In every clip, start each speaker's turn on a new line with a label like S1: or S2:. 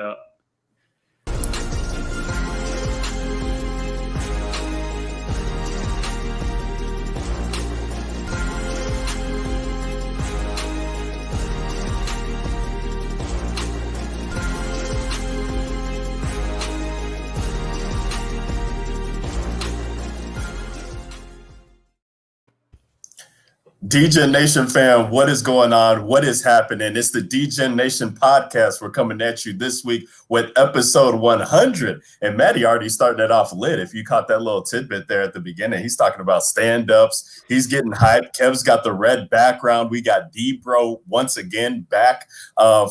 S1: up.
S2: DGen Nation fam, what is going on? What is happening? It's the DGen Nation podcast. We're coming at you this week with episode 100. And Maddie already starting it off lit. If you caught that little tidbit there at the beginning, he's talking about stand-ups. He's getting hyped. Kev's got the red background. We got D-Bro once again back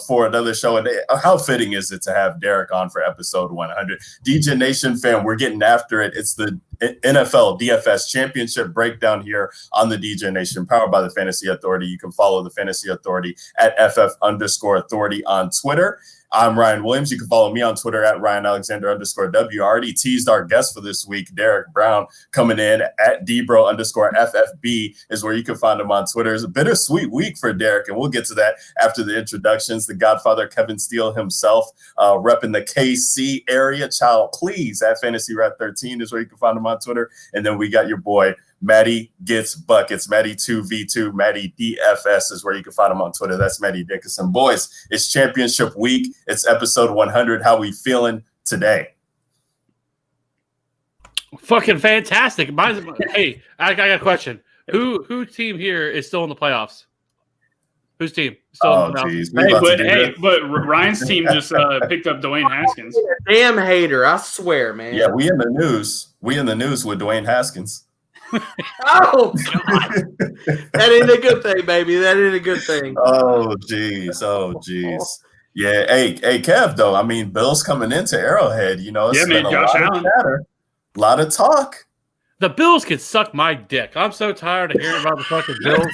S2: for another show. And how fitting is it to have Derek on for episode 100? DGen Nation fam, we're getting after it. It's the NFL DFS championship breakdown here on the DGen Nation, powered by the Fantasy Authority. You can follow the Fantasy Authority at FF_authority on Twitter. I'm Ryan Williams. You can follow me on Twitter at RyanAlexander_W. I already teased our guest for this week, Derek Brown, coming in at Dbro_FFB is where you can find him on Twitter. It's a bittersweet week for Derek, and we'll get to that after the introductions. The Godfather, Kevin Steele himself, repping the KC area. Child, please, at Fantasy Rat 13 is where you can find him on Twitter. And then we got your boy, Matty Gets Buckets, Matty2V2, Matty DFS is where you can find him on Twitter. That's Matty Dickinson. Boys, it's championship week. It's episode 100. How we feeling today?
S1: Fucking fantastic. Hey, I got a question. Whose team here is still in the playoffs? Whose team? Still in the playoffs?
S3: But Ryan's team just picked up Dwayne Haskins.
S4: Damn hater, I swear, man.
S2: Yeah, we in the news. We in the news with Dwayne Haskins.
S4: Oh, God. That ain't a good thing, baby. That ain't a good thing.
S2: Oh, jeez. Yeah, hey, Kev, though, I mean, Bill's coming into Arrowhead. You know, it's been
S3: Josh Allen.
S2: A lot of talk.
S1: The Bills can suck my dick. I'm so tired of hearing about the fucking Bills.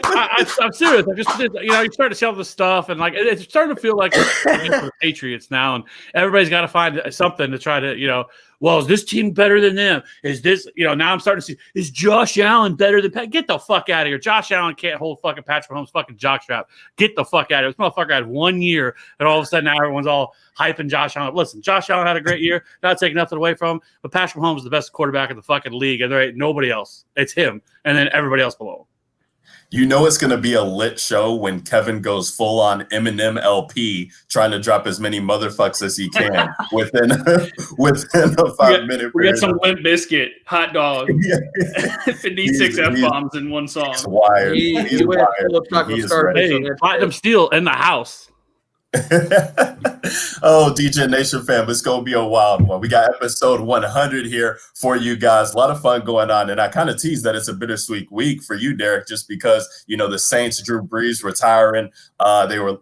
S1: I'm serious. I just, you start to see all this stuff, and like it's starting to feel like the Patriots now, and everybody's got to find something to try to, well, is this team better than them? Is this, now I'm starting to see, is Josh Allen better than Pat? Get the fuck out of here. Josh Allen can't hold fucking Patrick Mahomes' fucking jockstrap. Get the fuck out of here. This motherfucker had 1 year, and all of a sudden now everyone's all hyping Josh Allen. Listen, Josh Allen had a great year. Not taking nothing away from him, but Patrick Mahomes is the best quarterback in the fucking league, and there ain't nobody else. It's him, and then everybody else below him.
S2: You know it's going to be a lit show when Kevin goes full on Eminem LP, trying to drop as many motherfucks as he can within a 5-minute period.
S3: We got some Limp Bizkit, hot dog, 56 F-bombs in one song.
S2: He's wired. He's wired.
S1: Hey, Platinum Steel in the house.
S2: Oh, DGen Nation fam, it's going to be a wild one. We got episode 100 here for you guys. A lot of fun going on, and I kind of teased that it's a bittersweet week for you, Derek, just because, the Saints, Drew Brees retiring.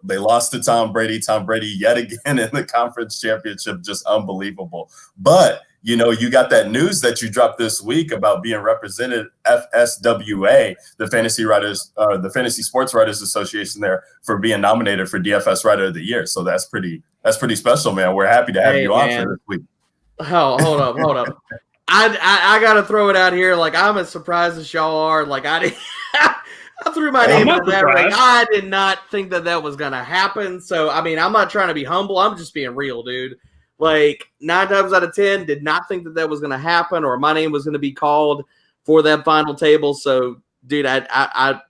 S2: They lost to Tom Brady. Tom Brady yet again in the conference championship, just unbelievable. But you got that news that you dropped this week about being represented FSWA, the Fantasy Sports Writers Association, there for being nominated for DFS Writer of the Year. So that's pretty special, man. We're happy to have you on for this week.
S4: Oh, hold up. I gotta throw it out here. Like, I'm as surprised as y'all are. Like, I threw my name in that ring. I did not think that was gonna happen. So I mean, I'm not trying to be humble. I'm just being real, dude. Like 9 times out of 10, did not think that was going to happen or my name was going to be called for that final table. So, dude, I'm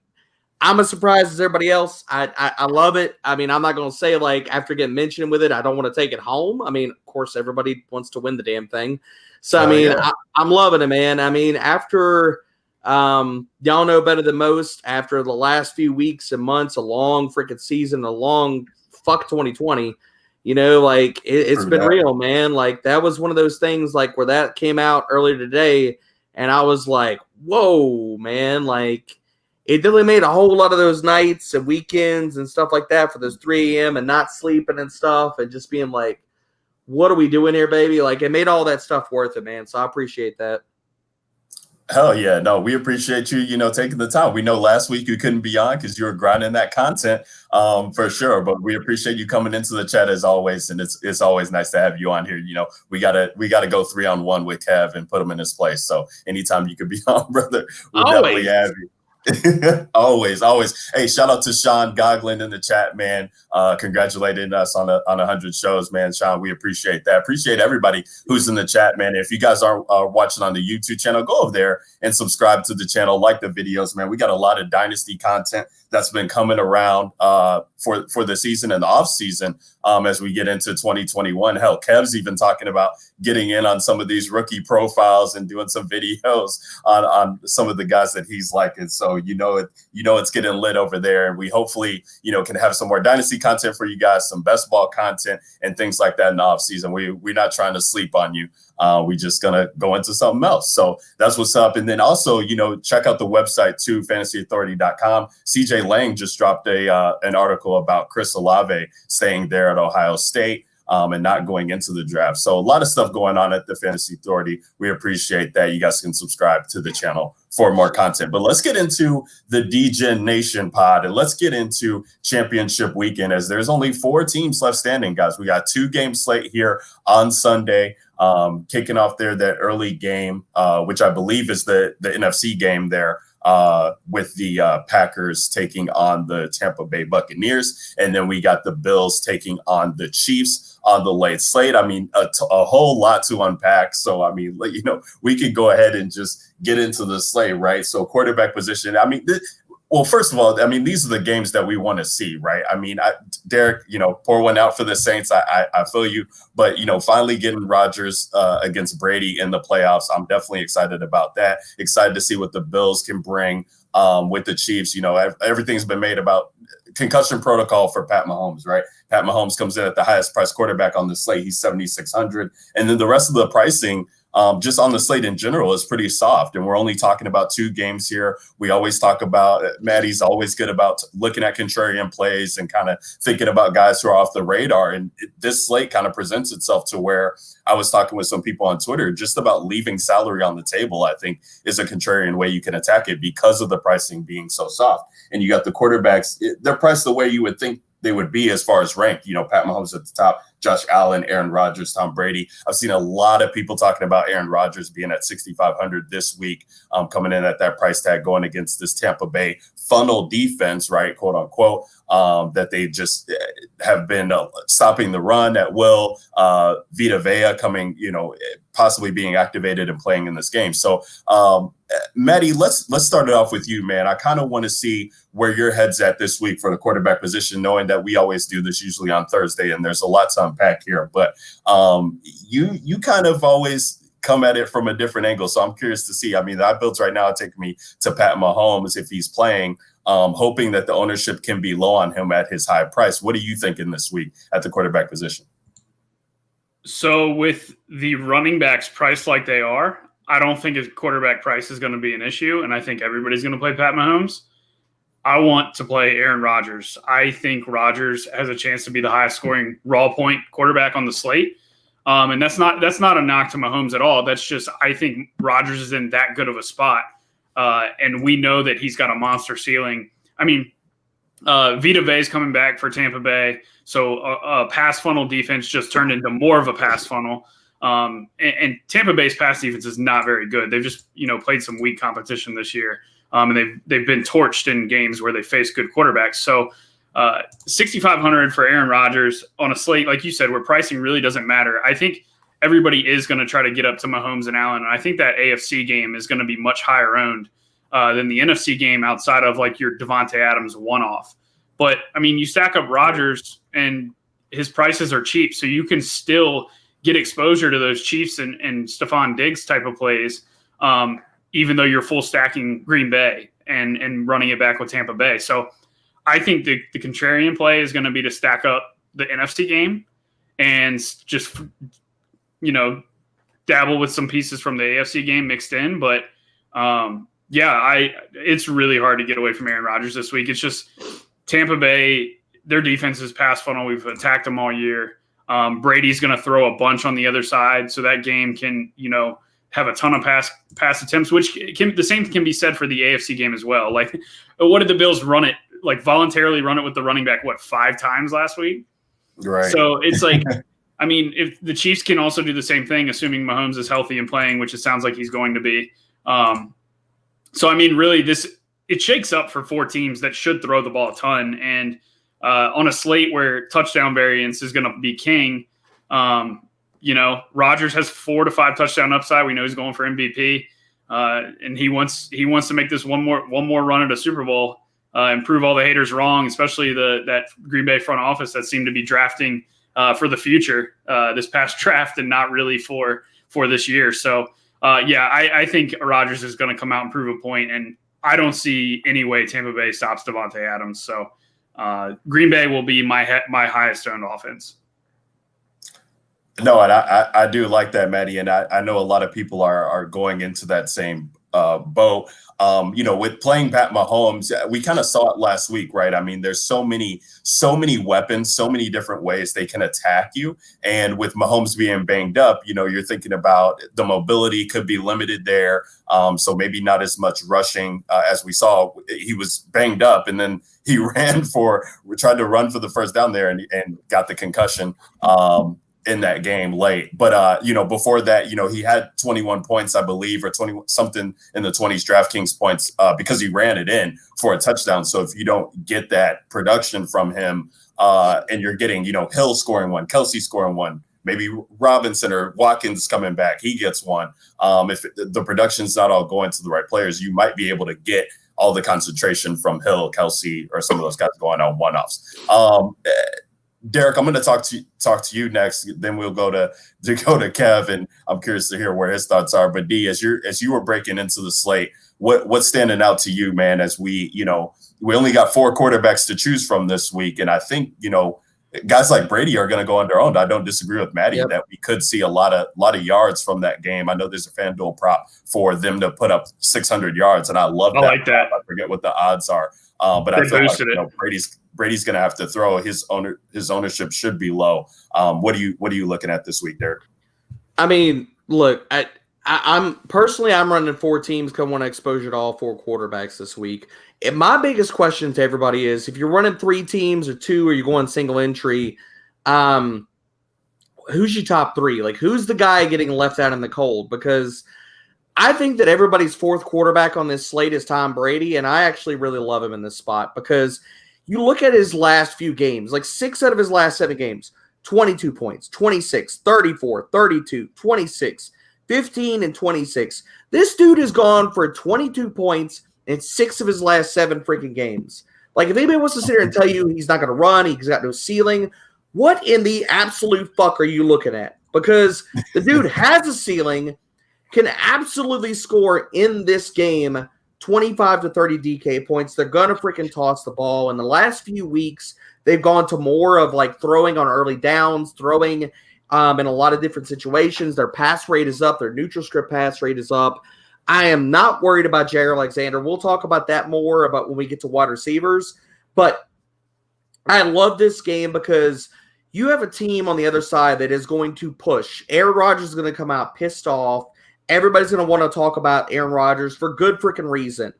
S4: as surprised as everybody else. I love it. I mean, I'm not going to say like after getting mentioned with it, I don't want to take it home. I mean, of course, everybody wants to win the damn thing. So, I mean, yeah. I'm loving it, man. I mean, after y'all know better than most, after the last few weeks and months, a long freaking season, a long fuck 2020. Like it's been real, man. Like that was one of those things like where that came out earlier today. And I was like, whoa, man. Like it really made a whole lot of those nights and weekends and stuff like that for those 3 a.m. and not sleeping and stuff and just being like, what are we doing here, baby? Like it made all that stuff worth it, man. So I appreciate that.
S2: Hell yeah. No, we appreciate you, taking the time. We know last week you couldn't be on because you were grinding that content for sure. But we appreciate you coming into the chat as always. And it's always nice to have you on here. We gotta go 3-on-1 with Kev and put him in his place. So anytime you could be on, brother, we'll definitely have you. Always. Hey, shout out to Sean Goglin in the chat, man. Congratulating us on 100 shows, man. Sean, we appreciate that. Appreciate everybody who's in the chat, man. If you guys are watching on the YouTube channel, go over there and subscribe to the channel, like the videos, man. We got a lot of Dynasty content that's been coming around for the season and the off season as we get into 2021. Hell, Kev's even talking about getting in on some of these rookie profiles and doing some videos on some of the guys that he's liking. So it's getting lit over there, and we hopefully can have some more Dynasty content for you guys, some best ball content and things like that in the off season. We're not trying to sleep on you. We just gonna go into something else. So that's what's up. And then also, check out the website too, fantasyauthority.com. CJ Lang just dropped an article about Chris Olave staying there at Ohio State and not going into the draft. So a lot of stuff going on at the Fantasy Authority. We appreciate that. You guys can subscribe to the channel for more content. But let's get into the DGen Nation pod, and let's get into championship weekend, as there's only 4 teams left standing, guys. We got 2-game slate here on Sunday, kicking off there that early game, which I believe is the NFC game there. With the Packers taking on the Tampa Bay Buccaneers. And then we got the Bills taking on the Chiefs on the late slate. I mean, a whole lot to unpack. So, I mean, we could go ahead and just get into the slate, right? So quarterback position, I mean, well, first of all, I mean, these are the games that we want to see, right? I mean, Derek, pour one out for the Saints. I feel you. But, finally getting Rodgers against Brady in the playoffs, I'm definitely excited about that. Excited to see what the Bills can bring with the Chiefs. Everything's been made about concussion protocol for Pat Mahomes, right? Pat Mahomes comes in at the highest priced quarterback on the slate. He's 7,600. And then the rest of the pricing just on the slate in general is pretty soft. And we're only talking about 2 games here. We always talk about, Maddie's always good about looking at contrarian plays and kind of thinking about guys who are off the radar. And this slate kind of presents itself to where I was talking with some people on Twitter just about leaving salary on the table, I think is a contrarian way you can attack it because of the pricing being so soft. And you got the quarterbacks, they're priced the way you would think they would be as far as ranked. Pat Mahomes at the top, Josh Allen, Aaron Rodgers, Tom Brady. I've seen a lot of people talking about Aaron Rodgers being at 6,500 this week, coming in at that price tag, going against this Tampa Bay funnel defense, right, quote unquote, that they just have been stopping the run at will. Vita Vea coming, possibly being activated and playing in this game. So, Maddie, let's start it off with you, man. I kind of want to see where your head's at this week for the quarterback position, knowing that we always do this usually on Thursday, and there's a lot to unpack here. But you kind of always come at it from a different angle. So I'm curious to see. I mean, that builds right now take me to Pat Mahomes if he's playing, hoping that the ownership can be low on him at his high price. What are you thinking this week at the quarterback position?
S3: So with the running backs priced like they are, I don't think his quarterback price is going to be an issue, and I think everybody's going to play Pat Mahomes. I want to play Aaron Rodgers. I think Rodgers has a chance to be the highest scoring raw point quarterback on the slate. And that's not a knock to Mahomes at all. That's just, I think Rodgers is in that good of a spot. And we know that he's got a monster ceiling. I mean, Vita Vea is coming back for Tampa Bay. So a pass funnel defense just turned into more of a pass funnel. And Tampa Bay's pass defense is not very good. They've just, played some weak competition this year. And they've been torched in games where they face good quarterbacks. So 6,500 for Aaron Rodgers on a slate, like you said, where pricing really doesn't matter. I think everybody is going to try to get up to Mahomes and Allen. And I think that AFC game is going to be much higher owned than the NFC game outside of like your Devontae Adams one-off. But, I mean, you stack up Rodgers and his prices are cheap, so you can still get exposure to those Chiefs and Stephon Diggs type of plays, even though you're full stacking Green Bay and running it back with Tampa Bay. So I think the contrarian play is going to be to stack up the NFC game and just, dabble with some pieces from the AFC game mixed in. But, it's really hard to get away from Aaron Rodgers this week. It's just Tampa Bay, their defense is pass funnel. We've attacked them all year. Brady's going to throw a bunch on the other side, so that game can, have a ton of pass attempts, which the same can be said for the AFC game as well. Like, what did the Bills run it? Like, voluntarily run it with the running back, 5 times last week? Right. So it's like, I mean, if the Chiefs can also do the same thing, assuming Mahomes is healthy and playing, which it sounds like he's going to be. So, I mean, really, it shakes up for 4 teams that should throw the ball a ton. And on a slate where touchdown variance is going to be king, Rodgers has 4 to 5 touchdown upside. We know he's going for MVP, and he wants to make this one more run at a Super Bowl and prove all the haters wrong, especially that Green Bay front office that seemed to be drafting for the future this past draft and not really for this year. So I think Rodgers is going to come out and prove a point, and I don't see any way Tampa Bay stops Devontae Adams. So Green Bay will be my highest owned offense.
S2: No, and I do like that, Maddie, and I know a lot of people are going into that same boat. With playing Pat Mahomes, we kind of saw it last week, right? I mean, there's so many weapons, so many different ways they can attack you. And with Mahomes being banged up, you're thinking about the mobility could be limited there. So maybe not as much rushing as we saw. He was banged up, and then he tried to run for the first down there and got the concussion. In that game late. But, before that, he had 21 points, I believe, or 20 something in the 20s DraftKings points because he ran it in for a touchdown. So if you don't get that production from him and you're getting, Hill scoring one, Kelsey scoring one, maybe Robinson or Watkins coming back, he gets one. If the production's not all going to the right players, you might be able to get all the concentration from Hill, Kelsey, or some of those guys going on one-offs. Derek, I'm going to talk to you next. Then we'll go to Kev, and I'm curious to hear where his thoughts are. But D, as you were breaking into the slate, what's standing out to you, man? As we only got 4 quarterbacks to choose from this week, and I think guys like Brady are going to go on their own. I don't disagree with Maddie that we could see a lot of yards from that game. I know there's a FanDuel prop for them to put up 600 yards, and I love that.
S3: I like that.
S2: I forget what the odds are, but I feel like Brady's going to have to throw. His ownership should be low. What are you looking at this week, Derek?
S4: I mean, look, I'm personally running 4 teams because I want to exposure to all 4 quarterbacks this week. And my biggest question to everybody is, if you're running 3 teams or 2, or you're going single entry, who's your top 3? Like, who's the guy getting left out in the cold? Because I think that everybody's 4th quarterback on this slate is Tom Brady, and I actually really love him in this spot because you look at his last few games, like 6 out of his last 7 games, 22 points, 26, 34, 32, 26, 15, and 26. This dude has gone for 22 points in 6 of his last 7 freaking games. Like, if anybody wants to sit here and tell you he's not going to run, he's got no ceiling, what in the absolute fuck are you looking at? Because the dude has a ceiling, can absolutely score in this game 25 to 30 DK points. They're going to freaking toss the ball. In the last few weeks, they've gone to more of like throwing on early downs, throwing in a lot of different situations. Their pass rate is up. Their neutral script pass rate is up. I am not worried about Jair Alexander. We'll talk about that more about when we get to wide receivers. But I love this game because you have a team on the other side that is going to push. Aaron Rodgers is going to come out pissed off. Everybody's going to want to talk about Aaron Rodgers for good freaking reason.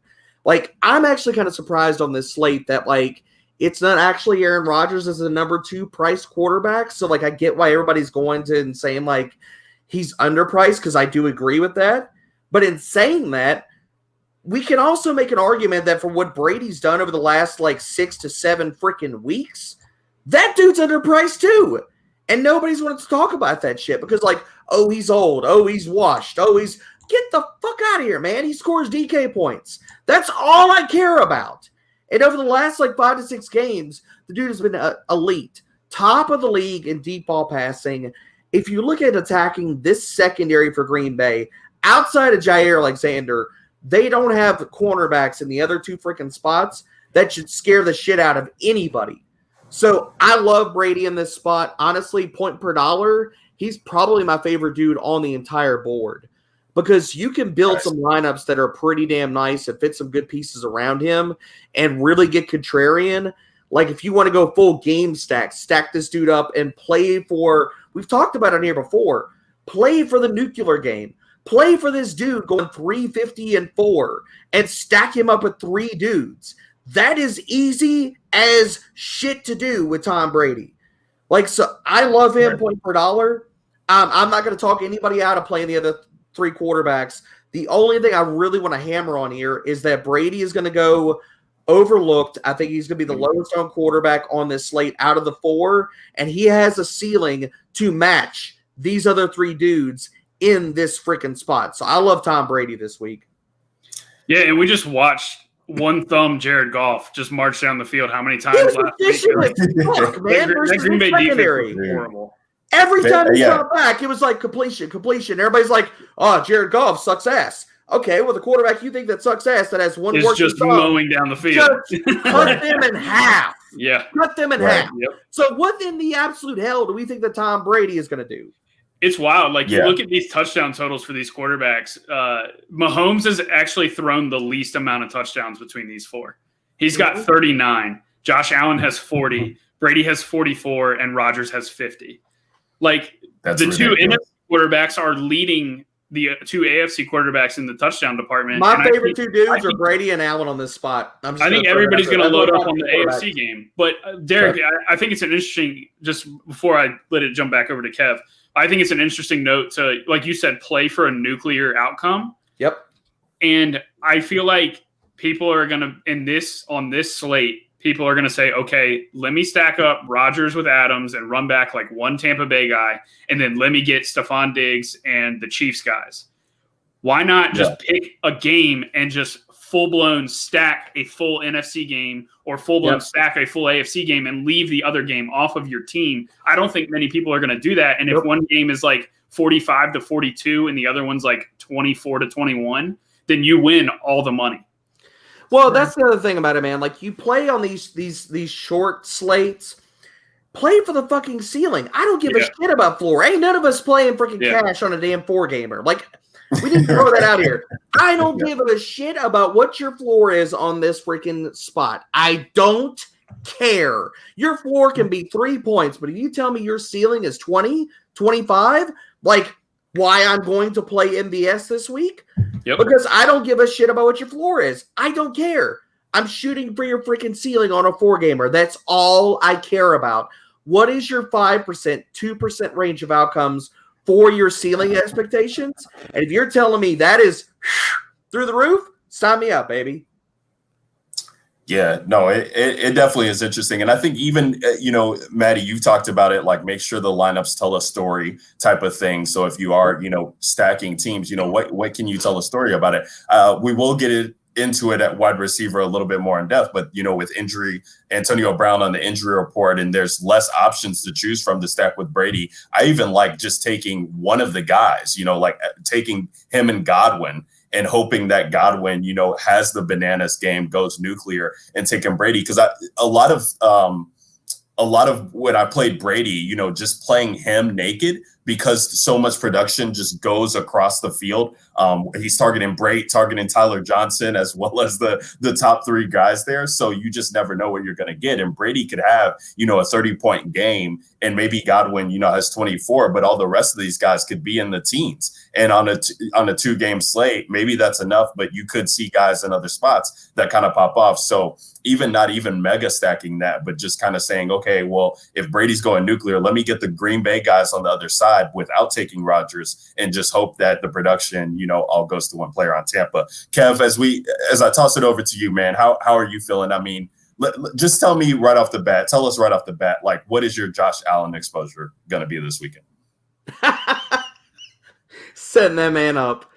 S4: Like, I'm actually kind of surprised on this slate that, like, it's not actually Aaron Rodgers as the number 2 price quarterback. So, like, I get why everybody's going to and saying, like, he's underpriced, because I do agree with that. But in saying that, we can also make an argument that for what Brady's done over the last, like, 6 to 7 freaking weeks, that dude's underpriced too. And nobody's wanted to talk about that shit because, like, oh, he's old. Oh, he's washed. Oh, he's – get the fuck out of here, man. He scores DK points. That's all I care about. And over the last, like, 5 to 6 games, the dude has been elite. Top of the league in deep ball passing. If you look at attacking this secondary for Green Bay, outside of Jair Alexander, they don't have the cornerbacks in the other 2 freaking spots that should scare the shit out of anybody. So I love Brady in this spot. Honestly, point per dollar, he's probably my favorite dude on the entire board because you can build some lineups that are pretty damn nice and fit some good pieces around him and really get contrarian. Like, if you want to go full game stack this dude up and play for – we've talked about it here before. Play for the nuclear game. Play for this dude going 350-4 and stack him up with 3 dudes. That is easy as shit to do with Tom Brady. Like, so I love him point per dollar. I'm not going to talk anybody out of playing the other 3 quarterbacks. The only thing I really want to hammer on here is that Brady is going to go overlooked. I think he's going to be the lowest owned quarterback on this slate out of the 4, and he has a ceiling to match these other 3 dudes in this freaking spot. So I love Tom Brady this week.
S3: Yeah, and we just watched one thumb Jared Goff just march down the field how many times last week?
S4: Fuck, man,
S3: that Green Bay defense was horrible.
S4: Every time he got back, it was like completion. Everybody's like, oh, Jared Goff sucks ass. Okay, well, the quarterback you think that sucks ass that has one
S3: is just mowing down the field.
S4: Just cut them in half.
S3: Yeah.
S4: Cut them in half.
S3: Yep.
S4: So what in the absolute hell do we think that Tom Brady is going to do?
S3: It's wild. Like, you look at these touchdown totals for these quarterbacks. Mahomes has actually thrown the least amount of touchdowns between these 4. He's got 39. Josh Allen has 40. Brady has 44. And Rodgers has 50. Like, the ridiculous. 2 NFC quarterbacks are leading the 2 AFC quarterbacks in the touchdown department.
S4: My favorite 2 dudes are Brady and Allen on this spot.
S3: I think everybody's going to load up on the AFC game. But, Derek, I think it's an interesting – just before I let it jump back over to Kev, I think it's an interesting note to, like you said, play for a nuclear outcome.
S4: Yep.
S3: And I feel like people are going to – on this slate, people are going to say, okay, let me stack up Rodgers with Adams and run back like one Tampa Bay guy, and then let me get Stephon Diggs and the Chiefs guys. Why not just pick a game and just full-blown stack a full NFC game or full-blown stack a full AFC game and leave the other game off of your team? I don't think many people are going to do that. And if one game is like 45-42 and the other one's like 24-21, then you win all the money.
S4: Well, that's the other thing about it, man. Like, you play on these short slates, play for the fucking ceiling. I don't give a shit about floor. Ain't none of us playing freaking cash on a damn 4-gamer. Like, we didn't throw that out here. I don't give a shit about what your floor is on this freaking spot. I don't care. Your floor can be 3 points, but if you tell me your ceiling is 20, 25, like, why I'm going to play MVS this week? Yep. Because I don't give a shit about what your floor is. I don't care. I'm shooting for your freaking ceiling on a 4-gamer. That's all I care about. What is your 5%, 2% range of outcomes for your ceiling expectations? And if you're telling me that is through the roof, sign me up, baby.
S2: Yeah, no, it definitely is interesting. And I think even, Maddie, you've talked about it, like make sure the lineups tell a story type of thing. So if you are, stacking teams, what can you tell a story about it? We will get into it at wide receiver a little bit more in depth, but, with injury, Antonio Brown on the injury report, and there's less options to choose from to stack with Brady. I even like just taking one of the guys, like taking him and Godwin, and hoping that Godwin, has the bananas game, goes nuclear, and taking Brady. Because a lot of when I played Brady, just playing him naked, because so much production just goes across the field. He's targeting Tyler Johnson, as well as the top 3 guys there. So you just never know what you're going to get. And Brady could have, a 30-point game, and maybe Godwin, has 24, but all the rest of these guys could be in the teens. And on a 2-game slate, maybe that's enough, but you could see guys in other spots that kind of pop off. So not even mega stacking that, but just kind of saying, okay, well, if Brady's going nuclear, let me get the Green Bay guys on the other side without taking Rodgers, and just hope that the production, all goes to one player on Tampa. Kev, as I toss it over to you, man, how are you feeling? I mean, just tell us right off the bat, like, what is your Josh Allen exposure going to be this weekend?
S4: Setting that man up.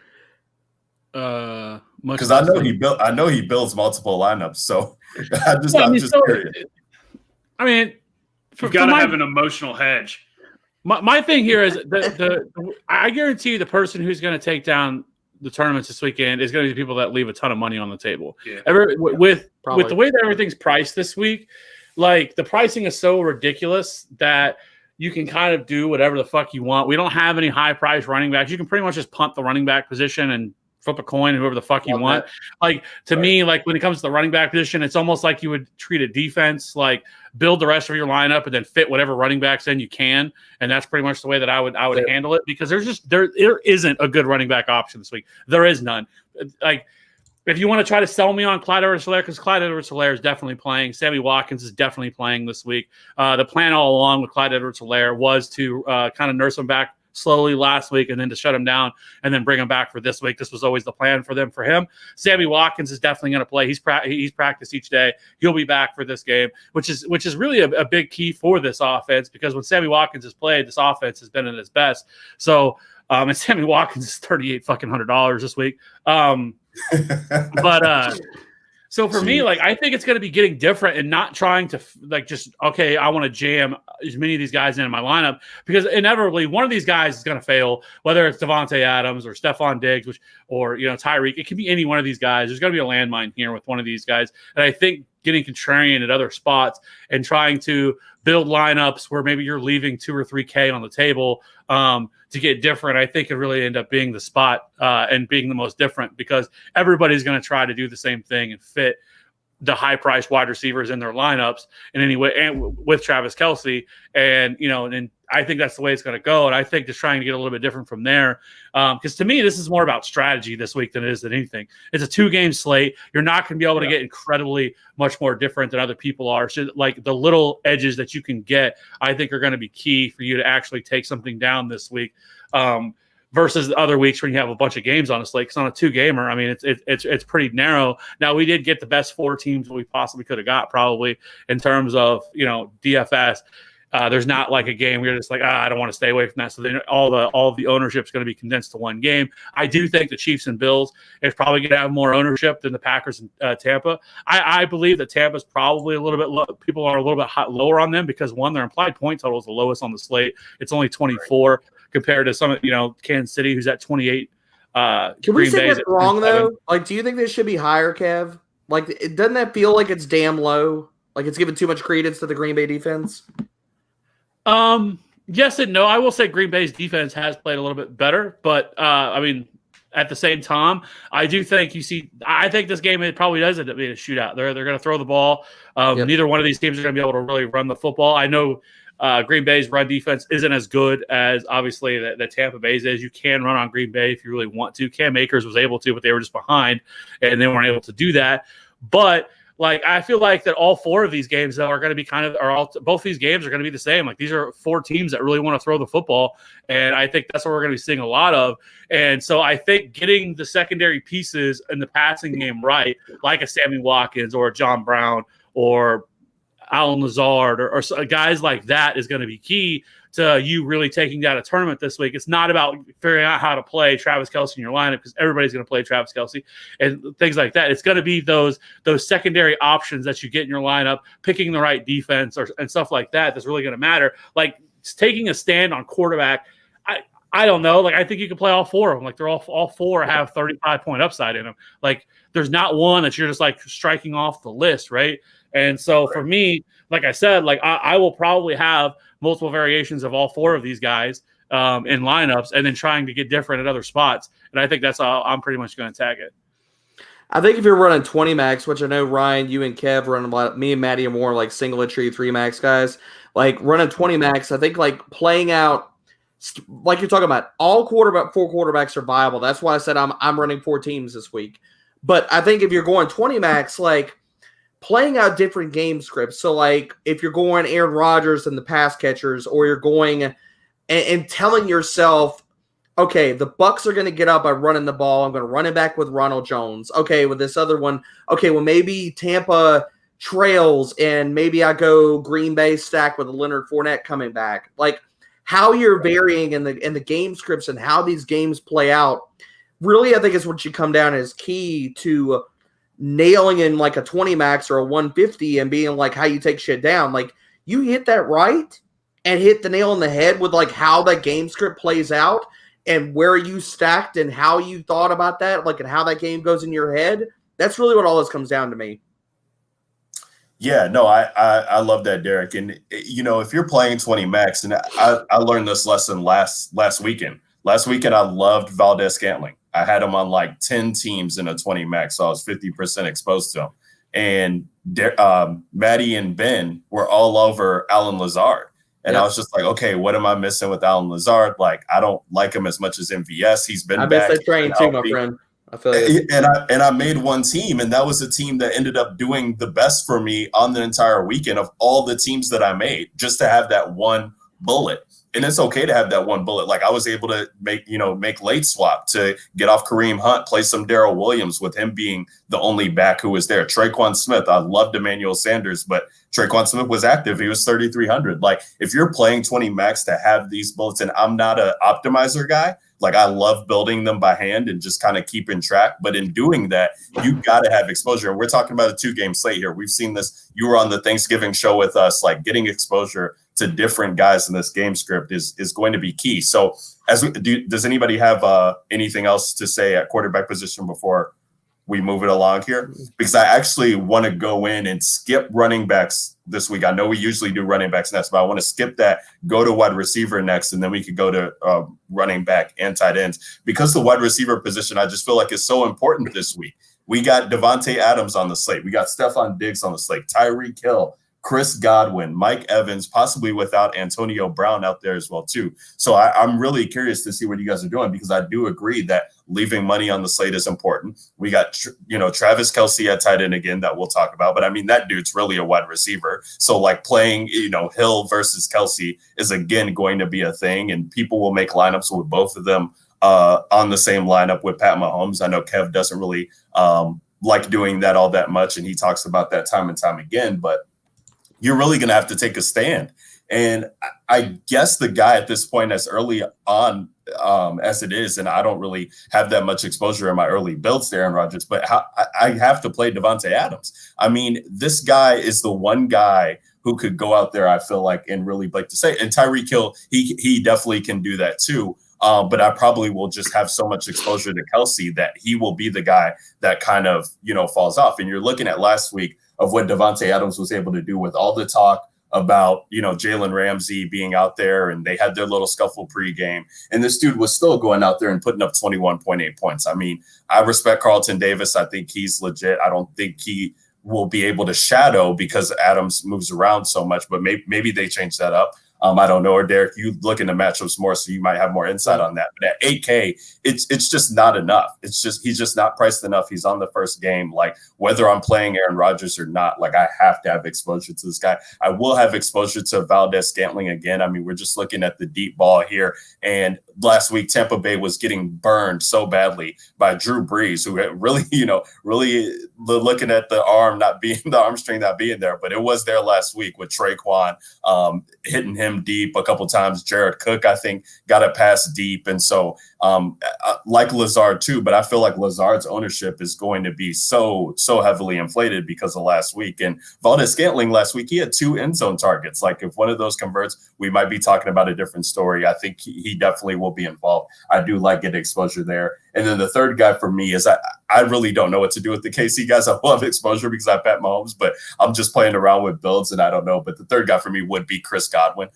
S2: Because I know he builds multiple lineups, so I'm just curious.
S1: I mean,
S3: you've got to have an emotional hedge.
S1: My thing here is I guarantee you the person who's going to take down the tournaments this weekend is going to be people that leave a ton of money on the table. Yeah. With the way that everything's priced this week, like, the pricing is so ridiculous that you can kind of do whatever the fuck you want. We don't have any high-priced running backs. You can pretty much just punt the running back position and flip a coin, whoever the fuck you want. Like, to me, like, when it comes to the running back position, it's almost like you would treat a defense, like, build the rest of your lineup and then fit whatever running backs in you can. And that's pretty much the way that I would handle it, because there isn't a good running back option this week. There is none. Like, if you want to try to sell me on Clyde Edwards-Helaire, because Clyde Edwards-Helaire is definitely playing. Sammy Watkins is definitely playing this week. The plan all along with Clyde Edwards-Helaire was to kind of nurse him back slowly last week and then to shut him down and then bring him back for this week. This was always the plan for him. Sammy Watkins is definitely going to play. He's practiced each day. He'll be back for this game, which is really a big key for this offense, because when Sammy Watkins has played, this offense has been at its best. So, and Sammy Watkins is $3,800 this week. So for me, like, I think it's going to be getting different and not trying to I want to jam as many of these guys in my lineup, because inevitably one of these guys is going to fail, whether it's Devontae Adams or Stephon Diggs, or Tyreek. It could be any one of these guys. There's going to be a landmine here with one of these guys. And I think getting contrarian at other spots and trying to build lineups where maybe you're leaving 2 or 3K on the table to get different, I think it really end up being the spot and being the most different, because everybody's going to try to do the same thing and fit the high-priced wide receivers in their lineups in any way, and with Travis Kelce, and I think that's the way it's going to go. And I think just trying to get a little bit different from there, because to me, this is more about strategy this week than it is than anything. It's a 2-game slate. You're not going to be able to get incredibly much more different than other people are. So, like, the little edges that you can get, I think, are going to be key for you to actually take something down this week. Versus other weeks when you have a bunch of games on a slate. Because on a 2-gamer, I mean, it's pretty narrow. Now, we did get the best 4 teams we possibly could have got, probably, in terms of DFS. There's not like a game where you're just like, I don't want to stay away from that. So then all of the ownership is going to be condensed to one game. I do think the Chiefs and Bills is probably going to have more ownership than the Packers and Tampa. I believe that Tampa's probably a little bit low. People are a little bit lower on them because, one, their implied point total is the lowest on the slate. It's only 24 compared to some, Kansas City, who's at 28.
S4: Can we say that's wrong, though? Like, do you think this should be higher, Kev? Like, doesn't that feel like it's damn low? Like, it's giving too much credence to the Green Bay defense?
S1: Yes and no. I will say Green Bay's defense has played a little bit better, but at the same time, I do think I think this game, it probably does end up being a shootout. They're going to throw the ball. Neither one of these teams are going to be able to really run the football. I know Green Bay's run defense isn't as good as obviously that Tampa Bay's is. You can run on Green Bay if you really want to. Cam Akers was able to, but they were just behind and they weren't able to do that. But I feel like that all 4 of these games, though, are going to be both these games are going to be the same. Like, these are 4 teams that really want to throw the football, and I think that's what we're going to be seeing a lot of. And so I think getting the secondary pieces in the passing game right, like a Sammy Watkins or a John Brown or Alan Lazard or guys like that, is going to be key to you really taking down a tournament this week. It's not about figuring out how to play Travis Kelce in your lineup, because everybody's going to play Travis Kelce and things like that. It's going to be those secondary options that you get in your lineup, picking the right defense and stuff like that. That's really going to matter. Like, taking a stand on quarterback, I don't know. Like, I think you can play all 4 of them. Like, they're all 4 have 35-point upside in them. Like, there's not one that you're just like striking off the list, right? And so for me, like I said, like I will probably have multiple variations of all 4 of these guys in lineups, and then trying to get different at other spots. And I think that's how I'm pretty much going to attack it.
S4: I think if you're running 20 max, which I know Ryan, you and Kev run a lot, me and Maddie are more like single entry 3 max guys. Like, running 20 max, I think like playing out, like you're talking about, all 4 quarterbacks are viable. That's why I said I'm running 4 teams this week. But I think if you're going 20 max, like, playing out different game scripts. So, like, if you're going Aaron Rodgers and the pass catchers, or you're going and telling yourself, okay, the Bucs are going to get up by running the ball. I'm going to run it back with Ronald Jones. Okay, with this other one, okay, well, maybe Tampa trails, and maybe I go Green Bay stack with a Leonard Fournette coming back. Like, how you're varying in the game scripts and how these games play out, really, I think is what you come down as key to nailing in like a 20 max or a 150 and being like how you take shit down. Like, you hit that right and hit the nail on the head with like how that game script plays out and where you stacked and how you thought about that, like, and how that game goes in your head. That's really what all this comes down to me.
S2: Yeah, no, I love that, Derek. And, if you're playing 20 max, and I learned this lesson last weekend. Last weekend, I loved Valdez-Scantling. I had him on like 10 teams in a 20 max, so I was 50% exposed to him. And Maddie and Ben were all over Alan Lazard. And I was just like, okay, what am I missing with Alan Lazard? Like, I don't like him as much as MVS. He's been back.
S4: I miss that train too, my friend. I feel you.
S2: And I made one team, and that was a team that ended up doing the best for me on the entire weekend of all the teams that I made, just to have that one bullet. And it's okay to have that one bullet. Like I was able to make late swap to get off Kareem Hunt, play some Darrell Williams with him being the only back who was there. Traquan Smith, I loved Emmanuel Sanders, but Traquan Smith was active. He was 3,300. Like if you're playing 20 max to have these bullets, and I'm not an optimizer guy, like I love building them by hand and just kind of keeping track. But in doing that, you got to have exposure. And we're talking about a 2-game slate here. We've seen this. You were on the Thanksgiving show with us, like getting exposure to different guys in this game script is going to be key. So does anybody have anything else to say at quarterback position before we move it along here? Because I actually want to go in and skip running backs this week. I know we usually do running backs next, but I want to skip that, go to wide receiver next, and then we could go to running back and tight ends. Because the wide receiver position, I just feel like it's so important this week. We got Devontae Adams on the slate. We got Stephon Diggs on the slate, Tyreek Hill, Chris Godwin, Mike Evans, possibly without Antonio Brown out there as well, too. So I'm really curious to see what you guys are doing, because I do agree that leaving money on the slate is important. We got, Travis Kelce at tight end again that we'll talk about. But, I mean, that dude's really a wide receiver. So, like, playing, Hill versus Kelce is, again, going to be a thing. And people will make lineups with both of them on the same lineup with Pat Mahomes. I know Kev doesn't really like doing that all that much, and he talks about that time and time again. But you're really going to have to take a stand. And I guess the guy at this point, as early on as it is, and I don't really have that much exposure in my early builds to Aaron Rodgers, but I have to play Devontae Adams. I mean, this guy is the one guy who could go out there, I feel like, and really like to say, and Tyreek Hill, he definitely can do that too. But I probably will just have so much exposure to Kelce that he will be the guy that kind of, falls off. And you're looking at last week of what Devontae Adams was able to do with all the talk about, Jalen Ramsey being out there, and they had their little scuffle pregame. And this dude was still going out there and putting up 21.8 points. I mean, I respect Carlton Davis. I think he's legit. I don't think he will be able to shadow because Adams moves around so much, but maybe they change that up. I don't know. Or Derek, you look into matchups more, so you might have more insight on that. But at 8K, it's just not enough. He's just not priced enough. He's on the first game. Like, whether I'm playing Aaron Rodgers or not, like, I have to have exposure to this guy. I will have exposure to Valdez-Scantling again. I mean, we're just looking at the deep ball here. And last week, Tampa Bay was getting burned so badly by Drew Brees, who had really looking at the arm string not being there. But it was there last week with Traquan hitting him deep a couple times. Jared Cook, I think, got a pass deep. And so like Lazard too, but I feel like Lazard's ownership is going to be so heavily inflated because of last week. And Valdez-Scantling last week, he had 2 end zone targets. Like, if one of those converts, we might be talking about a different story. I think he definitely will be involved. I do like getting exposure there. And then the third guy for me is I really don't know what to do with the KC guys. I love exposure because I have Pat Mahomes, but I'm just playing around with builds and I don't know. But the third guy for me would be Chris Godwin.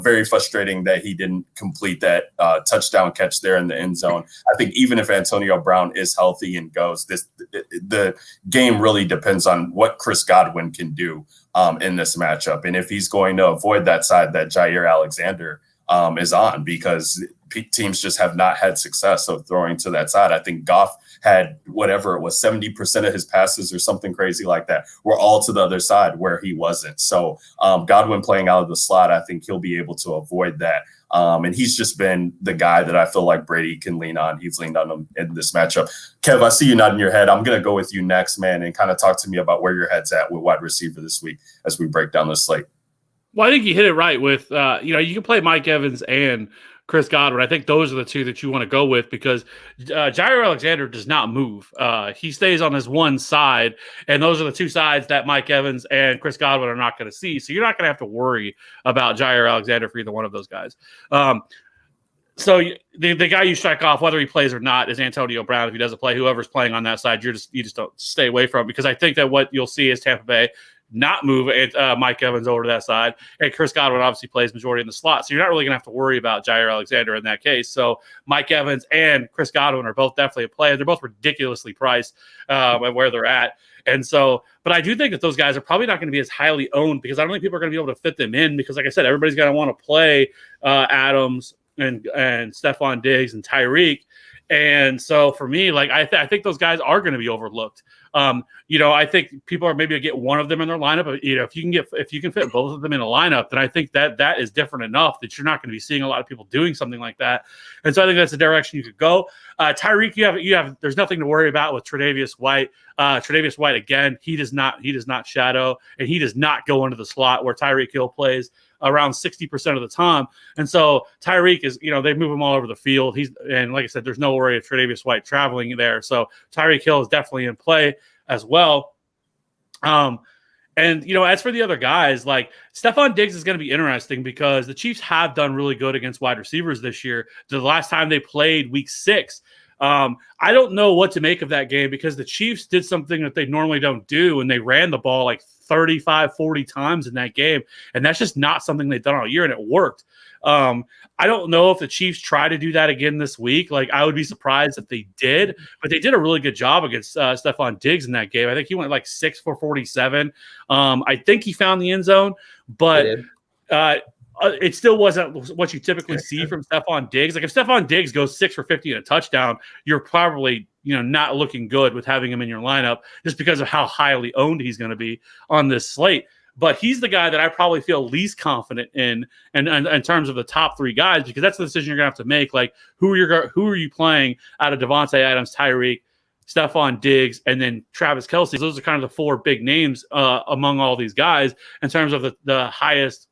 S2: Very frustrating that he didn't complete that touchdown catch there in the end zone. I think even if Antonio Brown is healthy and goes, the game really depends on what Chris Godwin can do in this matchup. And if he's going to avoid that side that Jair Alexander is on, because teams just have not had success of throwing to that side. I think Goff had whatever it was, 70% of his passes or something crazy like that were all to the other side where he wasn't. So Godwin playing out of the slot, I think he'll be able to avoid that. And he's just been the guy that I feel like Brady can lean on. He's leaned on him in this matchup. Kev, I see you nodding your head. I'm going to go with you next, man, and kind of talk to me about where your head's at with wide receiver this week as we break down this slate.
S1: Well, I think you hit it right with, you can play Mike Evans and Chris Godwin. I think those are the two that you want to go with because Jair Alexander does not move. He stays on his one side, and those are the two sides that Mike Evans and Chris Godwin are not going to see. So you're not going to have to worry about Jair Alexander for either one of those guys. So the guy you strike off, whether he plays or not, is Antonio Brown. If he doesn't play, whoever's playing on that side, you just don't stay away from, because I think that what you'll see is Tampa Bay not move Mike Evans over to that side. And Chris Godwin obviously plays majority in the slot. So you're not really going to have to worry about Jair Alexander in that case. So Mike Evans and Chris Godwin are both definitely a play. They're both ridiculously priced at where they're at. And so, but I do think that those guys are probably not going to be as highly owned because I don't think people are going to be able to fit them in because, like I said, everybody's going to want to play Adams and Stephon Diggs and Tyreek. And so for me, like I think those guys are going to be overlooked. I think people are maybe going to get one of them in their lineup. But, if you can fit both of them in a lineup, then I think that is different enough that you're not going to be seeing a lot of people doing something like that. And so I think that's the direction you could go. Tyreek, you have there's nothing to worry about with Tre'Davious White. Tre'Davious White, again, he does not shadow, and he does not go into the slot where Tyreek Hill plays around 60% of the time. And so Tyreek is, they move him all over the field. And like I said, there's no worry of Tre'Davious White traveling there. So Tyreek Hill is definitely in play as well. And as for the other guys, like Stephon Diggs is going to be interesting because the Chiefs have done really good against wide receivers this year. The last time they played week 6, I don't know what to make of that game because the Chiefs did something that they normally don't do, and they ran the ball like 35, 40 times in that game. And that's just not something they've done all year, and it worked. I don't know if the Chiefs try to do that again this week. Like, I would be surprised if they did, but they did a really good job against Stephon Diggs in that game. I think he went like 6 for 47. I think he found the end zone, but it still wasn't what you typically see from Stephon Diggs. Like, if Stephon Diggs goes 6 for 50 and a touchdown, you're probably not looking good with having him in your lineup just because of how highly owned he's going to be on this slate. But he's the guy that I probably feel least confident in terms of the top 3 guys, because that's the decision you're going to have to make. Like, who are you playing out of Devontae Adams, Tyreek, Stephon Diggs, and then Travis Kelce? Those are kind of the 4 big names among all these guys in terms of the highest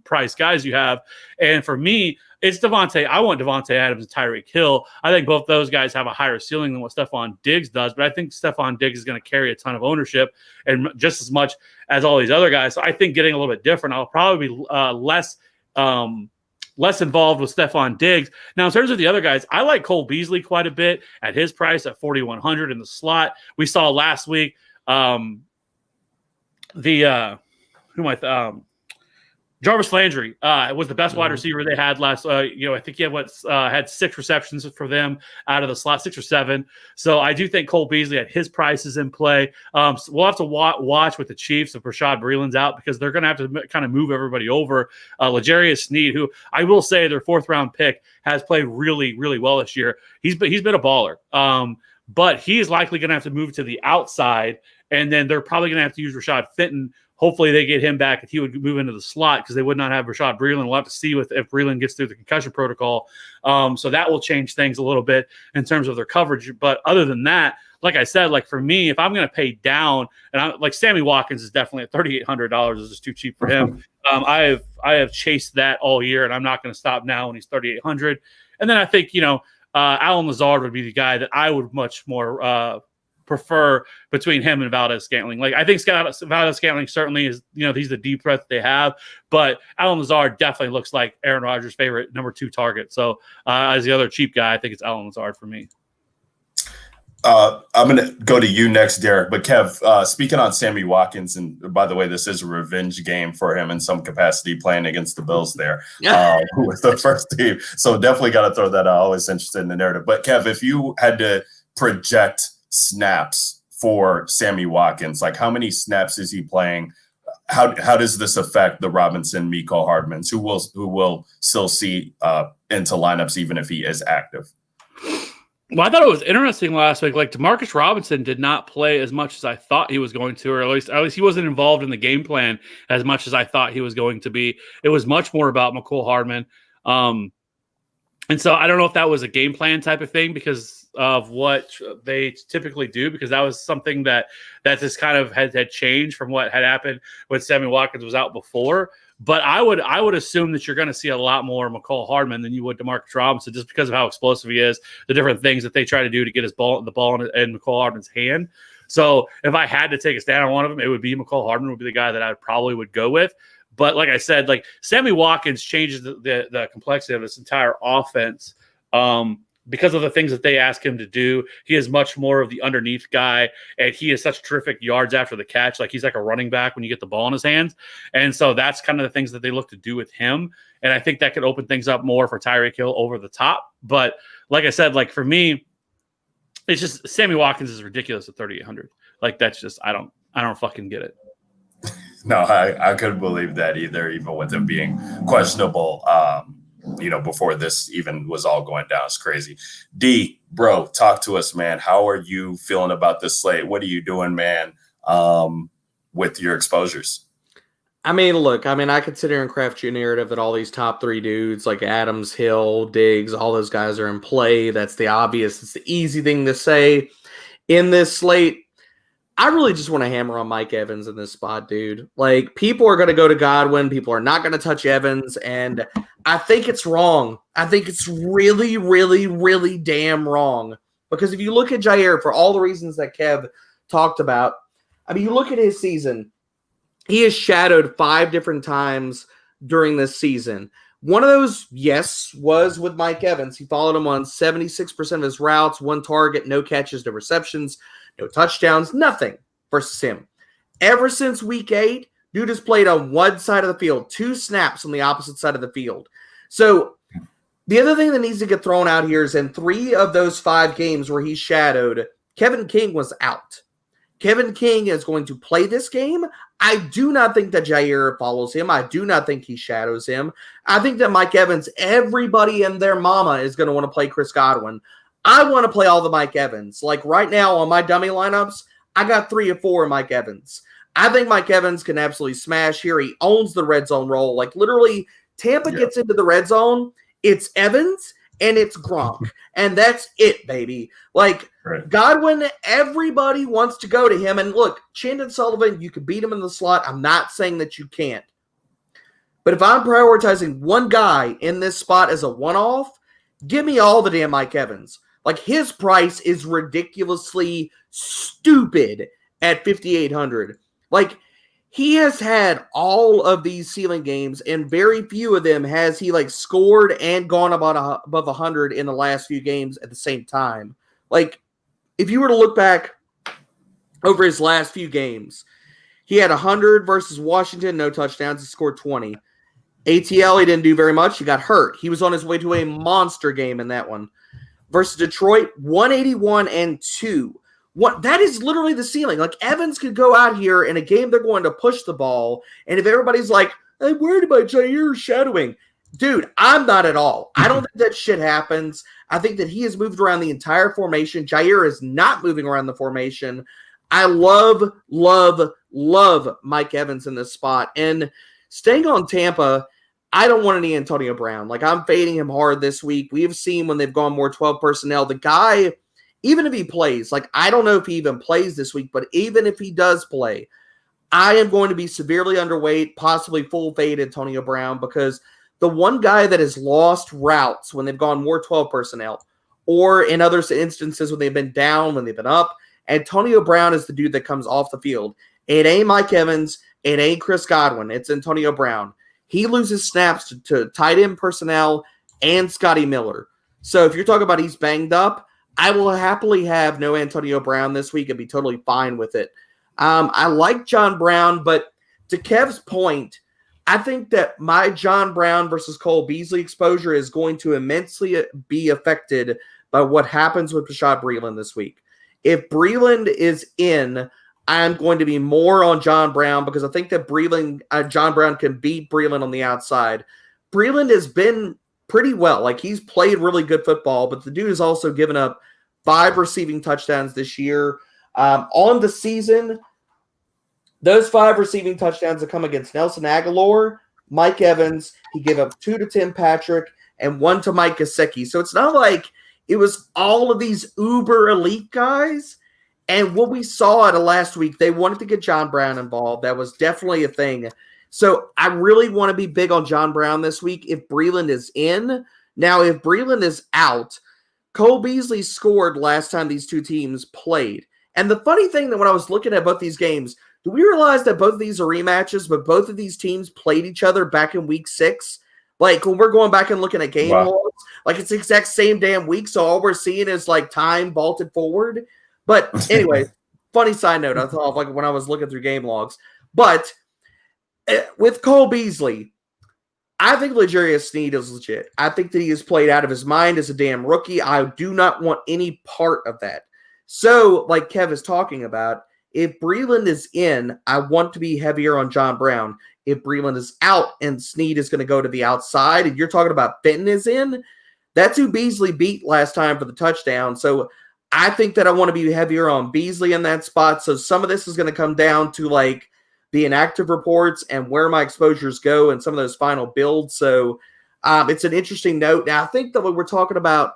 S1: price guys you have. And for me, it's Devontae. I want Devontae Adams and Tyreek Hill. I think both those guys have a higher ceiling than what Stephon Diggs does, but I think Stephon Diggs is going to carry a ton of ownership and just as much as all these other guys. So I think getting a little bit different, I'll probably be less involved with Stephon Diggs. Now, in terms of the other guys, I like Cole Beasley quite a bit at his price at 4,100 in the slot. We saw last week Jarvis Landry was the best wide receiver they had last. I think he had 6 receptions for them out of the slot, 6 or 7. So I do think Cole Beasley at his price is in play. So we'll have to watch with the Chiefs if Rashad Breeland's out, because they're going to have to kind of move everybody over. L'Jarius Sneed, who I will say their 4th round pick, has played really, really well this year. He's been a baller, but he is likely going to have to move to the outside, and then they're probably going to have to use Rashad Fenton. Hopefully they get him back if he would move into the slot, because they would not have Rashad Breeland. We'll have to see if Breeland gets through the concussion protocol. So that will change things a little bit in terms of their coverage. But other than that, like I said, like for me, if I'm going to pay down, and like Sammy Watkins is definitely at $3,800 is just too cheap for him. I have chased that all year, and I'm not going to stop now when he's $3,800. And then I think Allen Lazard would be the guy that I would much more prefer between him and Valdez-Scantling. Like, I think Valdez-Scantling certainly is, he's the deep threat that they have, but Allen Lazard definitely looks like Aaron Rodgers' favorite number 2 target. So as the other cheap guy, I think it's Allen Lazard for me.
S2: I'm going to go to you next, Derek. But Kev, speaking on Sammy Watkins, and by the way, this is a revenge game for him in some capacity, playing against the Bills there with the first team. So definitely got to throw that out. Always interested in the narrative. But Kev, if you had to project snaps for Sammy Watkins, like how many snaps is he playing? How does this affect the Robinson, Mecole Hardmans, who will still see into lineups even if he is active?
S1: Well, I thought it was interesting last week. Like, Demarcus Robinson did not play as much as I thought he was going to, or at least he wasn't involved in the game plan as much as I thought he was going to be. It was much more about Mecole Hardman. And so I don't know if that was a game plan type of thing because of what they typically do, because that was something that just kind of had changed from what had happened when Sammy Watkins was out before. But I would assume that you're going to see a lot more Mecole Hardman than you would Demarcus Robinson, just because of how explosive he is, the different things that they try to do to get the ball in Mecole Hardman's hand. So if I had to take a stand on one of them, it would be Mecole Hardman would be the guy that I probably would go with. But like I said, like Sammy Watkins changes the complexity of this entire offense because of the things that they ask him to do. He is much more of the underneath guy, and he is such terrific yards after the catch. Like, he's like a running back when you get the ball in his hands. And so that's kind of the things that they look to do with him. And I think that could open things up more for Tyreek Hill over the top. But like I said, like for me, it's just Sammy Watkins is ridiculous at 3,800. Like, that's just, I don't fucking get it.
S2: No, I couldn't believe that either, even with him being questionable. before this even was all going down. It's crazy. D, bro, talk to us, man. How are you feeling about this slate? What are you doing, man, with your exposures?
S4: I mean, look, I could sit here and craft you a narrative that all these top three dudes like Adams, Hill, Diggs, all those guys are in play. That's the obvious. It's the easy thing to say in this slate. I really just want to hammer on Mike Evans in this spot, dude. Like, people are going to go to Godwin. People are not going to touch Evans. And I think it's wrong. I think it's really, really, really damn wrong. Because if you look at Jair, for all the reasons that Kev talked about, you look at his season. He is shadowed 5 different times during this season. One of those, yes, was with Mike Evans. He followed him on 76% of his routes, 1 target, no catches, no receptions, no touchdowns, nothing versus him. Ever since week 8, dude has played on one side of the field, 2 snaps on the opposite side of the field. So the other thing that needs to get thrown out here is in 3 of those 5 games where he shadowed, Kevin King was out. Kevin King is going to play this game. I do not think that Jair follows him. I do not think he shadows him. I think that Mike Evans, everybody and their mama is going to want to play Chris Godwin. I want to play all the Mike Evans. Like right now on my dummy lineups, I got 3 or 4 Mike Evans. I think Mike Evans can absolutely smash here. He owns the red zone role. Like literally, Tampa gets into the red zone. It's Evans and it's Gronk. And that's it, baby. Like, right. Godwin, everybody wants to go to him. And look, Chandon Sullivan, you can beat him in the slot. I'm not saying that you can't. But if I'm prioritizing one guy in this spot as a one-off, give me all the damn Mike Evans. Like, his price is ridiculously stupid at $5,800. Like, he has had all of these ceiling games, and very few of them has he like scored and gone above 100 in the last few games at the same time. Like, if you were to look back over his last few games, he had 100 versus Washington, no touchdowns. He scored 20. ATL, he didn't do very much. He got hurt. He was on his way to a monster game in that one. Versus Detroit, 181 and 2. That is literally the ceiling. Like, Evans could go out here in a game they're going to push the ball, and if everybody's like, I'm worried about Jair shadowing, dude, I'm not at all. I don't think that shit happens. I think that he has moved around the entire formation. Jair is not moving around the formation. I love, love, love Mike Evans in this spot. And staying on Tampa, I don't want any Antonio Brown. Like, I'm fading him hard this week. We have seen when they've gone more 12 personnel, the guy, even if he plays, like, I don't know if he even plays this week, but even if he does play, I am going to be severely underweight, possibly full fade Antonio Brown, because the one guy that has lost routes when they've gone more 12 personnel, or in other instances when they've been down, when they've been up, Antonio Brown is the dude that comes off the field. It ain't Mike Evans. It ain't Chris Godwin. It's Antonio Brown. He loses snaps to tight end personnel and Scotty Miller. So if you're talking about he's banged up, I will happily have no Antonio Brown this week and be totally fine with it. I like John Brown, but to Kev's point, I think that my John Brown versus Cole Beasley exposure is going to immensely be affected by what happens with Bashaud Breeland this week. If Breeland is in, I'm going to be more on John Brown because I think that John Brown can beat Breeland on the outside. Breeland has been pretty well. Like, he's played really good football, but the dude has also given up 5 receiving touchdowns this year. On the season, those 5 receiving touchdowns have come against Nelson Aguilar, Mike Evans. He gave up 2 to Tim Patrick and 1 to Mike Gesicki. So it's not like it was all of these uber elite guys. And what we saw out of last week, they wanted to get John Brown involved. That was definitely a thing. So I really want to be big on John Brown this week if Breeland is in. Now, if Breeland is out, Cole Beasley scored last time these two teams played. And the funny thing that when I was looking at both these games, do we realize that both of these are rematches, but both of these teams played each other back in week 6? Like, when we're going back and looking at game logs, like, it's the exact same damn week, so all we're seeing is, like, time vaulted forward. But anyway, funny side note, I thought, like, when I was looking through game logs. But with Cole Beasley, I think L'Jarius Sneed is legit. I think that he has played out of his mind as a damn rookie. I do not want any part of that. So, like Kev is talking about, if Breeland is in, I want to be heavier on John Brown. if Breland is out and Snead is going to go to the outside, and you're talking about Fenton is in, that's who Beasley beat last time for the touchdown. So I think that I want to be heavier on Beasley in that spot. So some of this is going to come down to like the inactive reports and where my exposures go and some of those final builds. So it's an interesting note. Now, I think that when we're talking about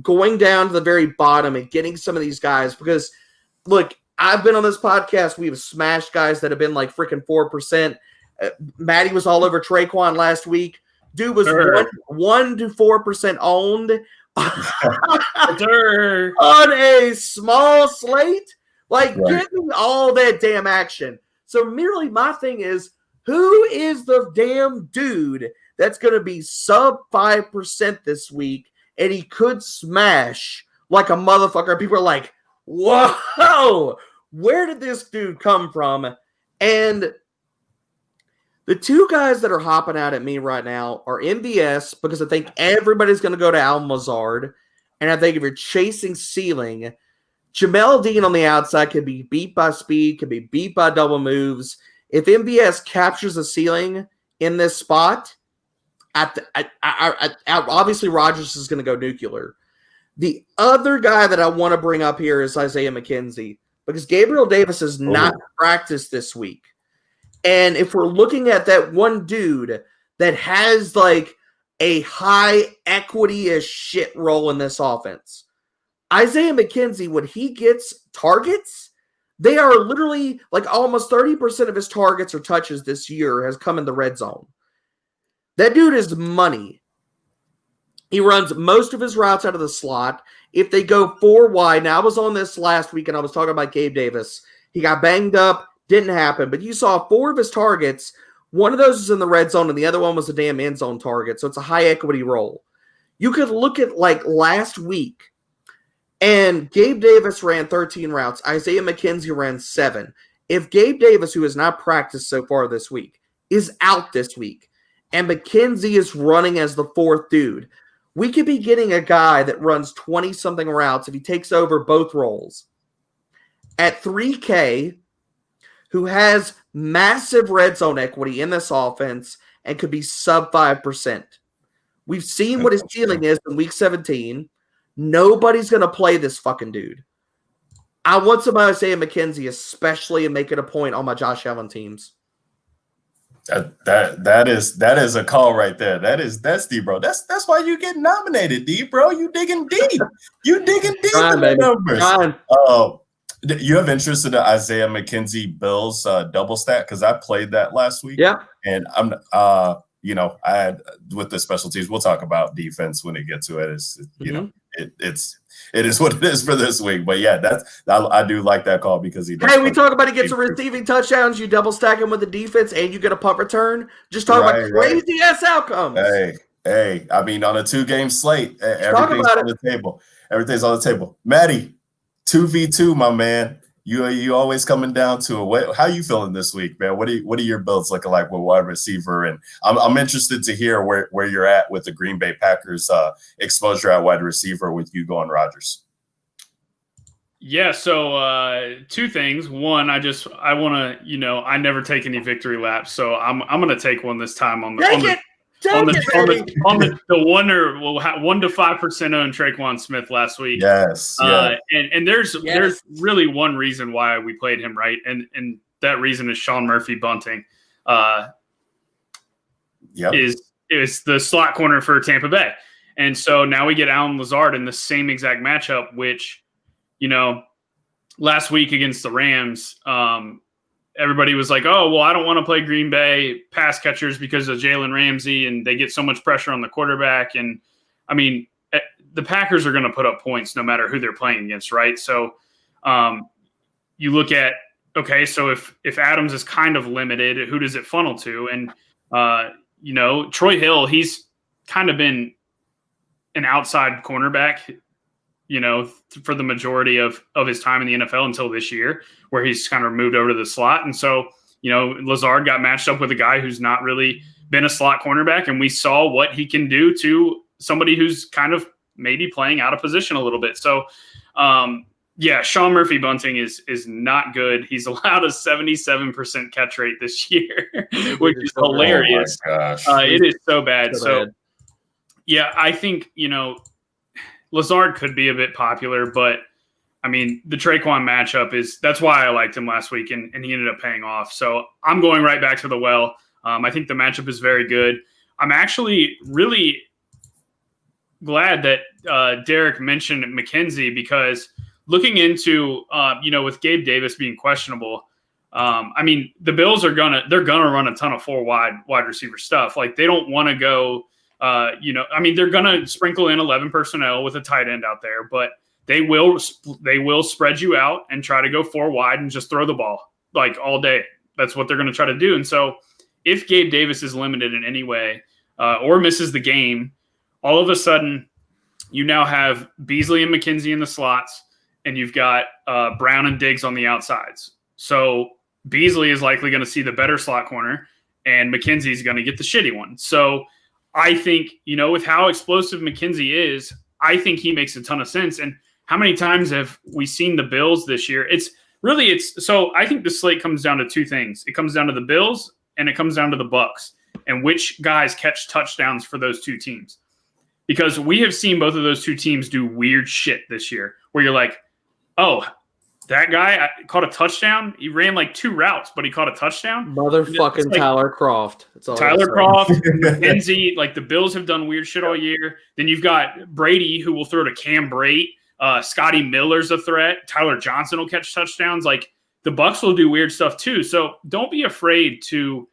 S4: going down to the very bottom and getting some of these guys, because look, I've been on this podcast. We've smashed guys that have been like freaking 4%. Maddie was all over Traquan last week. Dude was 1 to 4% owned on a small slate. Like, give me all that damn action. So merely my thing is, who is the damn dude that's going to be sub 5% this week, and he could smash like a motherfucker? People are like, whoa, where did this dude come from? And the two guys that are hopping out at me right now are MVS, because I think everybody's going to go to Al Mazard. And I think if you're chasing ceiling, Jamel Dean on the outside could be beat by speed, could be beat by double moves. If MVS captures a ceiling in this spot, obviously Rodgers is going to go nuclear. The other guy that I want to bring up here is Isaiah McKenzie, because Gabriel Davis has not practiced this week. And if we're looking at that one dude that has like a high equity as shit role in this offense, Isaiah McKenzie, when he gets targets, they are literally like almost 30% of his targets or touches this year has come in the red zone. That dude is money. He runs most of his routes out of the slot. If they go 4 wide, now I was on this last week and I was talking about Gabe Davis. He got banged up. Didn't happen, but you saw 4 of his targets. One of those is in the red zone, and the other one was a damn end zone target. So it's a high equity role. You could look at like last week, and Gabe Davis ran 13 routes. Isaiah McKenzie ran 7. If Gabe Davis, who has not practiced so far this week, is out this week, and McKenzie is running as the 4th dude, we could be getting a guy that runs 20-something routes if he takes over both roles at 3K, who has massive red zone equity in this offense and could be sub 5%. We've seen what his ceiling is in week 17. Nobody's going to play this fucking dude. I want somebody to say McKenzie, especially, and make it a point on my Josh Allen teams.
S2: That is a call right there. That's D, bro. That's why you get nominated, D, bro. You digging deep. You digging deep in the numbers. You have interest in the Isaiah McKenzie Bills double stack? Because I played that last week.
S4: Yeah.
S2: And I'm I had with the special teams, we'll talk about defense when it gets to it. It is what it is for this week. But yeah, I do like that call because he does.
S4: Hey, we talk about he gets a receiving touchdowns, you double stack him with the defense, and you get a punt return. Just talk about crazy ass outcomes.
S2: Hey, I mean, on a 2-game slate, everything's on the table. Everything's on the table. Maddie, 2v2, my man. You always coming down to it. How you feeling this week, man? What are your builds looking like with wide receiver? And I'm interested to hear where you're at with the Green Bay Packers exposure at wide receiver with you going Rodgers.
S3: Yeah, so 2 things. One, I want to, I never take any victory laps, so I'm going to take one this time on the 1 to 5% owned Traquan Smith last week.
S2: Yes.
S3: And there's really one reason why we played him, right? And that reason is Sean Murphy bunting. Is the slot corner for Tampa Bay. And so now we get Allen Lazard in the same exact matchup, which, last week against the Rams, everybody was like, oh, well, I don't want to play Green Bay pass catchers because of Jalen Ramsey, and they get so much pressure on the quarterback. And, I mean, the Packers are going to put up points no matter who they're playing against, right? So you look at, okay, so if Adams is kind of limited, who does it funnel to? And, Troy Hill, he's kind of been an outside cornerback, for the majority of his time in the NFL until this year, where he's kind of moved over to the slot. And so, Lazard got matched up with a guy who's not really been a slot cornerback, and we saw what he can do to somebody who's kind of maybe playing out of position a little bit. So Yeah, Sean Murphy Bunting is not good. He's allowed a 77% catch rate this year, which is hilarious.
S2: Oh my gosh.
S3: It is so bad.
S4: So bad.
S3: Yeah, I think, Lazard could be a bit popular, but I mean, the Traquan matchup that's why I liked him last week, and he ended up paying off. So I'm going right back to the well. I think the matchup is very good. I'm actually really glad that Derek mentioned McKenzie, because looking into, with Gabe Davis being questionable, I mean, the Bills they're gonna run a ton of four wide receiver stuff. Like, they don't want to go, they're gonna sprinkle in 11 personnel with a tight end out there, but they will spread you out and try to go four wide and just throw the ball like all day. That's what they're going to try to do. And so if Gabe Davis is limited in any way or misses the game, all of a sudden you now have Beasley and McKenzie in the slots, and you've got Brown and Diggs on the outsides. So Beasley is likely going to see the better slot corner, and McKenzie is going to get the shitty one. So I think, with how explosive McKenzie is, I think he makes a ton of sense. And how many times have we seen the Bills this year? So I think the slate comes down to two things. It comes down to the Bills and it comes down to the Bucks, and which guys catch touchdowns for those two teams. Because we have seen both of those two teams do weird shit this year where you're like, oh, that guy caught a touchdown. He ran like two routes, but he caught a touchdown.
S4: Motherfucking
S3: like,
S4: Tyler Croft.
S3: Tyler Croft, McKenzie, like the Bills have done weird shit all year. Then you've got Brady, who will throw to Cam Brate. Scotty Miller's a threat. Tyler Johnson will catch touchdowns. Like, the Bucks will do weird stuff too. So don't be afraid to,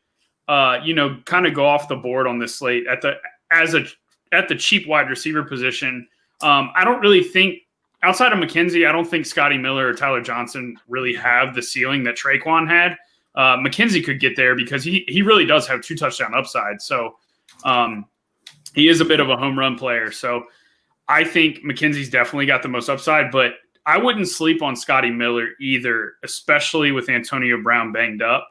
S3: kind of go off the board on this slate at the cheap wide receiver position. I don't really think, outside of McKenzie, I don't think Scotty Miller or Tyler Johnson really have the ceiling that Traquan had. McKenzie could get there because he really does have 2 touchdown upside. So he is a bit of a home run player. So I think McKenzie's definitely got the most upside, but I wouldn't sleep on Scotty Miller either, especially with Antonio Brown banged up.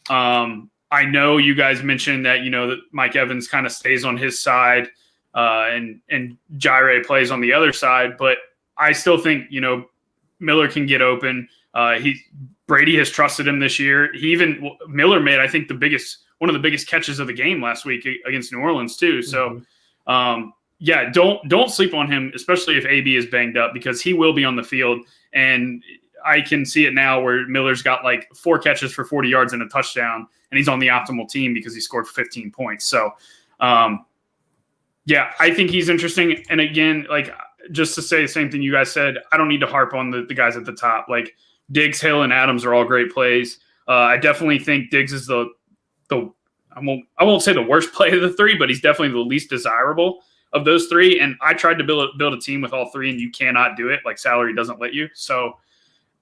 S3: I know you guys mentioned that, that Mike Evans kind of stays on his side and Jaire plays on the other side, but I still think, Miller can get open. Brady has trusted him this year. Miller made, I think, one of the biggest catches of the game last week against New Orleans too. So, don't sleep on him, especially if AB is banged up, because he will be on the field. And I can see it now where Miller's got like 4 catches for 40 yards and a touchdown, and he's on the optimal team because he scored 15 points. So, I think he's interesting. And again, like, just to say the same thing you guys said, I don't need to harp on the guys at the top. Like, Diggs, Hill, and Adams are all great plays. I definitely think Diggs is I won't say the worst play of the 3, but he's definitely the least desirable of those 3. And I tried to build a team with all 3, and you cannot do it. Like, salary doesn't let you. So,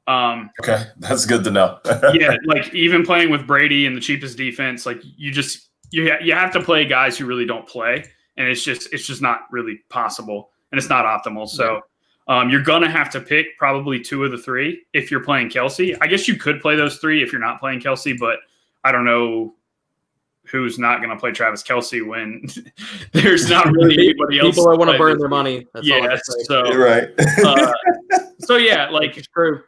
S2: okay, that's good to know.
S3: yeah, like, even playing with Brady and the cheapest defense, like, you have to play guys who really don't play, and it's just not really possible, and it's not optimal. So, you're gonna have to pick probably 2 of the 3 if you're playing Kelsey. I guess you could play those 3 if you're not playing Kelsey, but I don't know who's not going to play Travis Kelce when there's not really anybody else.
S4: People that want to burn their money. That's all I say.
S3: So
S2: you're right.
S3: Like, it's true.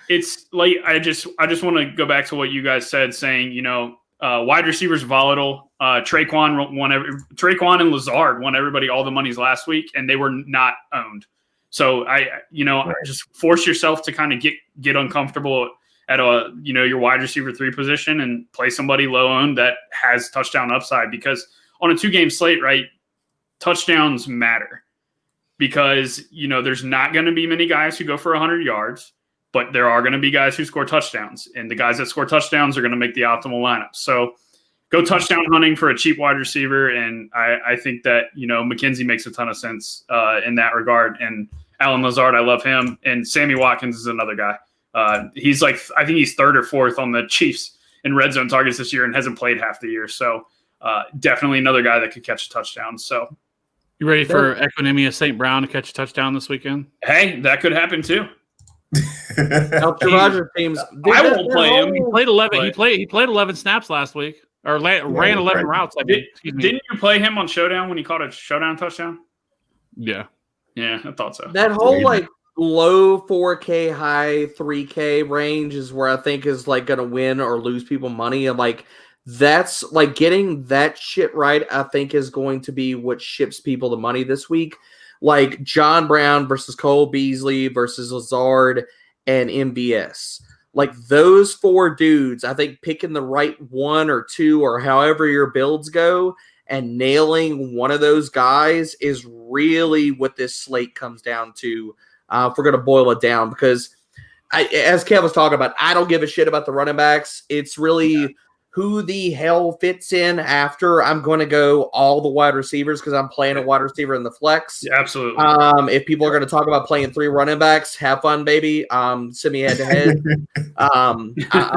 S3: It's like, I just want to go back to what you guys said, saying, wide receivers volatile. Traquan and Lazard won everybody all the monies last week, and they were not owned. So just force yourself to kind of get uncomfortable at your wide receiver 3 position and play somebody low owned that has touchdown upside, because on a 2-game slate, right, touchdowns matter, because, there's not going to be many guys who go for 100 yards, but there are going to be guys who score touchdowns, and the guys that score touchdowns are going to make the optimal lineup. So go touchdown hunting for a cheap wide receiver. And I think that, McKenzie makes a ton of sense in that regard. And Alan Lazard, I love him. And Sammy Watkins is another guy. He's like, I think he's 3rd or 4th on the Chiefs in red zone targets this year and hasn't played half the year. So definitely another guy that could catch a touchdown. So
S1: you ready for Equinemius St. Brown to catch a touchdown this weekend?
S3: Hey, that could happen too.
S4: Dr. Rogers teams.
S3: I won't play him.
S1: He played 11. He played 11 snaps last week, or ran 11 routes.
S3: Didn't you play him on Showdown when he caught a Showdown touchdown?
S1: Yeah,
S3: I thought so.
S4: That whole low 4K, high 3K range is where I think is like going to win or lose people money. And like, that's like getting that shit right, I think is going to be what ships people the money this week. Like John Brown versus Cole Beasley versus Lazard and MVS. Like those 4 dudes, I think picking the right 1 or 2 or however your builds go and nailing one of those guys is really what this slate comes down to. If we're going to boil it down, because as Kev was talking about, I don't give a shit about the running backs. It's really who the hell fits in after. I'm going to go all the wide receivers because I'm playing a wide receiver in the flex.
S3: Yeah, absolutely.
S4: If people are going to talk about playing 3 running backs, have fun, baby. Send me head to head. I'm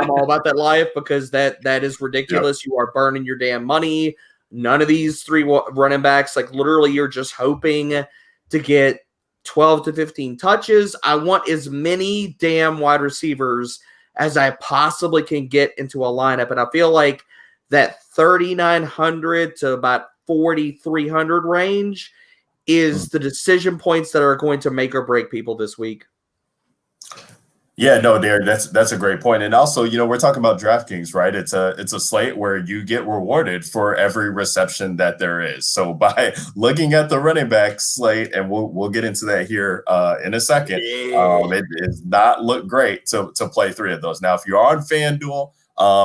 S4: all about that life because that is ridiculous. Yep. You are burning your damn money. None of these 3 running backs, like literally you're just hoping to get 12 to 15 touches. I want as many damn wide receivers as I possibly can get into a lineup. And I feel like that 3,900 to about 4,300 range is the decision points that are going to make or break people this week.
S2: Yeah, no, Derek, that's a great point. And also, we're talking about DraftKings, right? It's a slate where you get rewarded for every reception that there is. So by looking at the running back slate, and we'll get into that here in a second, it does not look great to play 3 of those. Now, if you're on FanDuel,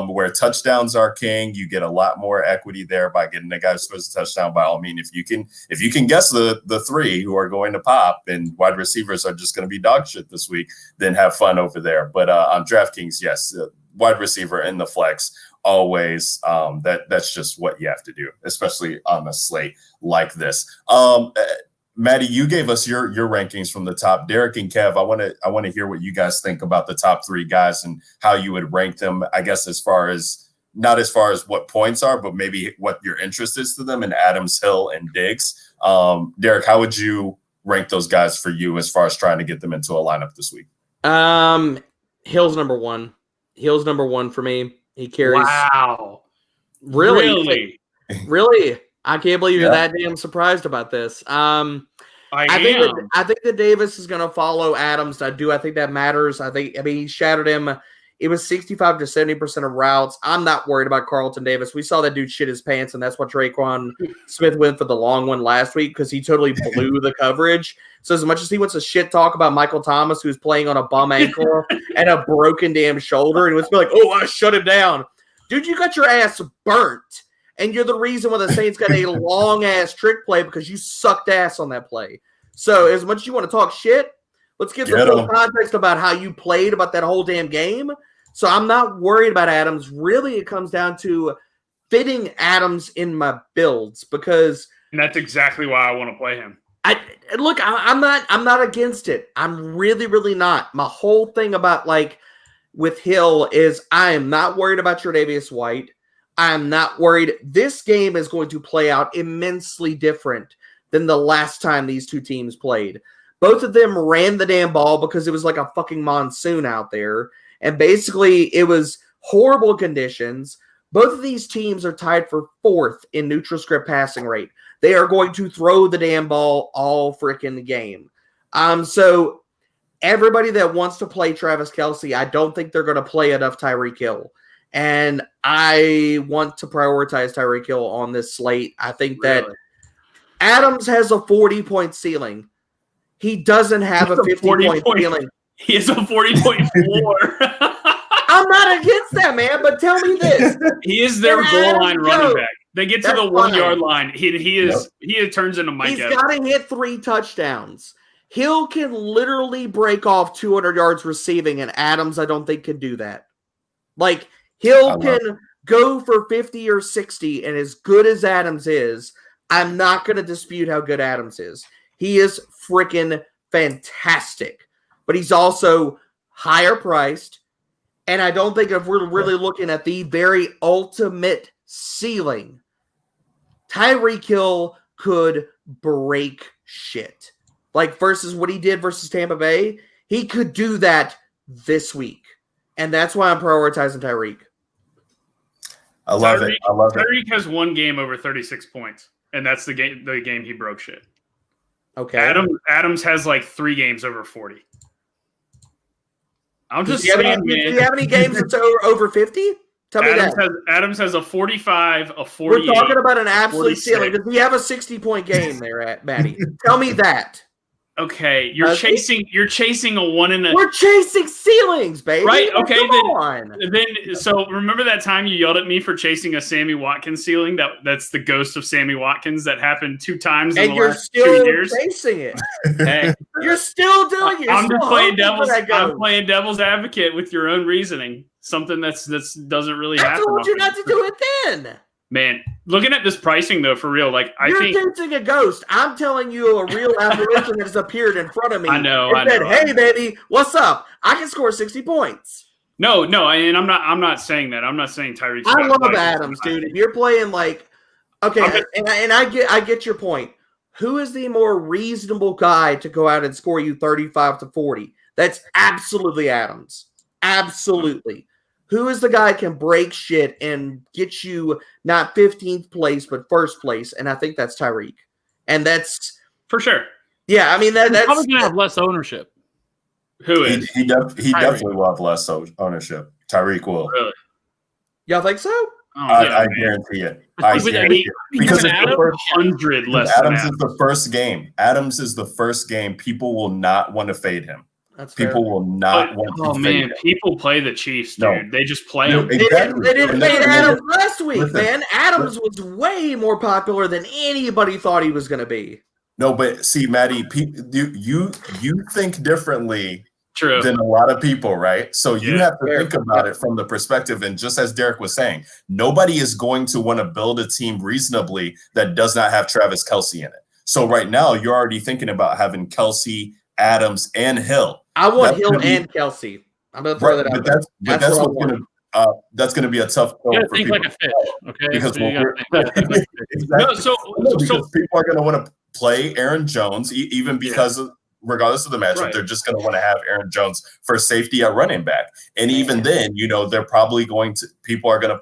S2: where touchdowns are king, you get a lot more equity there by getting the guy who scores a touchdown. By all means, if you can guess the 3 who are going to pop and wide receivers are just going to be dog shit this week, then have fun over there. But on DraftKings, yes, wide receiver in the flex always. That's just what you have to do, especially on a slate like this. Maddie, you gave us your rankings from the top. Derek and Kev, I want to hear what you guys think about the top 3 guys and how you would rank them. I guess not as far as what points are, but maybe what your interest is to them in Adams, Hill, and Diggs. Derek, how would you rank those guys for you as far as trying to get them into a lineup this week?
S4: Hill's number 1. Hill's number 1 for me. He carries.
S3: Wow.
S4: Really? Really? I can't believe you're that damn surprised about this. I think that Davis is going to follow Adams. I think that matters. He shadowed him. It was 65 to 70% of routes. I'm not worried about Carlton Davis. We saw that dude shit his pants, and that's what Traquan Smith went for the long one last week because he totally blew the coverage. So as much as he wants to shit talk about Michael Thomas, who's playing on a bum ankle and a broken damn shoulder, and he was like, "Oh, I shut him down." Dude, you got your ass burnt. And you're the reason why the Saints got a long-ass trick play because you sucked ass on that play. So as much as you want to talk shit, let's get the full context about how you played about that whole damn game. So I'm not worried about Adams. Really, it comes down to fitting Adams in my builds because –
S3: and that's exactly why I want to play him.
S4: I'm not against it. I'm really, really not. My whole thing about with Hill is I am not worried about Tre'Davious White. I'm not worried. This game is going to play out immensely different than the last time these 2 teams played. Both of them ran the damn ball because it was like a fucking monsoon out there. And basically, it was horrible conditions. Both of these teams are tied for 4th in neutral script passing rate. They are going to throw the damn ball all freaking game. So everybody that wants to play Travis Kelce, I don't think they're going to play enough Tyreek Hill. And I want to prioritize Tyreek Hill on this slate. I think that Adams has a 40-point ceiling. He doesn't have a 50-point ceiling.
S3: He has a 40.4.
S4: I'm not against that, man, but tell me this.
S3: He is their goal line running back. They get to the 1 yard line. He turns into Mike Evans.
S4: He's got to hit 3 touchdowns. Hill can literally break off 200 yards receiving, and Adams, I don't think, can do that. Hill can go for 50 or 60, and as good as Adams is, I'm not going to dispute how good Adams is. He is freaking fantastic, but he's also higher priced, and I don't think if we're really looking at the very ultimate ceiling, Tyreek Hill could break shit. Versus what he did versus Tampa Bay, he could do that this week. And that's why I'm prioritizing Tyreek.
S2: I love it.
S3: Tyreek has 1 game over 36 points, and that's the game he broke shit.
S4: Okay.
S3: Adams has like 3 games over 40. I'm just
S4: do you
S3: saying,
S4: do you have any games that's over 50? Tell me
S3: Adams has a 45, a 48.
S4: We're talking about an absolute
S3: 46.
S4: ceiling. Does he have a 60-point game there, Maddie? Tell me that.
S3: Okay, you're chasing a 1 in a.
S4: We're chasing ceilings, baby.
S3: Right? Okay.
S4: Come on.
S3: So remember that time you yelled at me for chasing a Sammy Watkins ceiling? That's the ghost of Sammy Watkins that happened 2 times in the last 2 years.
S4: And you're still chasing it.
S3: Hey,
S4: you're still doing it.
S3: I'm playing devil's advocate with your own reasoning. Something that's doesn't really happen.
S4: I told you not to do it then.
S3: Man, looking at this pricing though, for real, like
S4: you're chasing a ghost. I'm telling you, a real apparition has appeared in front of me.
S3: I know.
S4: Hey, baby, what's up? I can score 60 points.
S3: No, and I'm not saying that. I'm not saying Tyreek.
S4: I love Adams, dude. If you're playing like, okay, and I get your point. Who is the more reasonable guy to go out and score you 35 to 40? That's absolutely Adams. Absolutely. Who is the guy that can break shit and get you not 15th place, but first place? And I think that's Tyreek. And that's
S3: for sure.
S4: Yeah, I mean that's
S1: probably gonna have less ownership.
S3: Who is?
S2: He definitely will have less ownership. Tyreek will.
S3: Really?
S4: Y'all think so?
S2: I guarantee it. Because it's the first
S3: 100 less.
S2: Adams is the first game. Adams is the first game. People will not want to fade him.
S4: That's
S2: people
S4: fair.
S2: will not want to.
S3: Oh man, people play the Chiefs, dude.
S2: No.
S3: They just play them.
S2: Exactly.
S4: They didn't fade Adams last week, man. Adams was way more popular than anybody thought he was going to be.
S2: No, but see, Maddie, you think differently
S3: True.
S2: than a lot of people, right? So you have to think about it from the perspective, and just as Derek was saying, nobody is going to want to build a team reasonably that does not have Travis Kelce in it. So right now, you're already thinking about having Kelce, Adams, and Hill.
S4: I want Hill and Kelce. I'm going to throw that out there.
S2: But that's what's going to that's going to be a tough goal for
S1: think
S2: people.
S1: like a fish, okay?
S2: Because
S1: exactly.
S2: because people are going to want to play Aaron Jones, even because of regardless of the matchup, they're just going to want to have Aaron Jones for safety at running back. And even then, they're probably people are going to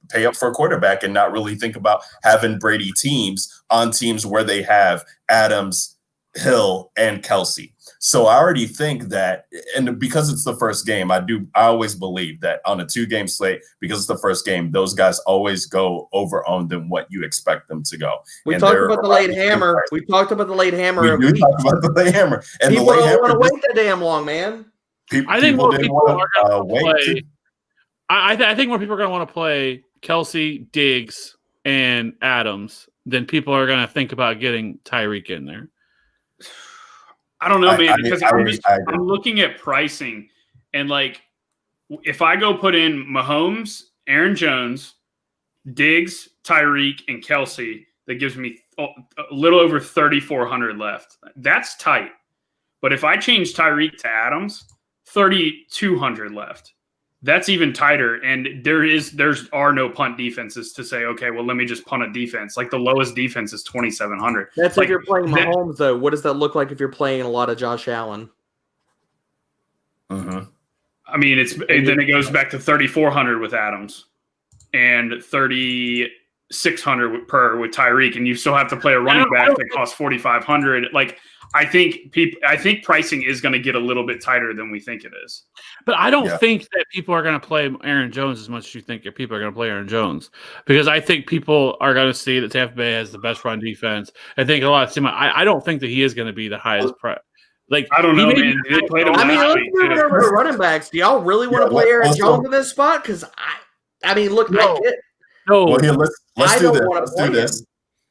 S2: pay up for a quarterback and not really think about having Brady teams on teams where they have Adams, Hill, and Kelce. So I already think that, and because it's the first game, I always believe that on a 2-game slate, because it's the first game, those guys always go over owned than what you expect them to go.
S4: We talked about the late hammer. We talked about the late hammer.
S2: We do talk about the late hammer. And
S4: people don't want to wait that damn long, man.
S1: I think more people are going to play. I think more people are going to want to play Kelce, Diggs, and Adams than people are going to think about getting Tyreek in there.
S3: I don't know, man, because I'm looking at pricing, and like if I go put in Mahomes, Aaron Jones, Diggs, Tyreek, and Kelce, that gives me a little over 3,400 left. That's tight. But if I change Tyreek to Adams, 3,200 left. That's even tighter. And there are no punt defenses to say, okay, well, let me just punt a defense. Like the lowest defense is 2,700.
S4: That's like, if you're playing Mahomes, though. What does that look like if you're playing a lot of Josh Allen?
S2: Mm-hmm.
S3: I mean, then it goes back to 3,400 with Adams and 3,600 per with Tyreek, and you still have to play a running back that costs 4,500. Like, I think pricing is going to get a little bit tighter than we think it is.
S1: But I don't think that people are going to play Aaron Jones as much as you think people are going to play Aaron Jones, because I think people are going to see that Tampa Bay has the best run defense. I think a lot of I don't think that he is going to be the highest price. Like,
S3: I don't know, man. They played him
S4: let's move it over to running backs. Do y'all really want to play Aaron Jones in this spot? Because I mean, look,
S1: no.
S2: Well, here, let's do this. Let's do this.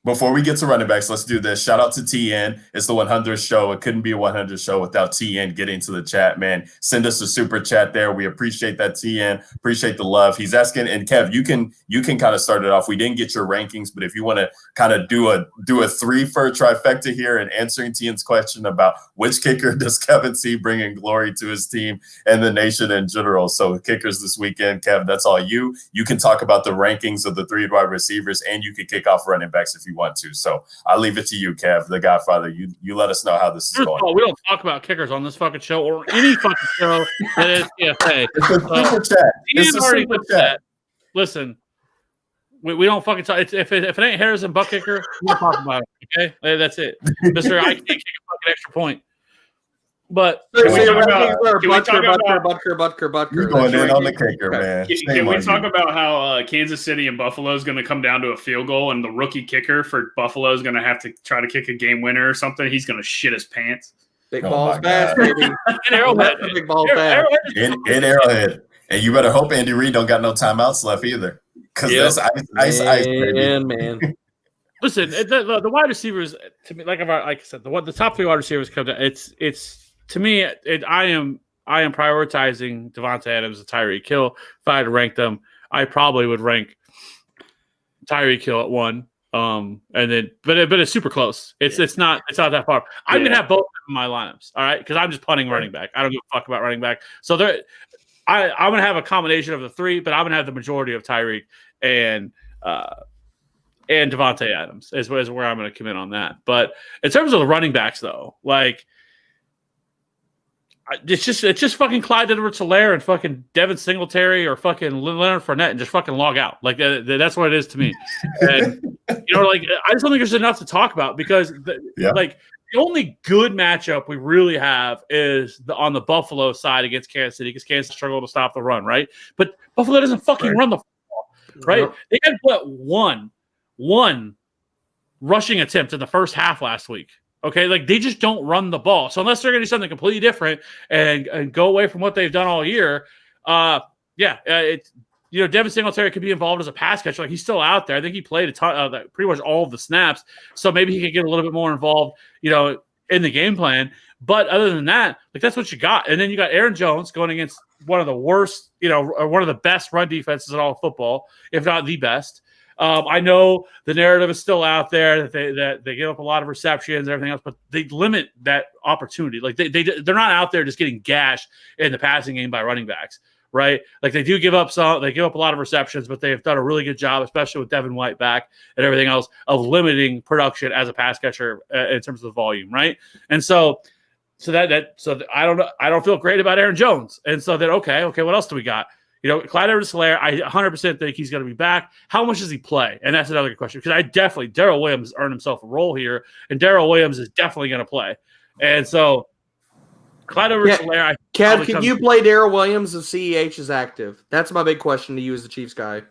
S2: Before we get to running backs, let's do this. Shout out to TN. It's the 100th show. It couldn't be a 100th show without TN getting to the chat, man. Send us a super chat there. We appreciate that, TN. Appreciate the love. He's asking, and Kev, you can kind of start it off. We didn't get your rankings, but if you want to kind of do a 3 for a trifecta here and answering TN's question about which kicker does Kevin see bringing glory to his team and the nation in general. So kickers this weekend, Kev, that's all you. You can talk about the rankings of the 3 wide receivers, and you can kick off running backs if you want to. So I'll leave it to you, Kev, the Godfather. You let us know how this is going.
S1: We don't talk about kickers on this fucking show or any fucking show that is TFA.
S2: It's a super chat.
S1: It's a super chat. Listen, We don't fucking talk. If it ain't Harrison butt kicker, we don't talk about it. Okay, that's it, Mister. I can't kick a fucking extra point. But
S3: Can we
S4: Butker.
S2: You're going in on the kicker, man.
S3: Can we talk about how Kansas City and Buffalo is going to come down to a field goal, and the rookie kicker for Buffalo is going to have to try to kick a game winner or something? He's going to shit his pants.
S4: Big balls fast, baby.
S1: in Arrowhead,
S4: Big balls fast.
S2: In Arrowhead. And you better hope Andy Reid don't got no timeouts left either. Because that's ice, baby.
S4: Man.
S1: Listen, the wide receivers, to me, like I said, the top 3 wide receivers come down. It's to me, I am prioritizing Devontae Adams and Tyreek Hill. If I had to rank them, I probably would rank Tyreek Hill at 1. And then, but it's super close. It's not that far. I'm gonna have both of my lineups, all right, because I'm just punting running back. I don't give a fuck about running back. So I'm gonna have a combination of the 3, but I'm gonna have the majority of Tyreek and Devontae Adams is where I'm gonna commit on that. But in terms of the running backs, though, like. It's just fucking Clyde Edwards-Helaire and fucking Devin Singletary or fucking Leonard Fournette and just fucking log out. Like that's what it is to me. And I just don't think there's enough to talk about because the only good matchup we really have is on the Buffalo side against Kansas City because Kansas struggled to stop the run, right? But Buffalo doesn't fucking run the football, right? Yep. They had one rushing attempt in the first half last week. Okay, like they just don't run the ball. So unless they're going to do something completely different and go away from what they've done all year, it's Devin Singletary could be involved as a pass catcher. Like he's still out there. I think he played a ton, pretty much all of the snaps. So maybe he could get a little bit more involved, in the game plan. But other than that, like that's what you got. And then you got Aaron Jones going against one of the worst, one of the best run defenses in all of football, if not the best. I know the narrative is still out there that they give up a lot of receptions and everything else, but they limit that opportunity. Like they're not out there just getting gashed in the passing game by running backs, right? Like they do give up a lot of receptions, but they've done a really good job, especially with Devin White back and everything else, of limiting production as a pass catcher in terms of the volume, right? And so I don't feel great about Aaron Jones, and so then okay, what else do we got? Clyde Edwards-Helaire, I 100% think he's going to be back. How much does he play? And that's another good question because Darrell Williams earned himself a role here, and Darrell Williams is definitely going to play. And so Clyde Edwards-Helaire,
S4: Kev, can you play Darrell Williams if CEH is active? That's my big question to you as the Chiefs guy.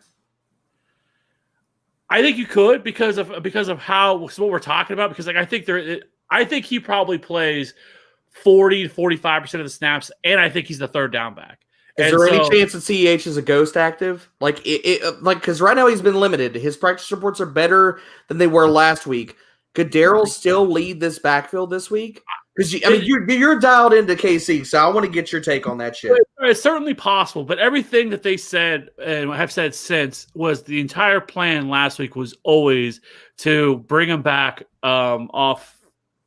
S1: I think you could because of what we're talking about. Because I think he probably plays 40 to 45% of the snaps, and I think he's the third down back.
S4: Is there any chance that CEH is a ghost active? Because right now he's been limited. His practice reports are better than they were last week. Could Darrell still lead this backfield this week? Because you're dialed into KC, so I want to get your take on that shit.
S1: It's certainly possible, but everything that they said and have said since was the entire plan last week was always to bring him back off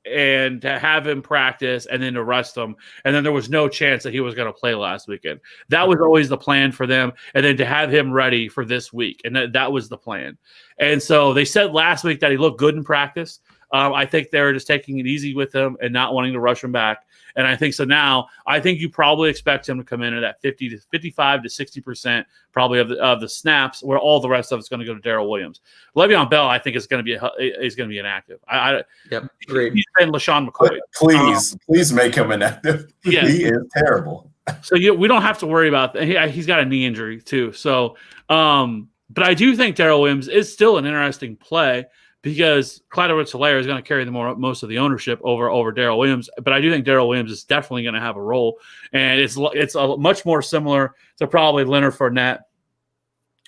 S1: and to have him practice and then to rest him. And then there was no chance that he was going to play last weekend. That was always the plan for them. And then to have him ready for this week. And that was the plan. And so they said last week that he looked good in practice. I think they're just taking it easy with him and not wanting to rush him back. And I think so now, I think you probably expect him to come in at that 55 to 60% probably of the snaps, where all the rest of it's going to go to Darrell Williams. Le'Veon Bell, I think, is going to be inactive.
S4: Great.
S1: He's been LaShawn McCoy.
S2: Please make him inactive. Yeah. He is terrible.
S1: So we don't have to worry about that. He's got a knee injury too. So, but I do think Darrell Williams is still an interesting play, because Clyde Edwards-Helaire is going to carry most of the ownership over Darrell Williams. But I do think Darrell Williams is definitely going to have a role. And it's much more similar to probably Leonard Fournette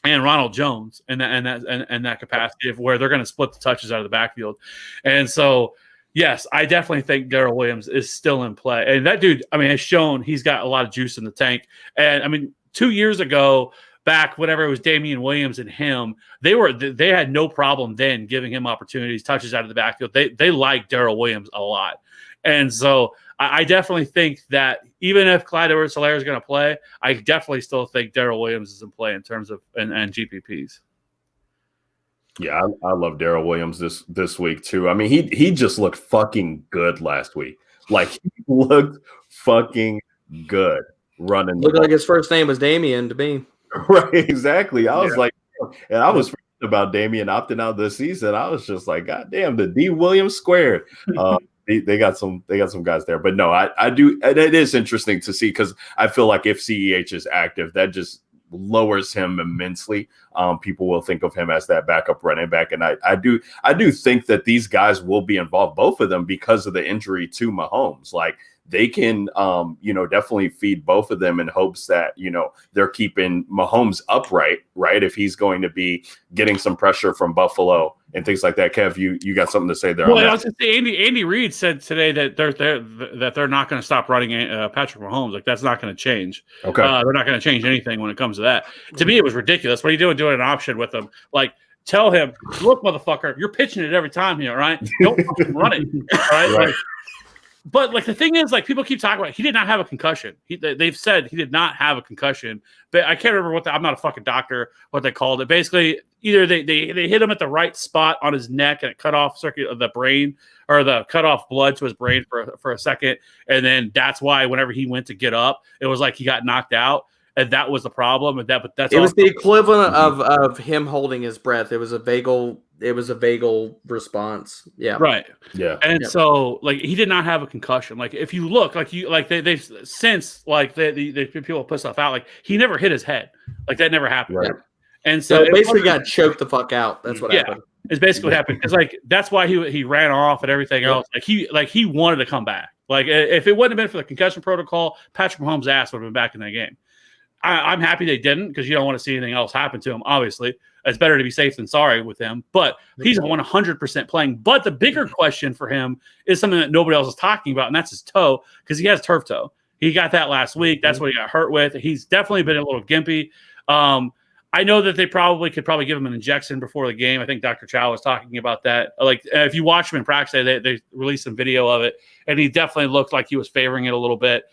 S1: and Ronald Jones in that capacity, of where they're going to split the touches out of the backfield. And so, yes, I definitely think Darrell Williams is still in play. And that dude, has shown he's got a lot of juice in the tank. And 2 years ago, back whenever it was Damian Williams and him, they had no problem then giving him opportunities, touches out of the backfield. They like Darrell Williams a lot. And so I definitely think that even if Clyde Edwards-Helaire is going to play, I definitely still think Darrell Williams is in play in terms of and GPPs.
S5: Yeah, I love Darrell Williams this week too. He just looked fucking good last week. Like, he looked fucking good running.
S4: Looked like his first name was Damian to me.
S5: Right, exactly. I was like, and I was about Damian opting out this season, I was just like, God damn, the D Williams squared. They got some guys there, but no, I do. It is interesting to see because I feel like if CEH is active, that just lowers him immensely. People will think of him as that backup running back, and I do think that these guys will be involved, both of them, because of the injury to Mahomes. Like they can, definitely feed both of them in hopes that they're keeping Mahomes upright, right? If he's going to be getting some pressure from Buffalo and things like that. Kev, you got something to say there?
S1: Well, I was going to say, Andy Reid said today that they're not going to stop running Patrick Mahomes. Like that's not going to change.
S5: Okay,
S1: they're not going to change anything when it comes to that. To me, it was ridiculous. What are you doing an option with him? Like, tell him, look, motherfucker, you're pitching it every time here, right? Don't fucking run it, right?
S5: Right.
S1: But like the thing is, like people keep talking about, he did not have a concussion. They've said he did not have a concussion, but I can't remember I'm not a fucking doctor. What they called it, basically, either they hit him at the right spot on his neck and it cut off circuit of the brain or the cut off blood to his brain for a second, and then that's why whenever he went to get up, it was like he got knocked out, and that was the problem. And that's
S4: it was the equivalent of him holding his breath. It was a vagal response. Yeah.
S1: Right.
S5: Yeah.
S1: And so like he did not have a concussion. Like if you look they've since like the people put stuff out, like he never hit his head. Like that never happened.
S5: Right.
S1: And so
S4: it basically got choked the fuck out. That's what happened.
S1: It's basically what happened. It's like that's why he ran off and everything else. Like he wanted to come back. Like if it wouldn't have been for the concussion protocol, Patrick Mahomes' ass would have been back in that game. I'm happy they didn't because you don't want to see anything else happen to him. Obviously, it's better to be safe than sorry with him. But he's 100% playing. But the bigger question for him is something that nobody else is talking about, and that's his toe because he has turf toe. He got that last week. That's what he got hurt with. He's definitely been a little gimpy. I know that they could probably give him an injection before the game. I think Dr. Chow was talking about that. Like if you watch him in practice, they released some video of it, and he definitely looked like he was favoring it a little bit.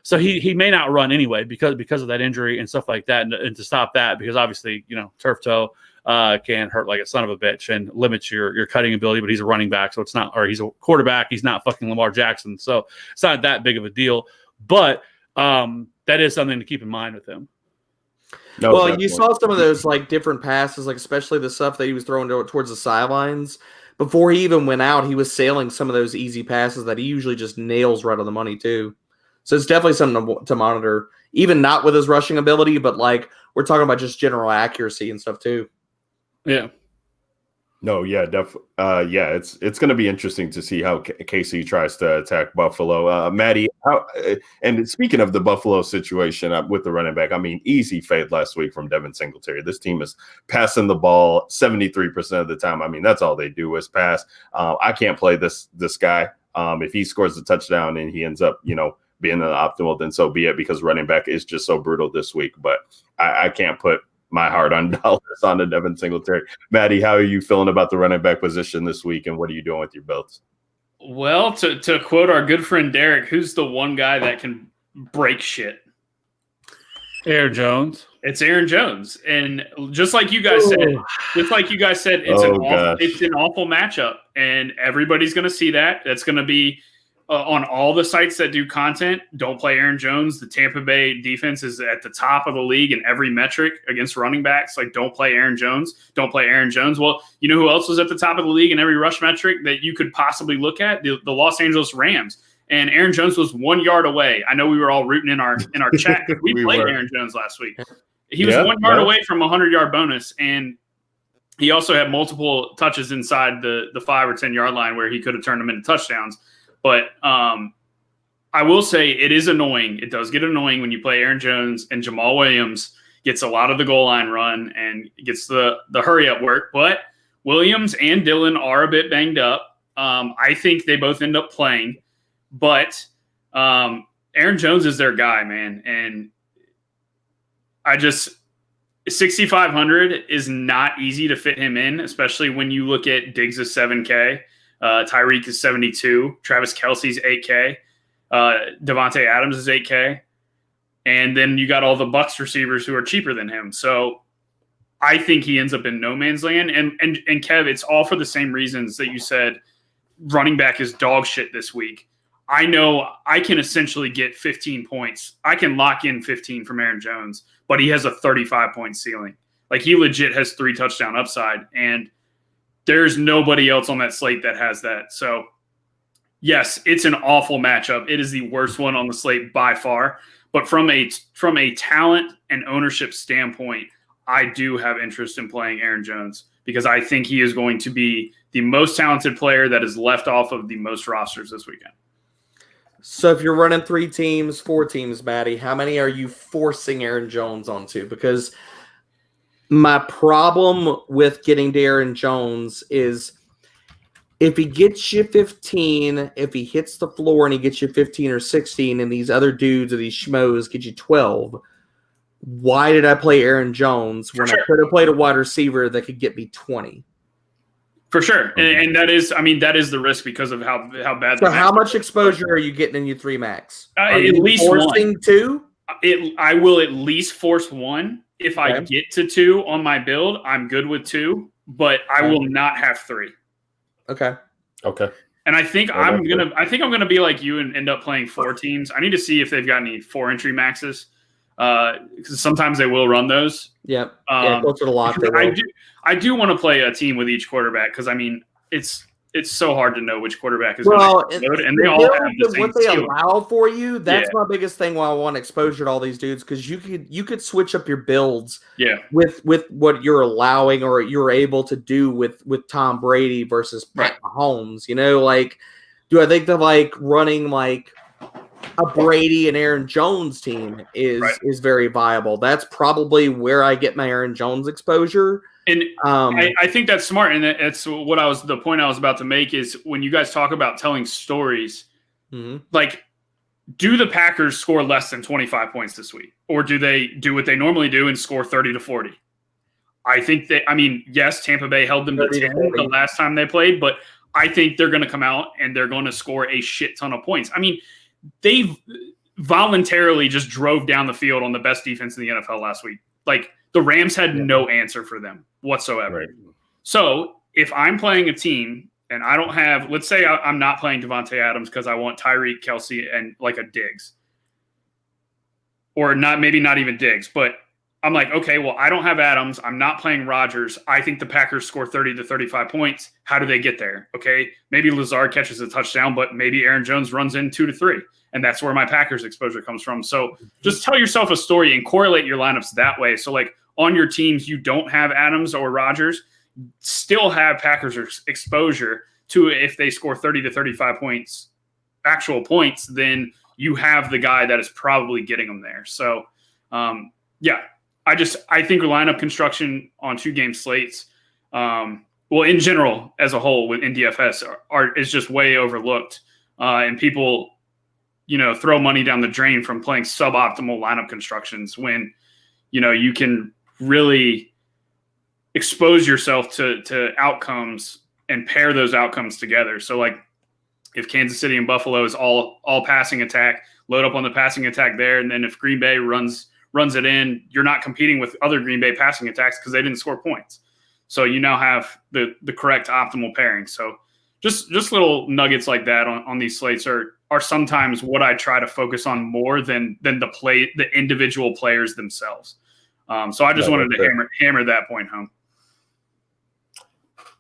S1: So he may not run anyway because of that injury and stuff like that, and to stop that, because obviously turf toe can hurt like a son of a bitch and limits your cutting ability. But he's a running back, so it's not, or he's a quarterback. He's not fucking Lamar Jackson, so it's not that big of a deal. But that is something to keep in mind with him.
S5: No,
S4: well,
S5: definitely.
S4: you saw some of those like different passes, like especially the stuff that he was throwing towards the sidelines. Before he even went out, he was sailing some of those easy passes that he usually just nails right on the money too. So it's definitely something to monitor, even not with his rushing ability, but like we're talking about just general accuracy and stuff too.
S1: Yeah.
S5: No, yeah, it's going to be interesting to see how KC tries to attack Buffalo. Maddie, and speaking of the Buffalo situation with the running back, I mean, easy fade last week from Devin Singletary. This team is passing the ball 73% of the time. I mean, that's all they do is pass. I can't play this guy. If he scores a touchdown and he ends up, being an optimal, then so be it, because running back is just so brutal this week. But I can't put my heart on dollars on the Devin Singletary. Maddie, how are you feeling about the running back position this week, and what are you doing with your builds?
S3: Well, to quote our good friend Derek, who's the one guy that can break shit?
S1: Aaron Jones.
S3: It's Aaron Jones. And just like you guys said, it's an awful matchup, and everybody's going to see that. That's going to be on all the sites that do content. Don't play Aaron Jones. The Tampa Bay defense is at the top of the league in every metric against running backs. Like, don't play Aaron Jones. Don't play Aaron Jones. Well, you know who else was at the top of the league in every rush metric that you could possibly look at? The Los Angeles Rams. And Aaron Jones was 1 yard away. I know we were all rooting in our chat. We played Aaron Jones last week. He was 1 yard away from a 100-yard bonus, and he also had multiple touches inside the 5 or 10 yard line where he could have turned them into touchdowns. But I will say it is annoying. It does get annoying when you play Aaron Jones and Jamal Williams gets a lot of the goal line run and gets the hurry up work. But Williams and Dillon are a bit banged up. I think they both end up playing. But Aaron Jones is their guy, man. And 6,500 is not easy to fit him in, especially when you look at Diggs is 7K. Tyreek is 72. Travis Kelce's 8K. Devontae Adams is 8K. And then you got all the Bucs receivers who are cheaper than him. So I think he ends up in no man's land. And Kev, it's all for the same reasons that you said running back is dog shit this week. I know I can essentially get 15 points. I can lock in 15 from Aaron Jones, but he has a 35-point ceiling. Like, he legit has 3 touchdown upside, and there's nobody else on that slate that has that. So, yes, it's an awful matchup. It is the worst one on the slate by far. But from a talent and ownership standpoint, I do have interest in playing Aaron Jones because I think he is going to be the most talented player that is left off of the most rosters this weekend.
S4: So if you're running 3 teams, 4 teams, Maddie, how many are you forcing Aaron Jones onto? Because my problem with getting to Aaron Jones is if he gets you 15, if he hits the floor and he gets you 15 or 16, and these other dudes or these schmoes get you 12, why did I play Aaron Jones when I could have played a wide receiver that could get me 20?
S3: For sure. And that is, that is the risk because of how bad.
S4: So how much exposure are you getting in your 3 max?
S3: At least
S4: forcing 2?
S3: I will at least force 1. If I get to 2 on my build, I'm good with 2, but I will not have 3.
S4: Okay.
S3: And I think I'm gonna be like you and end up playing 4 teams. I need to see if they've got any 4 entry maxes. Because sometimes they will run those.
S4: Yep. Closer to lock.
S3: I do want to play a team with each quarterback because it's so hard to know which quarterback is
S4: and
S3: they all have the same
S4: what they allow for you. That's my biggest thing why I want exposure to all these dudes, because you could switch up your builds with what you're allowing or you're able to do with Tom Brady versus Pat Mahomes. Do I think that running a Brady and Aaron Jones team is very viable? That's probably where I get my Aaron Jones exposure.
S3: And I think that's smart, and that's the point I was about to make is when you guys talk about telling stories, do the Packers score less than 25 points this week, or do they do what they normally do and score 30 to 40? I think yes, Tampa Bay held them to 10 the last time they played, but I think they're going to come out and they're going to score a shit ton of points. They voluntarily just drove down the field on the best defense in the NFL last week. The Rams had no answer for them whatsoever. Right. So if I'm playing a team and I don't have, let's say I'm not playing Devontae Adams because I want Tyreek, Kelsey, and a Diggs. Or maybe not even Diggs, but I'm like, okay, well, I don't have Adams. I'm not playing Rodgers. I think the Packers score 30 to 35 points. How do they get there? Okay, maybe Lazard catches a touchdown, but maybe Aaron Jones runs in 2 to 3. And that's where my Packers exposure comes from. So just tell yourself a story and correlate your lineups that way. So on your teams, you don't have Adams or Rodgers, still have Packers exposure to if they score 30 to 35 points, actual points, then you have the guy that is probably getting them there. So, I think lineup construction on 2-game slates, in general as a whole in DFS is just way overlooked. And people, throw money down the drain from playing suboptimal lineup constructions when, you can really expose yourself to outcomes and pair those outcomes together. So if Kansas City and Buffalo is all passing attack, load up on the passing attack there. And then if Green Bay runs it in, you're not competing with other Green Bay passing attacks because they didn't score points. So you now have the correct optimal pairing. So just little nuggets like that on these slates are sometimes what I try to focus on more than the individual players themselves. So I just wanted to hammer that point home.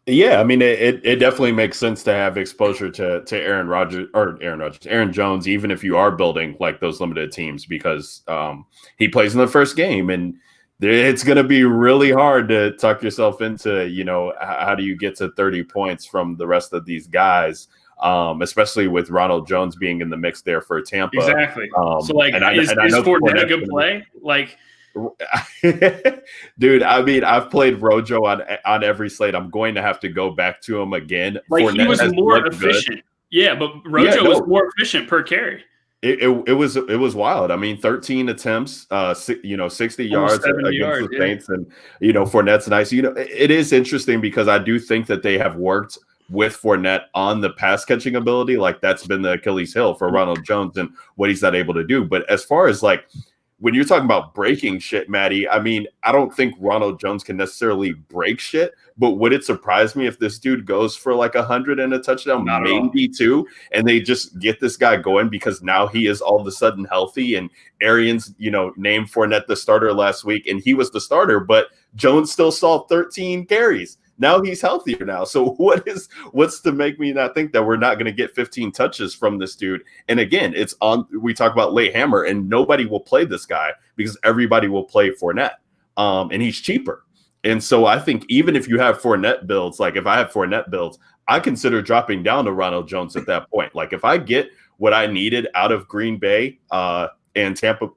S5: Yeah, it definitely makes sense to have exposure to Aaron Jones, even if you are building those limited teams, because he plays in the first game, and it's going to be really hard to tuck yourself into, how do you get to 30 points from the rest of these guys, especially with Ronald Jones being in the mix there for Tampa.
S3: Exactly. Is Fournette a good play?
S5: Dude, I've played Rojo on every slate. I'm going to have to go back to him again.
S3: He was more efficient. Good. Yeah, but Rojo was more efficient per carry.
S5: It was wild. 13 attempts, 60 yards against the Saints, and Fournette's nice. It is interesting because I do think that they have worked with Fournette on the pass catching ability. That's been the Achilles heel for Ronald Jones and what he's not able to do. But as far as when you're talking about breaking shit, Maddie, I mean, I don't think Ronald Jones can necessarily break shit, but would it surprise me if this dude goes for like 100 and a touchdown, maybe 2, and they just get this guy going because now he is all of a sudden healthy, and Arians, named Fournette the starter last week, and he was the starter, but Jones still saw 13 carries. Now he's healthier now. So what's to make me not think that we're not going to get 15 touches from this dude? And again, we talk about late hammer, and nobody will play this guy because everybody will play Fournette. And he's cheaper. And so I think even if you have Fournette builds, like if I have Fournette builds, I consider dropping down to Ronald Jones at that point. Like if I get what I needed out of Green Bay, and Tampa,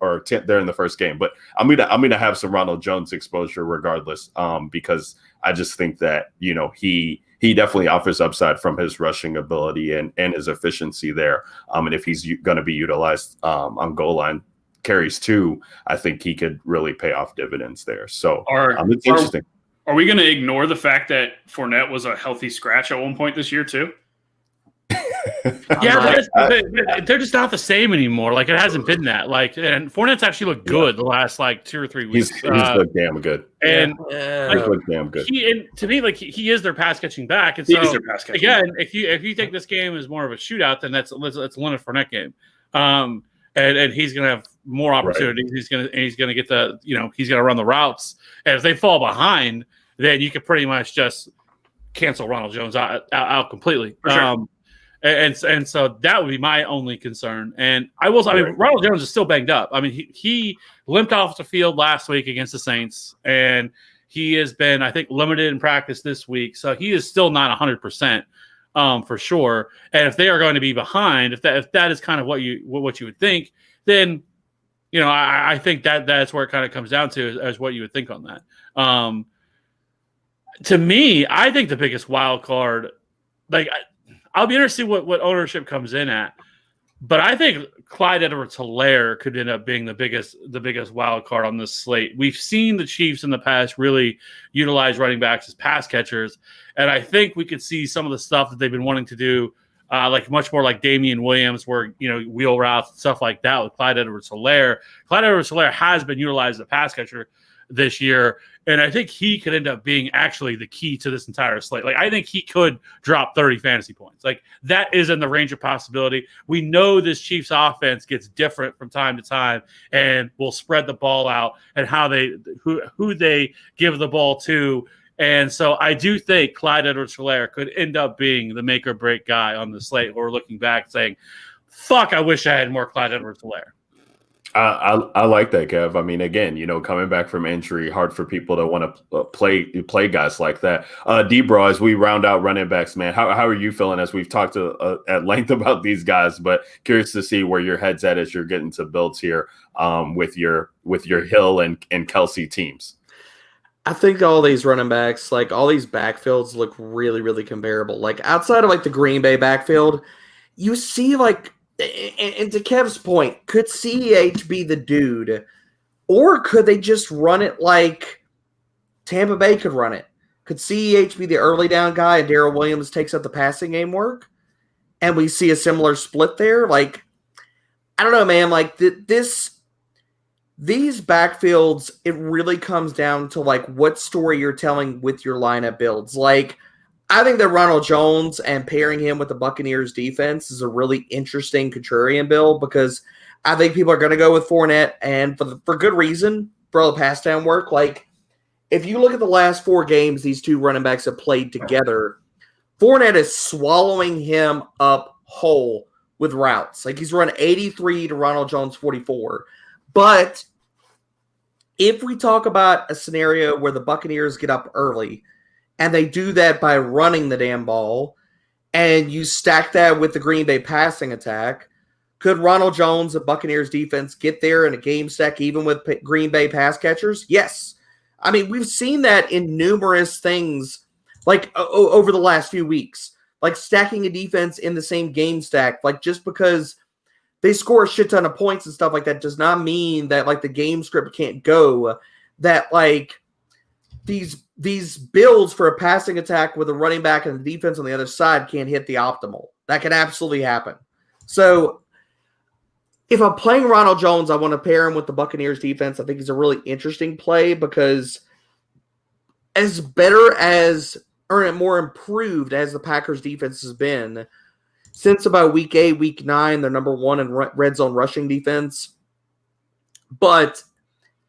S5: they're in the first game, but I'm gonna have some Ronald Jones exposure regardless, because I just think that he definitely offers upside from his rushing ability and his efficiency there. And if he's going to be utilized on goal line carries too, I think he could really pay off dividends there. So it's interesting.
S3: Are we going to ignore the fact that Fournette was a healthy scratch at one point this year too?
S1: Yeah, they're just not the same anymore. Like it hasn't been that. Like, and Fournette's actually looked good the last 2 or 3 weeks.
S5: He's looked damn good,
S1: and
S5: he's looked damn good.
S1: To me, like he is their pass catching back. And
S3: He
S1: so
S3: is their pass catching
S1: again,
S3: back.
S1: if you think this game is more of a shootout, then that's a Leonard Fournette game. And he's gonna have more opportunities. Right. He's gonna get he's gonna run the routes. And if they fall behind, then you could pretty much just cancel Ronald Jones out completely.
S3: For sure.
S1: And so that would be my only concern. And I mean, Ronald Jones is still banged up. I mean, he limped off the field last week against the Saints, and he has been, I think, limited in practice this week. So he is still not 100% for sure. And if they are going to be behind, if that is kind of what you would think, then I think that's where it kind of comes down to as what you would think on that. To me, I think the biggest wild card, I'll be interested what ownership comes in at, but I think Clyde Edwards-Helaire could end up being the biggest wild card on this slate. We've seen the Chiefs in the past really utilize running backs as pass catchers, and I think we could see some of the stuff that they've been wanting to do, like much more like Damian Williams, where wheel routes and stuff like that with Clyde Edwards-Helaire. Clyde Edwards-Helaire has been utilized as a pass catcher this year, and I think he could end up being actually the key to this entire slate. Like I think he could drop 30 fantasy points. Like that is in the range of possibility. We know this Chiefs offense gets different from time to time and will spread the ball out and who they give the ball to. And so I do think Clyde Edwards-Helaire could end up being the make or break guy on the slate. Or looking back saying, fuck, I wish I had more Clyde Edwards-Helaire.
S5: I like that, Kev. I mean, again, coming back from injury, hard for people to want to play guys like that. D-Bro, as we round out running backs, man, how are you feeling as we've talked at length about these guys? But curious to see where your head's at as you're getting to builds here with your Hill and Kelsey teams.
S4: I think all these running backs, like all these backfields, look really, really comparable. Like outside of the Green Bay backfield, you see and to Kev's point, could CEH be the dude, or could they just run it like Tampa Bay could run it? Could CEH be the early down guy and Darrell Williams takes up the passing game work, and we see a similar split there? I don't know, man. These backfields, it really comes down to what story you're telling with your lineup builds. I think that Ronald Jones and pairing him with the Buccaneers defense is a really interesting contrarian build, because I think people are going to go with Fournette, and for good reason, for all the pass down work. If you look at the last 4 games these two running backs have played together, Fournette is swallowing him up whole with routes. He's run 83 to Ronald Jones 44. But if we talk about a scenario where the Buccaneers get up early, and they do that by running the damn ball, and you stack that with the Green Bay passing attack, could Ronald Jones, the Buccaneers defense, get there in a game stack even with Green Bay pass catchers? Yes. I mean, we've seen that in numerous things, over the last few weeks. Stacking a defense in the same game stack. Just because they score a shit ton of points and stuff like that does not mean that, the game script can't go. That, these builds for a passing attack with a running back and the defense on the other side can't hit the optimal. That can absolutely happen. So if I'm playing Ronald Jones, I want to pair him with the Buccaneers defense. I think he's a really interesting play because as better as or more improved as the Packers defense has been since about week 8, week 9, they're number 1 in red zone rushing defense. But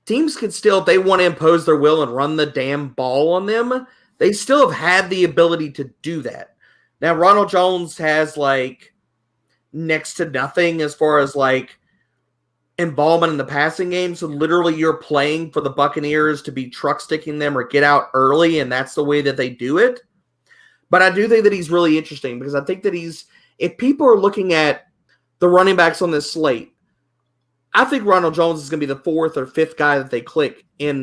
S4: teams can still, if they want to impose their will and run the damn ball on them, they still have had the ability to do that. Now, Ronald Jones has like next to nothing as far as like involvement in the passing game. So literally you're playing for the Buccaneers to be truck sticking them or get out early, and that's the way that they do it. But I do think that he's really interesting because I think that if people are looking at the running backs on this slate, I think Ronald Jones is going to be the 4th or 5th guy that they click in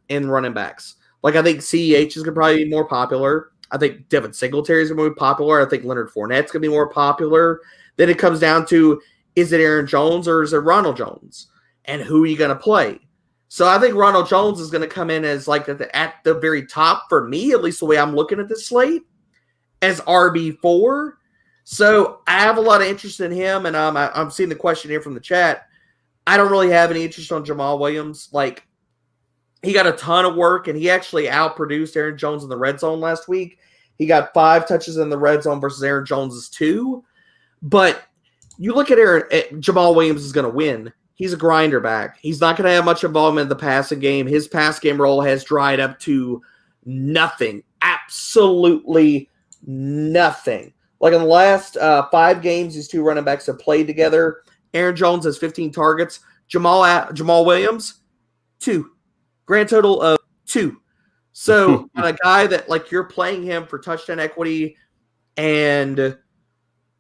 S4: running backs. Like I think CEH is going to probably be more popular. I think Devin Singletary is going to be popular. I think Leonard Fournette's going to be more popular. Then it comes down to, is it Aaron Jones or is it Ronald Jones? And who are you going to play? So I think Ronald Jones is going to come in as like at the very top for me, at least the way I'm looking at this slate, as RB4. So I have a lot of interest in him, and I'm seeing the question here from the chat. I don't really have any interest on Jamal Williams. Like, he got a ton of work, and he actually outproduced Aaron Jones in the red zone last week. He got 5 touches in the red zone versus Aaron Jones's 2. But you look at Jamal Williams is going to win. He's a grinder back. He's not going to have much involvement in the passing game. His pass game role has dried up to nothing. Absolutely nothing. Like in the last 5 games, these 2 running backs have played together. Aaron Jones has 15 targets. Jamal Williams, 2. Grand total of 2. So a guy that like you're playing him for touchdown equity and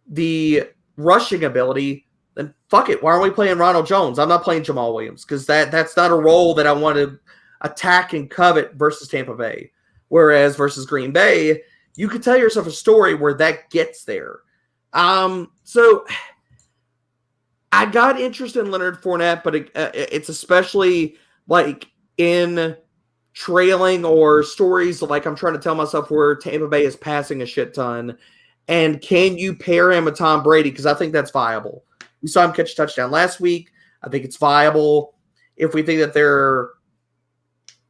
S4: the rushing ability, then fuck it. Why aren't we playing Ronald Jones? I'm not playing Jamal Williams because that's not a role that I want to attack and covet versus Tampa Bay. Whereas versus Green Bay, you could tell yourself a story where that gets there. So I got interest in Leonard Fournette, but it's especially like in trailing or stories like I'm trying to tell myself where Tampa Bay is passing a shit ton. And can you pair him with Tom Brady? Because I think that's viable. We saw him catch a touchdown last week. I think it's viable if we think that they're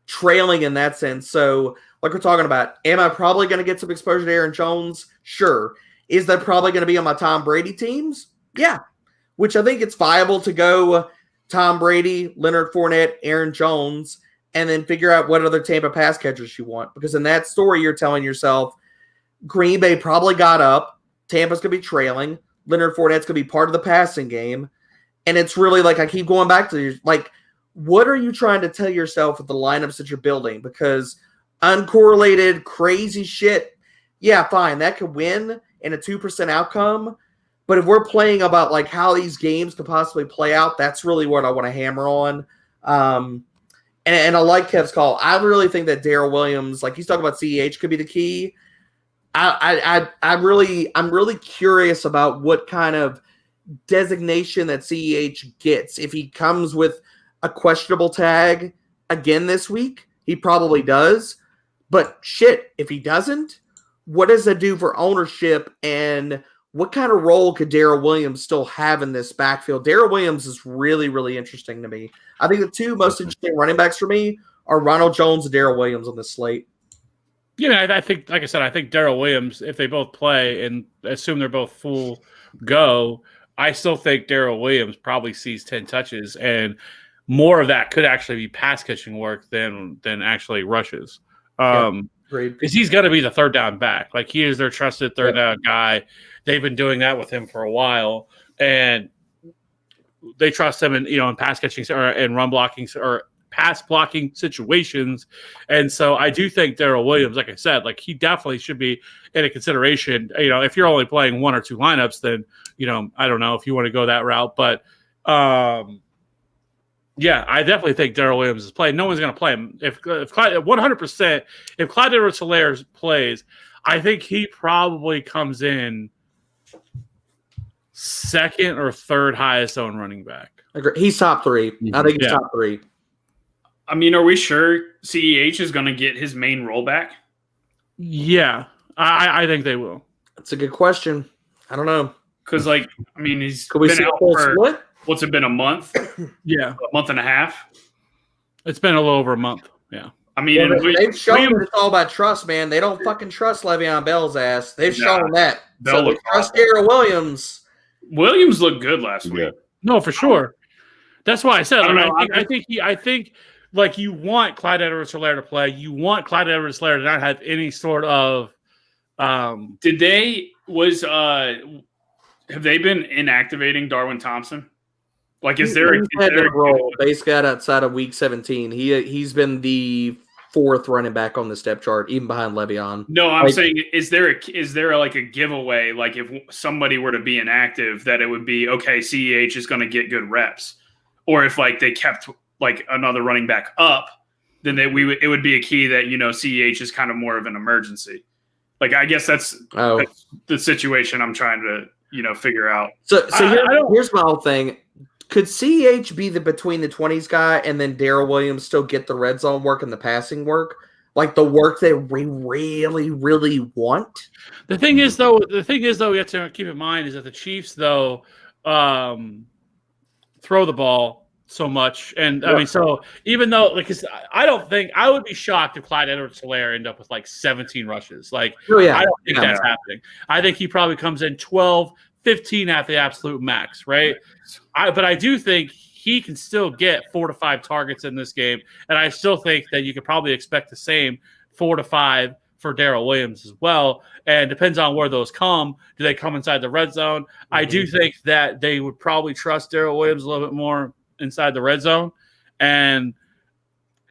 S4: trailing in that sense. So like we're talking about, am I probably going to get some exposure to Aaron Jones? Sure. Is that probably going to be on my Tom Brady teams? Yeah. Which I think it's viable to go Tom Brady, Leonard Fournette, Aaron Jones, and then figure out what other Tampa pass catchers you want. Because in that story, you're telling yourself, Green Bay probably got up. Tampa's going to be trailing. Leonard Fournette's going to be part of the passing game. And it's really like I keep going back to, like, what are you trying to tell yourself with the lineups that you're building? Because uncorrelated, crazy shit, yeah, fine, that could win in a 2% outcome. But if we're playing about, like, how these games could possibly play out, that's really what I want to hammer on. And I like Kev's call. I really think that Darrell Williams, like he's talking about CEH, could be the key. I'm really curious about what kind of designation that CEH gets. If he comes with a questionable tag again this week, he probably does. But shit, if he doesn't, what does that do for ownership, and what kind of role could Darrell Williams still have in this backfield? Darrell Williams is really, really interesting to me. I think the 2 most interesting running backs for me are Ronald Jones and Darrell Williams on this slate.
S1: Yeah, I think, like I said, I think Darrell Williams, if they both play and assume they're both full go, I still think Darrell Williams probably sees 10 touches, and more of that could actually be pass catching work than actually rushes. Because he's going to be the third down back. Like, he is their trusted third down guy. They've been doing that with him for a while, and they trust him in pass catching or in run blocking or pass blocking situations. And so I do think Darrell Williams, like I said, like he definitely should be in a consideration. If you're only playing 1 or 2 lineups, then I don't know if you want to go that route, but yeah, I definitely think Darrell Williams is playing. No one's going to play him. If Clyde, 100%, if Clyde Edwards-Helaire plays, I think he probably comes in second or third highest owned running back.
S4: He's top 3. I think he's top 3.
S3: I mean, are we sure CEH is going to get his main role back?
S1: Yeah, I think they will.
S4: That's a good question. I don't know.
S3: Because, he's
S4: Could we
S3: been
S4: see
S3: out
S4: a full
S3: for
S4: split?
S3: what's it been, a month?
S1: Yeah.
S3: A month and a half?
S1: It's been a little over a month. Yeah.
S3: I mean,
S4: they've shown that it's all about trust, man. They don't fucking trust Le'Veon Bell's ass. They've shown that. So they trust Darrell Williams.
S3: Williams looked good last week.
S1: No, for sure. That's why I said. I think like you want Clyde Edwards-Helaire to play. You want Clyde Edwards-Helaire to not have any sort of. Have
S3: they been inactivating Darwin Thompson? Like, is there a
S4: role basically outside of week 17? He's been the fourth running back on the step chart, even behind Le'Veon.
S3: No, I'm saying, is there like a giveaway? Like, if somebody were to be inactive, that it would be okay. CEH is going to get good reps, or if like they kept like another running back up, then it would be a key that CEH is kind of more of an emergency. Like, I guess that's the situation I'm trying to figure out.
S4: So here's my whole thing. Could CEH be the between the 20s guy and then Darrell Williams still get the red zone work and the passing work? Like the work that we really, really want?
S1: The thing is, though, we have to keep in mind is that the Chiefs, though, throw the ball so much. And I mean, so even though, I would be shocked if Clyde Edwards-Helaire end up with like 17 rushes. Like, I don't think that's happening. I think he probably comes in 12, 15 at the absolute max, right? But I do think he can still get 4 to 5 targets in this game, and I still think that you could probably expect the same 4 to 5 for Darrell Williams as well. And depends on where those come. Do they come inside the red zone? Mm-hmm. I do think that they would probably trust Darrell Williams a little bit more inside the red zone. And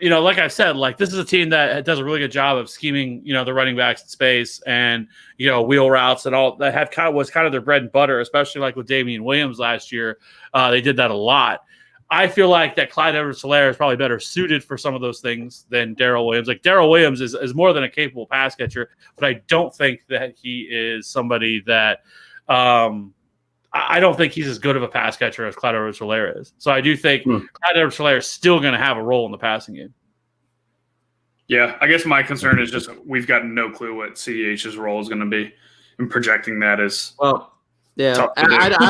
S1: like I said, like this is a team that does a really good job of scheming, the running backs in space and, wheel routes and all that was kind of their bread and butter, especially like with Damian Williams last year. They did that a lot. I feel like that Clyde Edwards-Helaire is probably better suited for some of those things than Darrell Williams. Like Darrell Williams is more than a capable pass catcher, but I don't think that he is somebody that I don't think he's as good of a pass catcher as Clyde Edwards-Helaire is. So I do think Clyde Edwards-Helaire is still going to have a role in the passing game.
S3: Yeah, I guess my concern is just we've got no clue what CEH's role is going to be, and projecting that is
S4: I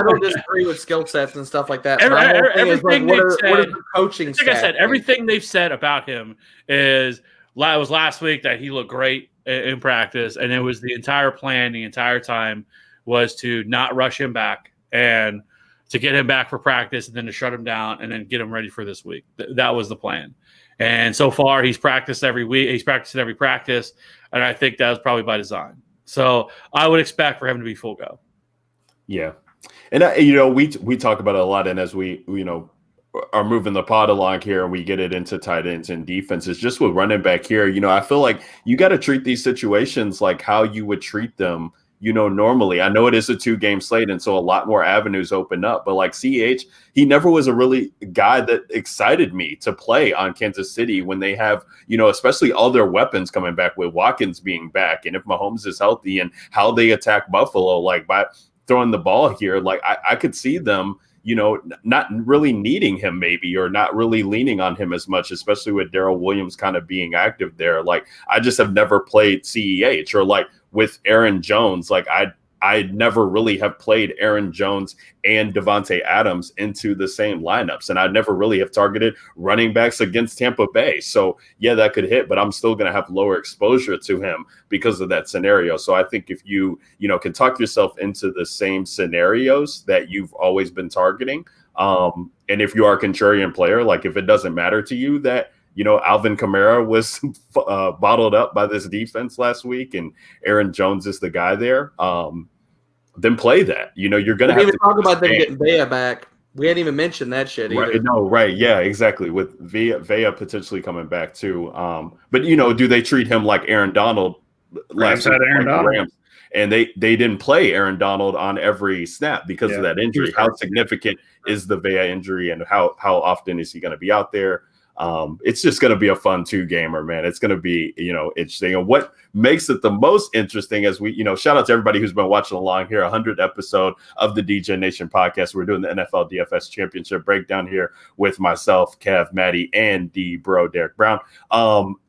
S4: don't disagree with skill sets and stuff like that.
S1: Everything
S4: what are the coaching
S1: like I said, everything they've said about him it was last week that he looked great in practice, and it was the entire plan the entire time was to not rush him back and to get him back for practice and then to shut him down and then get him ready for this week. That was the plan. And so far, he's practiced every week. He's practiced every practice, and I think that was probably by design. So I would expect for him to be full go.
S5: Yeah, and we talk about it a lot, and as we are moving the pod along here, and we get it into tight ends and defenses. Just with running back here, I feel like you got to treat these situations like how you would treat them. Normally, I know it is a 2-game slate, and so a lot more avenues open up. But like CH, he never was a really guy that excited me to play on Kansas City when they have, especially all their weapons coming back with Watkins being back. And if Mahomes is healthy and how they attack Buffalo, like by throwing the ball here, like I could see them, not really needing him maybe, or not really leaning on him as much, especially with Darrell Williams kind of being active there. Like I just have never played CEH, or like with Aaron Jones, like I never really have played Aaron Jones and Devontae Adams into the same lineups. And I never really have targeted running backs against Tampa Bay. So yeah, that could hit, but I'm still going to have lower exposure to him because of that scenario. So I think if you can talk yourself into the same scenarios that you've always been targeting. And if you are a contrarian player, like if it doesn't matter to you that, Alvin Kamara was bottled up by this defense last week, and Aaron Jones is the guy there. Then play that. You're going to have to
S4: talk about them getting Vea back. We hadn't even mentioned that shit either.
S5: Right, no, right. Yeah, exactly. With Vea potentially coming back too. But do they treat him like Aaron Donald last week? Rams, and they didn't play Aaron Donald on every snap because of that injury. How significant is the Vea injury, and how often is he going to be out there? It's just going to be a fun 2-gamer, man. It's going to be, interesting. And what makes it the most interesting as we, shout out to everybody who's been watching along here, 100th episode of the DJ Nation podcast. We're doing the NFL DFS championship breakdown here with myself, Kev, Maddie, and the bro, Derek Brown.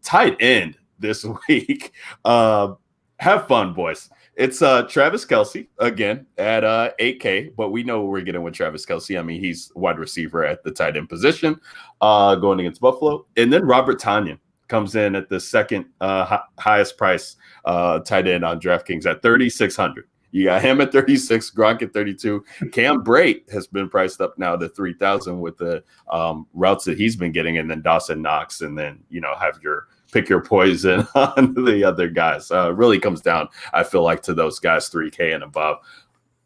S5: Tight end this week. Have fun, boys. It's Travis Kelce again at 8K, but we know what we're getting with Travis Kelce. I mean, he's wide receiver at the tight end position, going against Buffalo. And then Robert Tonyan comes in at the second highest price tight end on DraftKings at 3,600. You got him at 36, Gronk at 32. Cam Brate has been priced up now to 3,000 with the routes that he's been getting, and then Dawson Knox, and then have your pick your poison on the other guys. Really comes down, I feel like, to those guys 3K and above.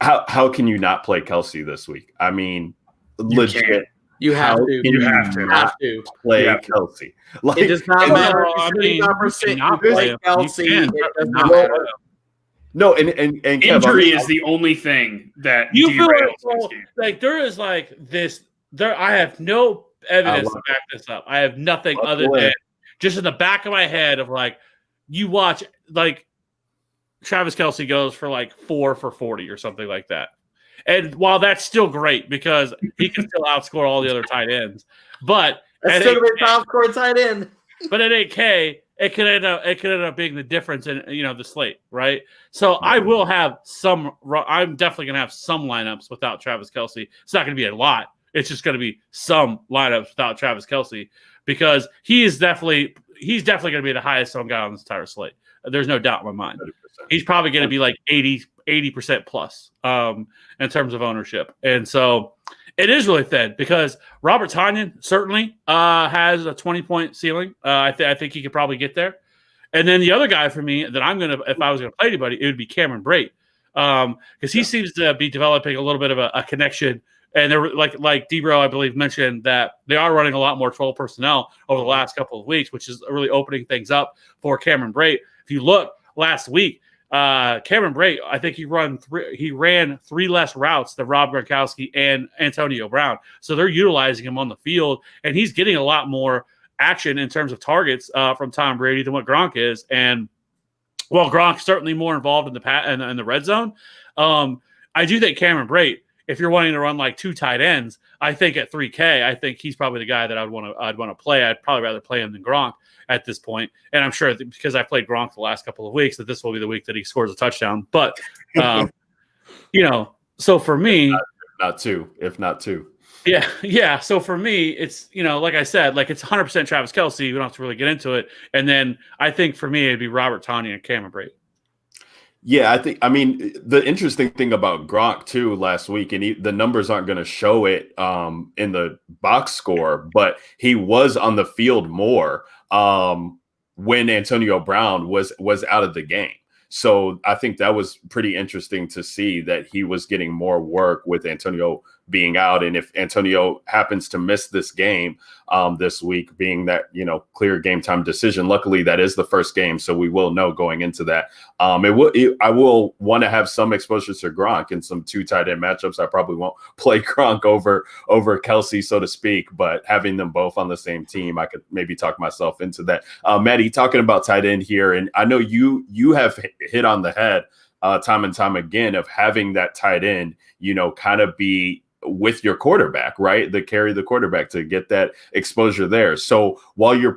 S5: How can you not play Kelce this week? I mean, legit.
S4: You have to.
S3: You have to
S5: play Kelce.
S4: Like, it does not matter.
S1: I mean, you
S4: not play Kelce. It does not matter.
S5: No, and Kev,
S3: injury is the only thing that
S1: you feel like there is like this. I have no evidence to back this up. I have nothing other than just in the back of my head of like, you watch like Travis Kelce goes for like 4 for 40 or something like that. And while that's still great because he can still outscore all the other tight ends, but
S4: that's still a top score tight end.
S1: But at 8K, it could end up being the difference in the slate, right? So I will have some. I'm definitely going to have some lineups without Travis Kelce. It's not going to be a lot. It's just going to be some lineups without Travis Kelce because he's definitely going to be the highest owned guy on this entire slate. There's no doubt in my mind. 100%. He's probably going to be like 80% plus in terms of ownership, and so it is really thin because Robert Tonyan certainly has a 20-point ceiling. I think he could probably get there. And then the other guy for me that I'm going to, if I was going to play anybody, it would be Cameron Brate because he seems to be developing a little bit of a connection. And they're like D-Bro, I believe, mentioned that they are running a lot more 12 personnel over the last couple of weeks, which is really opening things up for Cameron Brate. If you look last week, Cameron Brate, I think he ran 3 less routes than Rob Gronkowski and Antonio Brown. So they're utilizing him on the field, and he's getting a lot more action in terms of targets from Tom Brady than what Gronk is. And while Gronk's certainly more involved in the red zone, I do think Cameron Brate, if you're wanting to run like 2 tight ends, I think at 3K, I think he's probably the guy that I'd want to play. I'd probably rather play him than Gronk at this point. And I'm sure that because I played Gronk the last couple of weeks that this will be the week that he scores a touchdown. But, so for me,
S5: if not two.
S1: Yeah. So for me, it's, like I said, like it's 100% Travis Kelce. We don't have to really get into it. And then I think for me, it'd be Robert Tonyan and Cameron Brate.
S5: Yeah, the interesting thing about Gronk too last week, and the numbers aren't going to show it in the box score, but he was on the field more when Antonio Brown was out of the game. So I think that was pretty interesting to see that he was getting more work with Antonio being out. And if Antonio happens to miss this game this week, being that, clear game time decision, luckily that is the first game. So we will know going into that. I will want to have some exposure to Gronk in some 2 tight end matchups. I probably won't play Gronk over Kelce, so to speak, but having them both on the same team, I could maybe talk myself into that. Maddie, talking about tight end here, and I know you have hit on the head time and time again of having that tight end, kind of be with your quarterback, right? Carry the quarterback to get that exposure there. So while you're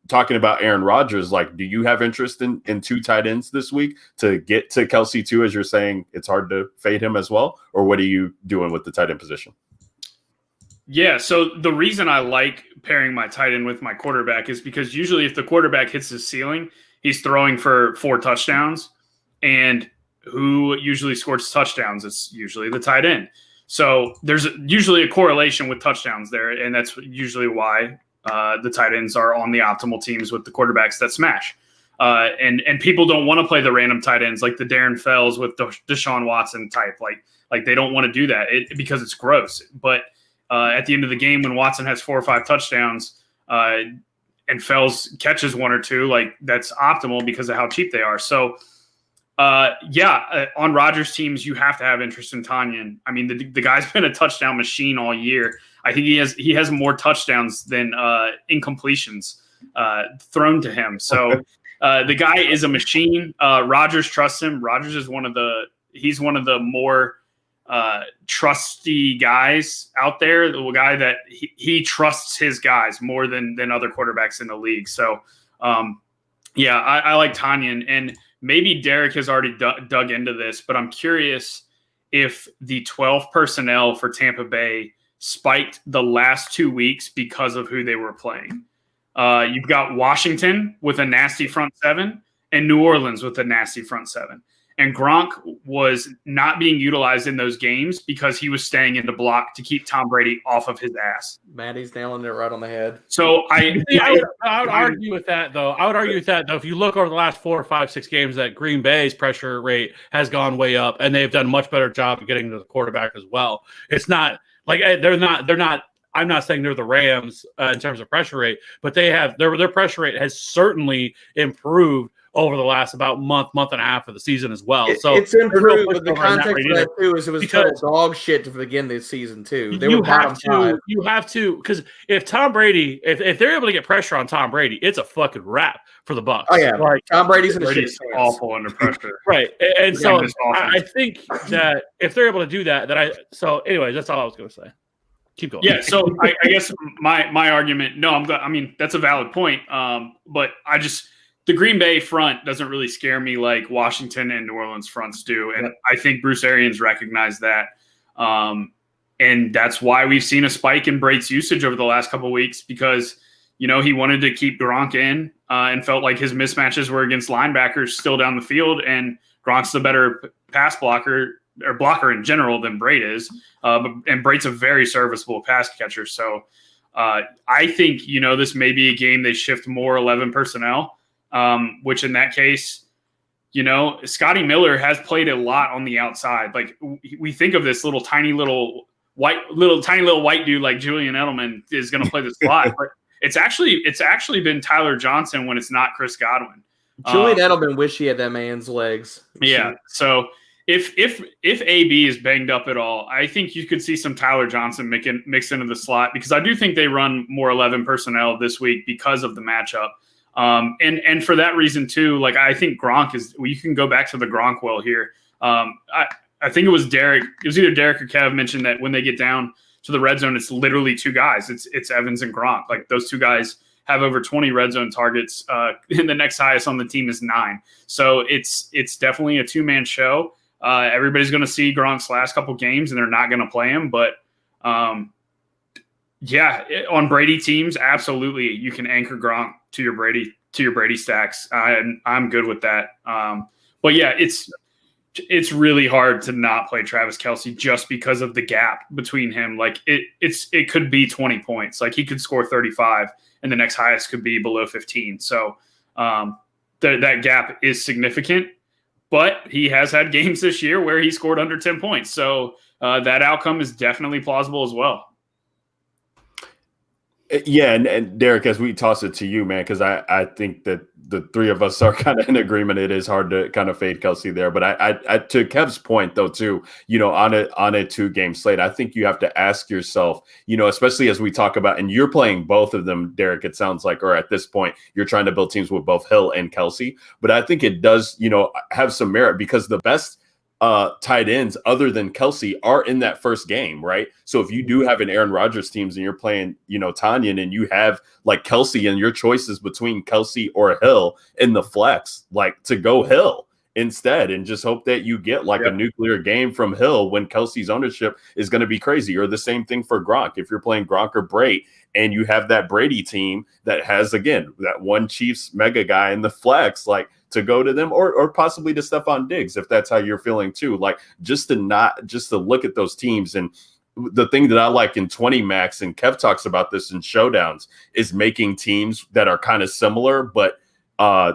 S5: talking about Aaron Rodgers, like, do you have interest in 2 tight ends this week to get to Kelce too, as you're saying it's hard to fade him as well? Or what are you doing with the tight end position?
S3: Yeah, so the reason I like pairing my tight end with my quarterback is because usually if the quarterback hits his ceiling, he's throwing for 4 touchdowns. And who usually scores touchdowns? It's usually the tight end. So there's usually a correlation with touchdowns there, and that's usually why the tight ends are on the optimal teams with the quarterbacks that smash. And people don't want to play the random tight ends like the Darren Fells with the Deshaun Watson type. Like they don't want to do that because it's gross. But at the end of the game, when Watson has 4 or 5 touchdowns and Fells catches 1 or 2, like that's optimal because of how cheap they are. So on Rodgers teams, you have to have interest in Tonyan. I mean, the guy's been a touchdown machine all year. I think he has more touchdowns than incompletions thrown to him. So the guy is a machine. Rodgers trusts him. Rodgers is he's one of the more trusty guys out there. The guy that he trusts his guys more than other quarterbacks in the league. So I like Tonyan. And maybe Derek has already dug into this, but I'm curious if the 12 personnel for Tampa Bay spiked the last 2 weeks because of who they were playing. You've got Washington with a nasty front seven and New Orleans with a nasty front seven. And Gronk was not being utilized in those games because he was staying in the block to keep Tom Brady off of his ass.
S4: Maddie's nailing it right on the head.
S3: So I
S1: would argue with that, though. If you look over the last 4, 5, 6 games, that Green Bay's pressure rate has gone way up, and they've done a much better job of getting to the quarterback as well. It's not like they're not. I'm not saying they're the Rams in terms of pressure rate, but they have their pressure rate has certainly improved over the last about month and a half of the season as well. So
S4: it's improved, but the context of that too is it was total dog shit to begin this season too. They were bottom five.
S1: You have to, because if Tom Brady, if they're able to get pressure on Tom Brady, it's a fucking wrap for the Bucs.
S4: Oh yeah, like Tom Brady's in a shit
S3: awful under pressure.
S1: Right, and so I think that if they're able to do that, anyways, that's all I was going to say. Keep going.
S3: Yeah, so I guess my argument, I mean that's a valid point, but the Green Bay front doesn't really scare me like Washington and New Orleans fronts do. And I think Bruce Arians recognized that. And that's why we've seen a spike in Brate's usage over the last couple of weeks because, he wanted to keep Gronk in and felt like his mismatches were against linebackers still down the field. And Gronk's the better pass blocker or blocker in general than Brate is. And Brate's a very serviceable pass catcher. So I think, this may be a game they shift more 11 personnel. Which in that case, Scotty Miller has played a lot on the outside. Like we think of this tiny little white dude like Julian Edelman is going to play the slot, but it's actually been Tyler Johnson when it's not Chris Godwin.
S4: Julian Edelman wish he had that man's legs.
S3: Yeah. So if AB is banged up at all, I think you could see some Tyler Johnson mix into the slot because I do think they run more 11 personnel this week because of the matchup. And for that reason too, like I think Gronk you can go back to the Gronk well here. I think it was either Derek or Kev mentioned that when they get down to the red zone, it's literally 2 guys. It's Evans and Gronk. Like those 2 guys have over 20 red zone targets. And the next highest on the team is 9. So it's definitely a 2-man show. Everybody's going to see Gronk's last couple games and they're not going to play him, but, yeah, on Brady teams, absolutely, you can anchor Gronk to your Brady stacks. I'm good with that. But yeah, it's really hard to not play Travis Kelce just because of the gap between him. Like it could be 20 points. Like he could score 35, and the next highest could be below 15. So that gap is significant. But he has had games this year where he scored under 10 points. So that outcome is definitely plausible as well.
S5: Yeah, and Derek, as we toss it to you, man, because I think that the 3 of us are kind of in agreement. It is hard to kind of fade Kelce there, but I to Kev's point though too, on a 2-game slate, I think you have to ask yourself, especially as we talk about, and you're playing both of them, Derek. It sounds like, or at this point, you're trying to build teams with both Hill and Kelce, but I think it does, have some merit because the best tight ends other than Kelce are in that first game, right? So if you do have an Aaron Rodgers teams and you're playing, Tanyan, and you have like Kelce and your choices between Kelce or Hill in the flex, like to go Hill instead and just hope that you get like a nuclear game from Hill when Kelce's ownership is going to be crazy. Or the same thing for Gronk. If you're playing Gronk or Brate and you have that Brady team that has, again, that one Chiefs mega guy in the flex, like to go to them or possibly to Stephon Diggs, if that's how you're feeling too, like just to look at those teams. And the thing that I like in 20 max, and Kev talks about this in showdowns, is making teams that are kind of similar, but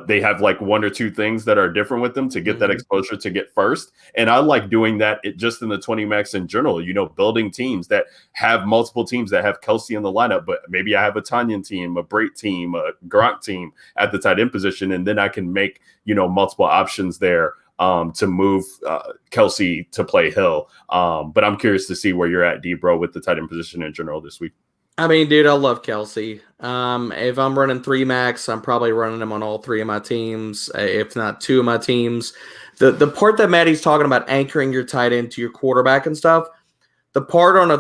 S5: they have like 1 or 2 things that are different with them to get that exposure to get first. And I like doing that just in the 20 max in general, building teams that have multiple teams that have Kelce in the lineup, but maybe I have a Tanyan team, a Brate team, a Gronk team at the tight end position. And then I can make, multiple options there to move Kelce to play Hill. But I'm curious to see where you're at, D-Bro, with the tight end position in general this week.
S4: I mean, dude, I love Kelce. If I'm running 3 max, I'm probably running him on all 3 of my teams, if not 2 of my teams. The part that Maddie's talking about anchoring your tight end to your quarterback and stuff, the part on a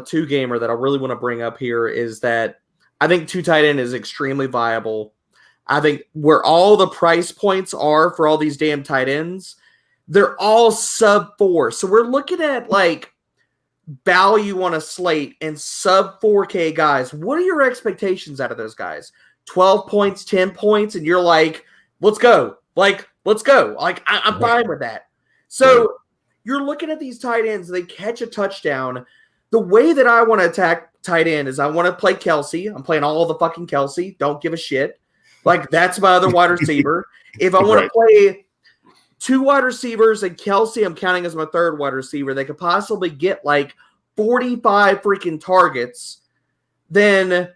S4: 2-gamer that I really want to bring up here is that I think 2 tight end is extremely viable. I think where all the price points are for all these damn tight ends, they're all sub 4. So we're looking at like value on a slate and sub 4K guys. What are your expectations out of those guys? 12 points, 10 points, and you're like, let's go. Like, let's go. Like, I'm fine with that. So you're looking at these tight ends, they catch a touchdown. The way that I want to attack tight end is I want to play Kelsey. I'm playing all the fucking Kelsey. Don't give a shit. Like, that's my other wide receiver. If I want to play 2 wide receivers and Kelsey, I'm counting as my third wide receiver, they could possibly get like 45 freaking targets. Then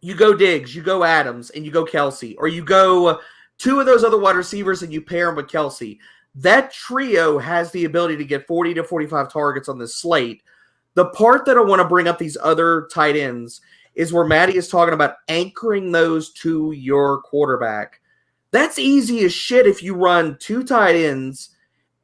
S4: you go Diggs, you go Adams, and you go Kelsey. Or you go 2 of those other wide receivers and you pair them with Kelsey. That trio has the ability to get 40 to 45 targets on this slate. The part that I want to bring up these other tight ends is where Maddie is talking about anchoring those to your quarterback. That's easy as shit if you run 2 tight ends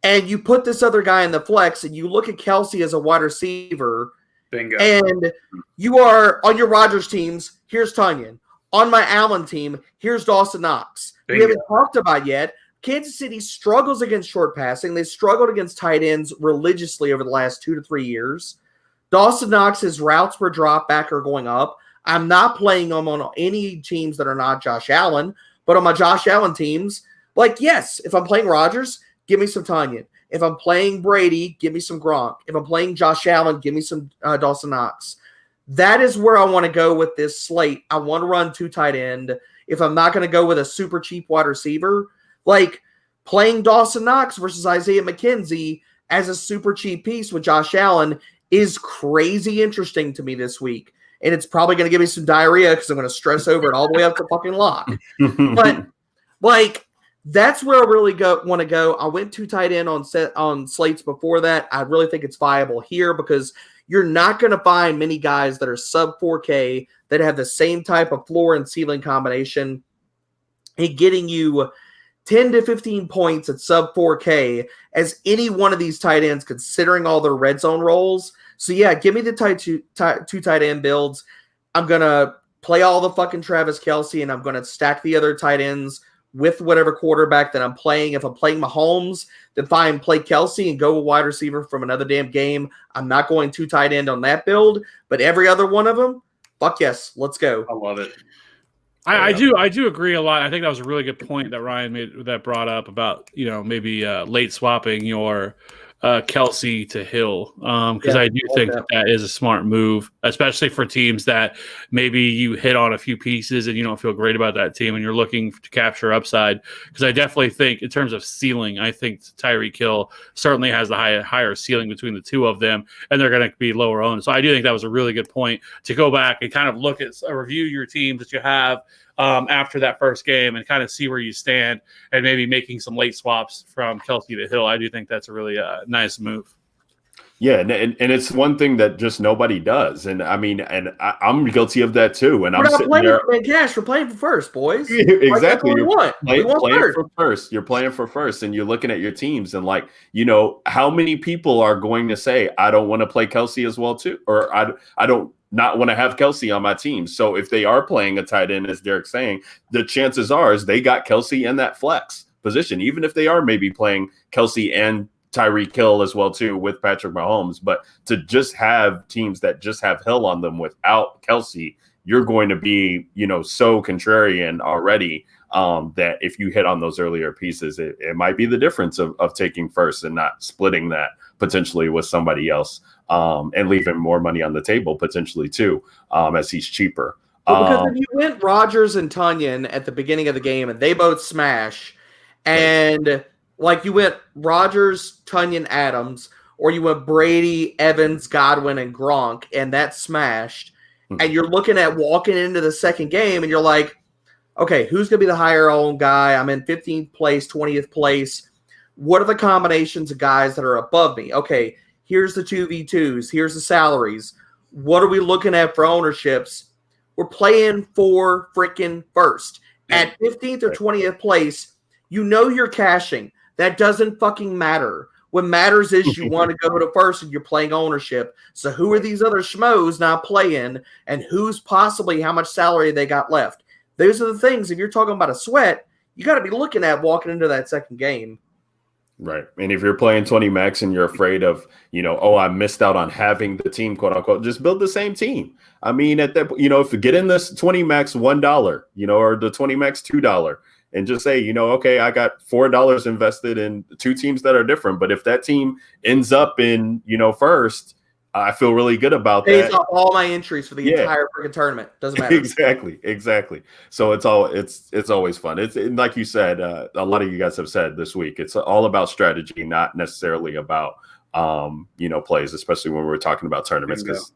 S4: and you put this other guy in the flex and you look at Kelsey as a wide receiver.
S3: Bingo.
S4: And you are on your Rodgers teams, here's Tunyon. On my Allen team, here's Dawson Knox.
S3: Bingo.
S4: We haven't talked about yet. Kansas City struggles against short passing. They struggled against tight ends religiously over the last 2 to 3 years. Dawson Knox's routes per drop back are going up. I'm not playing them on any teams that are not Josh Allen, but on my Josh Allen teams, like, yes, if I'm playing Rodgers, give me some Tunyon. If I'm playing Brady, give me some Gronk. If I'm playing Josh Allen, give me some Dawson Knox. That is where I want to go with this slate. I want to run 2 tight end. If I'm not going to go with a super cheap wide receiver, like playing Dawson Knox versus Isaiah McKenzie as a super cheap piece with Josh Allen is crazy interesting to me this week. And it's probably going to give me some diarrhea because I'm going to stress over it all the way up to fucking lock. But, like, that's where I really want to go. I went 2 tight end on slates before that. I really think it's viable here because you're not going to find many guys that are sub 4K that have the same type of floor and ceiling combination and getting you 10 to 15 points at sub 4K as any one of these tight ends, considering all their red zone roles. So, yeah, give me the two tight end builds. I'm going to play all the fucking Travis Kelce, and I'm going to stack the other tight ends with whatever quarterback that I'm playing. If I'm playing Mahomes, then fine, play Kelce and go a wide receiver from another damn game. I'm not going 2 tight end on that build, but every other one of them, fuck yes, let's go.
S3: I love it.
S1: I do agree a lot. I think that was a really good point that Ryan made that brought up about, maybe late swapping your Kelce to Hill, because I do think that is a smart move, especially for teams that maybe you hit on a few pieces and you don't feel great about that team and you're looking to capture upside. Because I definitely think in terms of ceiling, I think Tyreek Hill certainly has the higher ceiling between the 2 of them, and they're going to be lower owned. So I do think that was a really good point to go back and kind of look at review your teams that you have after that first game and kind of see where you stand and maybe making some late swaps from Kelce to Hill. I do think that's a really nice move.
S5: Yeah, and it's one thing that just nobody does. And I mean, and I'm guilty of that too. And
S4: we're not playing for cash. We're playing for first, boys.
S5: Exactly.
S4: Like,
S5: You're playing for first. You're playing for first, and you're looking at your teams and like, how many people are going to say, I don't want to play Kelce as well too, or I don't not want to have Kelce on my team. So if they are playing a tight end, as Derek's saying, the chances are is they got Kelce in that flex position, even if they are maybe playing Kelce and Tyreek Hill as well too with Patrick Mahomes. But to just have teams that just have Hill on them without Kelce, you're going to be, so contrarian already that if you hit on those earlier pieces, it might be the difference of taking first and not splitting that potentially with somebody else and leaving more money on the table potentially too, as he's cheaper.
S4: Well, because if you went Rodgers and Tunyon at the beginning of the game and they both smash, and like you went Rodgers, Tunyon, Adams, or you went Brady, Evans, Godwin, and Gronk, and that smashed, and you're looking at walking into the second game and you're like, okay, who's going to be the higher owned guy? I'm in 15th place, 20th place. What are the combinations of guys that are above me? Okay, here's the 2v2s. Here's the salaries. What are we looking at for ownerships? We're playing for freaking first. At 15th or 20th place, you're cashing. That doesn't fucking matter. What matters is you want to go to first and you're playing ownership. So who are these other schmoes not playing and who's possibly how much salary they got left? Those are the things. If you're talking about a sweat, you got to be looking at walking into that second game.
S5: Right. And if you're playing 20 max and you're afraid of, I missed out on having the team, quote unquote, just build the same team. I mean, at that, if you get in this 20 max $1, or the 20 max $2, and just say, okay, I got $4 invested in two teams that are different. But if that team ends up in, first, I feel really good about that.
S4: Pays off all my entries for the entire freaking tournament. Doesn't matter.
S5: Exactly. So it's always fun. It's like you said, a lot of you guys have said this week, it's all about strategy, not necessarily about plays, especially when we're talking about tournaments, because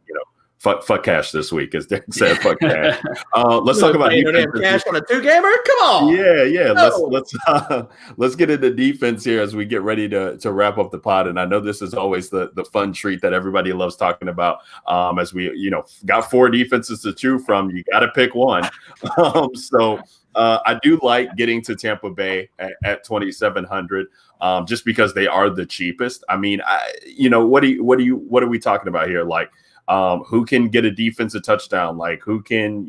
S5: fuck cash this week, as Derek said. Fuck cash. Let's talk about
S4: cash on a 2-gamer. Come on.
S5: Yeah.
S4: No.
S5: Let's get into defense here as we get ready to wrap up the pod. And I know this is always the fun treat that everybody loves talking about. As we got 4 defenses to choose from, you got to pick one. So I do like getting to Tampa Bay at 2,700. Just because they are the cheapest. I mean, what are we talking about here? Like, who can get a defensive touchdown? Like, who can,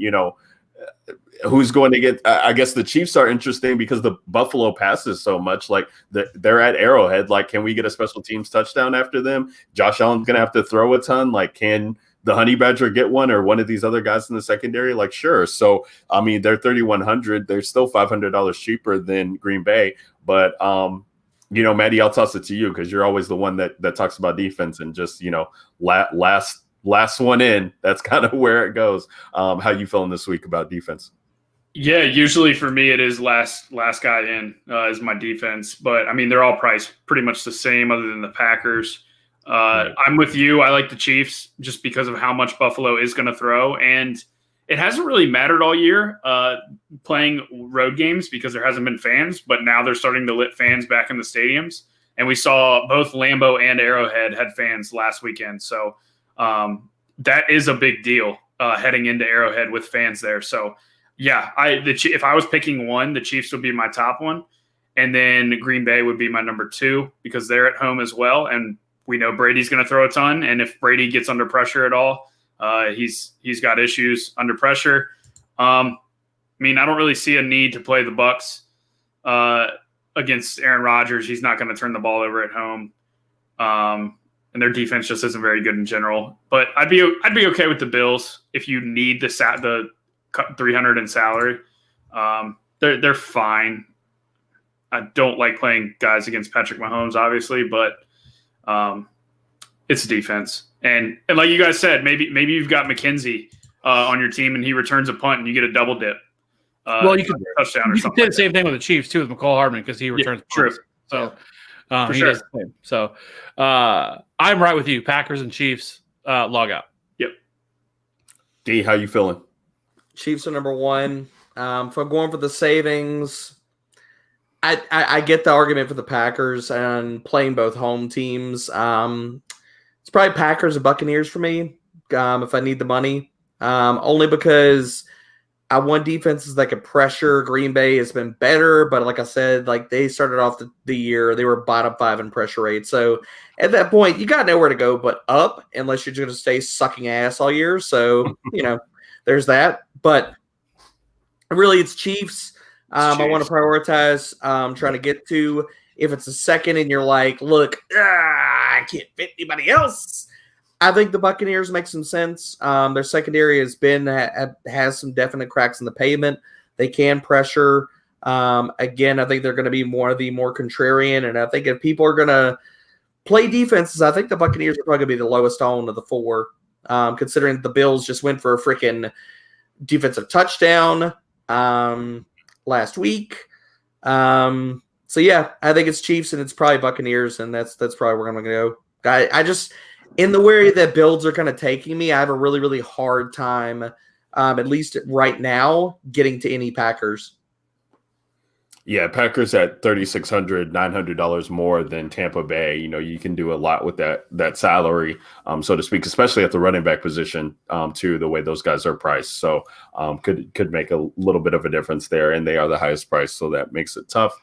S5: who's going to get? I guess the Chiefs are interesting because the Buffalo passes so much. Like, they're at Arrowhead. Like, can we get a special teams touchdown after them? Josh Allen's going to have to throw a ton. Like, can the Honey Badger get one, or one of these other guys in the secondary? Like, sure. So, I mean, they're 3,100. They're still $500 cheaper than Green Bay. But, Maddie, I'll toss it to you because you're always the one that talks about defense and just, last one in. That's kind of where it goes. How you feeling this week about defense?
S3: Yeah, usually for me it is last guy in is my defense, but I mean they're all priced pretty much the same other than the Packers. Right. I'm with you. I like the Chiefs just because of how much Buffalo is going to throw, and it hasn't really mattered all year playing road games because there hasn't been fans, but now they're starting to let fans back in the stadiums, and we saw both Lambeau and Arrowhead had fans last weekend, so that is a big deal heading into Arrowhead with fans there. So yeah, if I was picking one, the Chiefs would be my top one. And then Green Bay would be my number 2 because they're at home as well. And we know Brady's going to throw a ton. And if Brady gets under pressure at all, he's got issues under pressure. I mean, I don't really see a need to play the Bucs against Aaron Rodgers. He's not going to turn the ball over at home. And their defense just isn't very good in general. But I'd be okay with the Bills if you need the 300 in salary. They're fine. I don't like playing guys against Patrick Mahomes, obviously, but it's defense. And like you guys said, maybe you've got McKenzie on your team and he returns a punt and you get a double dip.
S1: Well, you could
S3: touchdown or
S1: you
S3: something.
S1: Could do the same thing with the Chiefs too with McCall Hardman because he returns punts. So.
S3: For
S1: he
S3: sure.
S1: does the same. So I'm right with you. Packers and Chiefs log out.
S3: Yep.
S5: D, how you feeling?
S4: Chiefs are number 1. If I'm going for the savings, I get the argument for the Packers and playing both home teams. It's probably Packers and Buccaneers for me if I need the money. Only because I want defenses that can pressure. Green Bay has been better, but like I said, like they started off the year, they were bottom 5 in pressure rate. So at that point, you got nowhere to go but up unless you're just going to stay sucking ass all year. So, there's that. But really, it's Chiefs. I want to prioritize trying to get to. If it's a second and you're like, look, I can't fit anybody else, I think the Buccaneers make some sense. Their secondary has some definite cracks in the pavement. They can pressure. Again, I think they're going to be more contrarian, and I think if people are going to play defenses, I think the Buccaneers are probably going to be the lowest owned of the 4, considering the Bills just went for a freaking defensive touchdown last week. So yeah, I think it's Chiefs and it's probably Buccaneers, and that's probably where I'm going to go. I just in the way that builds are kind of taking me, I have a really, really hard time, at least right now, getting to any Packers.
S5: Yeah, Packers at $3,600, $900 more than Tampa Bay. You can do a lot with that salary, so to speak, especially at the running back position, too, the way those guys are priced. So could make a little bit of a difference there, and they are the highest price, so that makes it tough.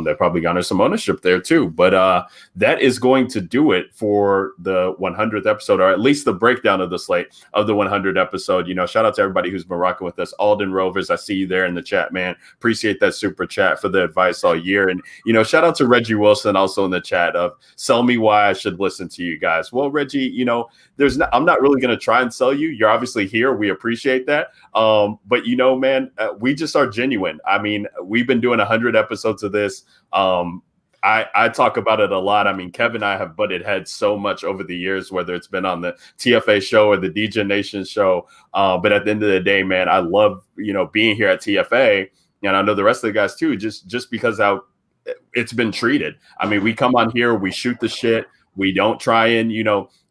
S5: They probably garner some ownership there too. But that is going to do it for the 100th episode, or at least the breakdown of the slate of the 100th episode. Shout out to everybody who's been rocking with us. Alden Rovers, I see you there in the chat, man. Appreciate that super chat for the advice all year. And shout out to Reggie Wilson also in the chat of sell me why I should listen to you guys. Well, Reggie, I'm not really going to try and sell you. You're obviously here. We appreciate that. But man, we just are genuine. I mean, we've been doing 100 episodes of this. I talk about it a lot. I mean, Kevin and I have butted heads so much over the years, whether it's been on the TFA show or the DJ Nation show. But at the end of the day, man, I love, being here at TFA. And I know the rest of the guys too, just because how it's been treated. I mean, we come on here, we shoot the shit. We don't try and,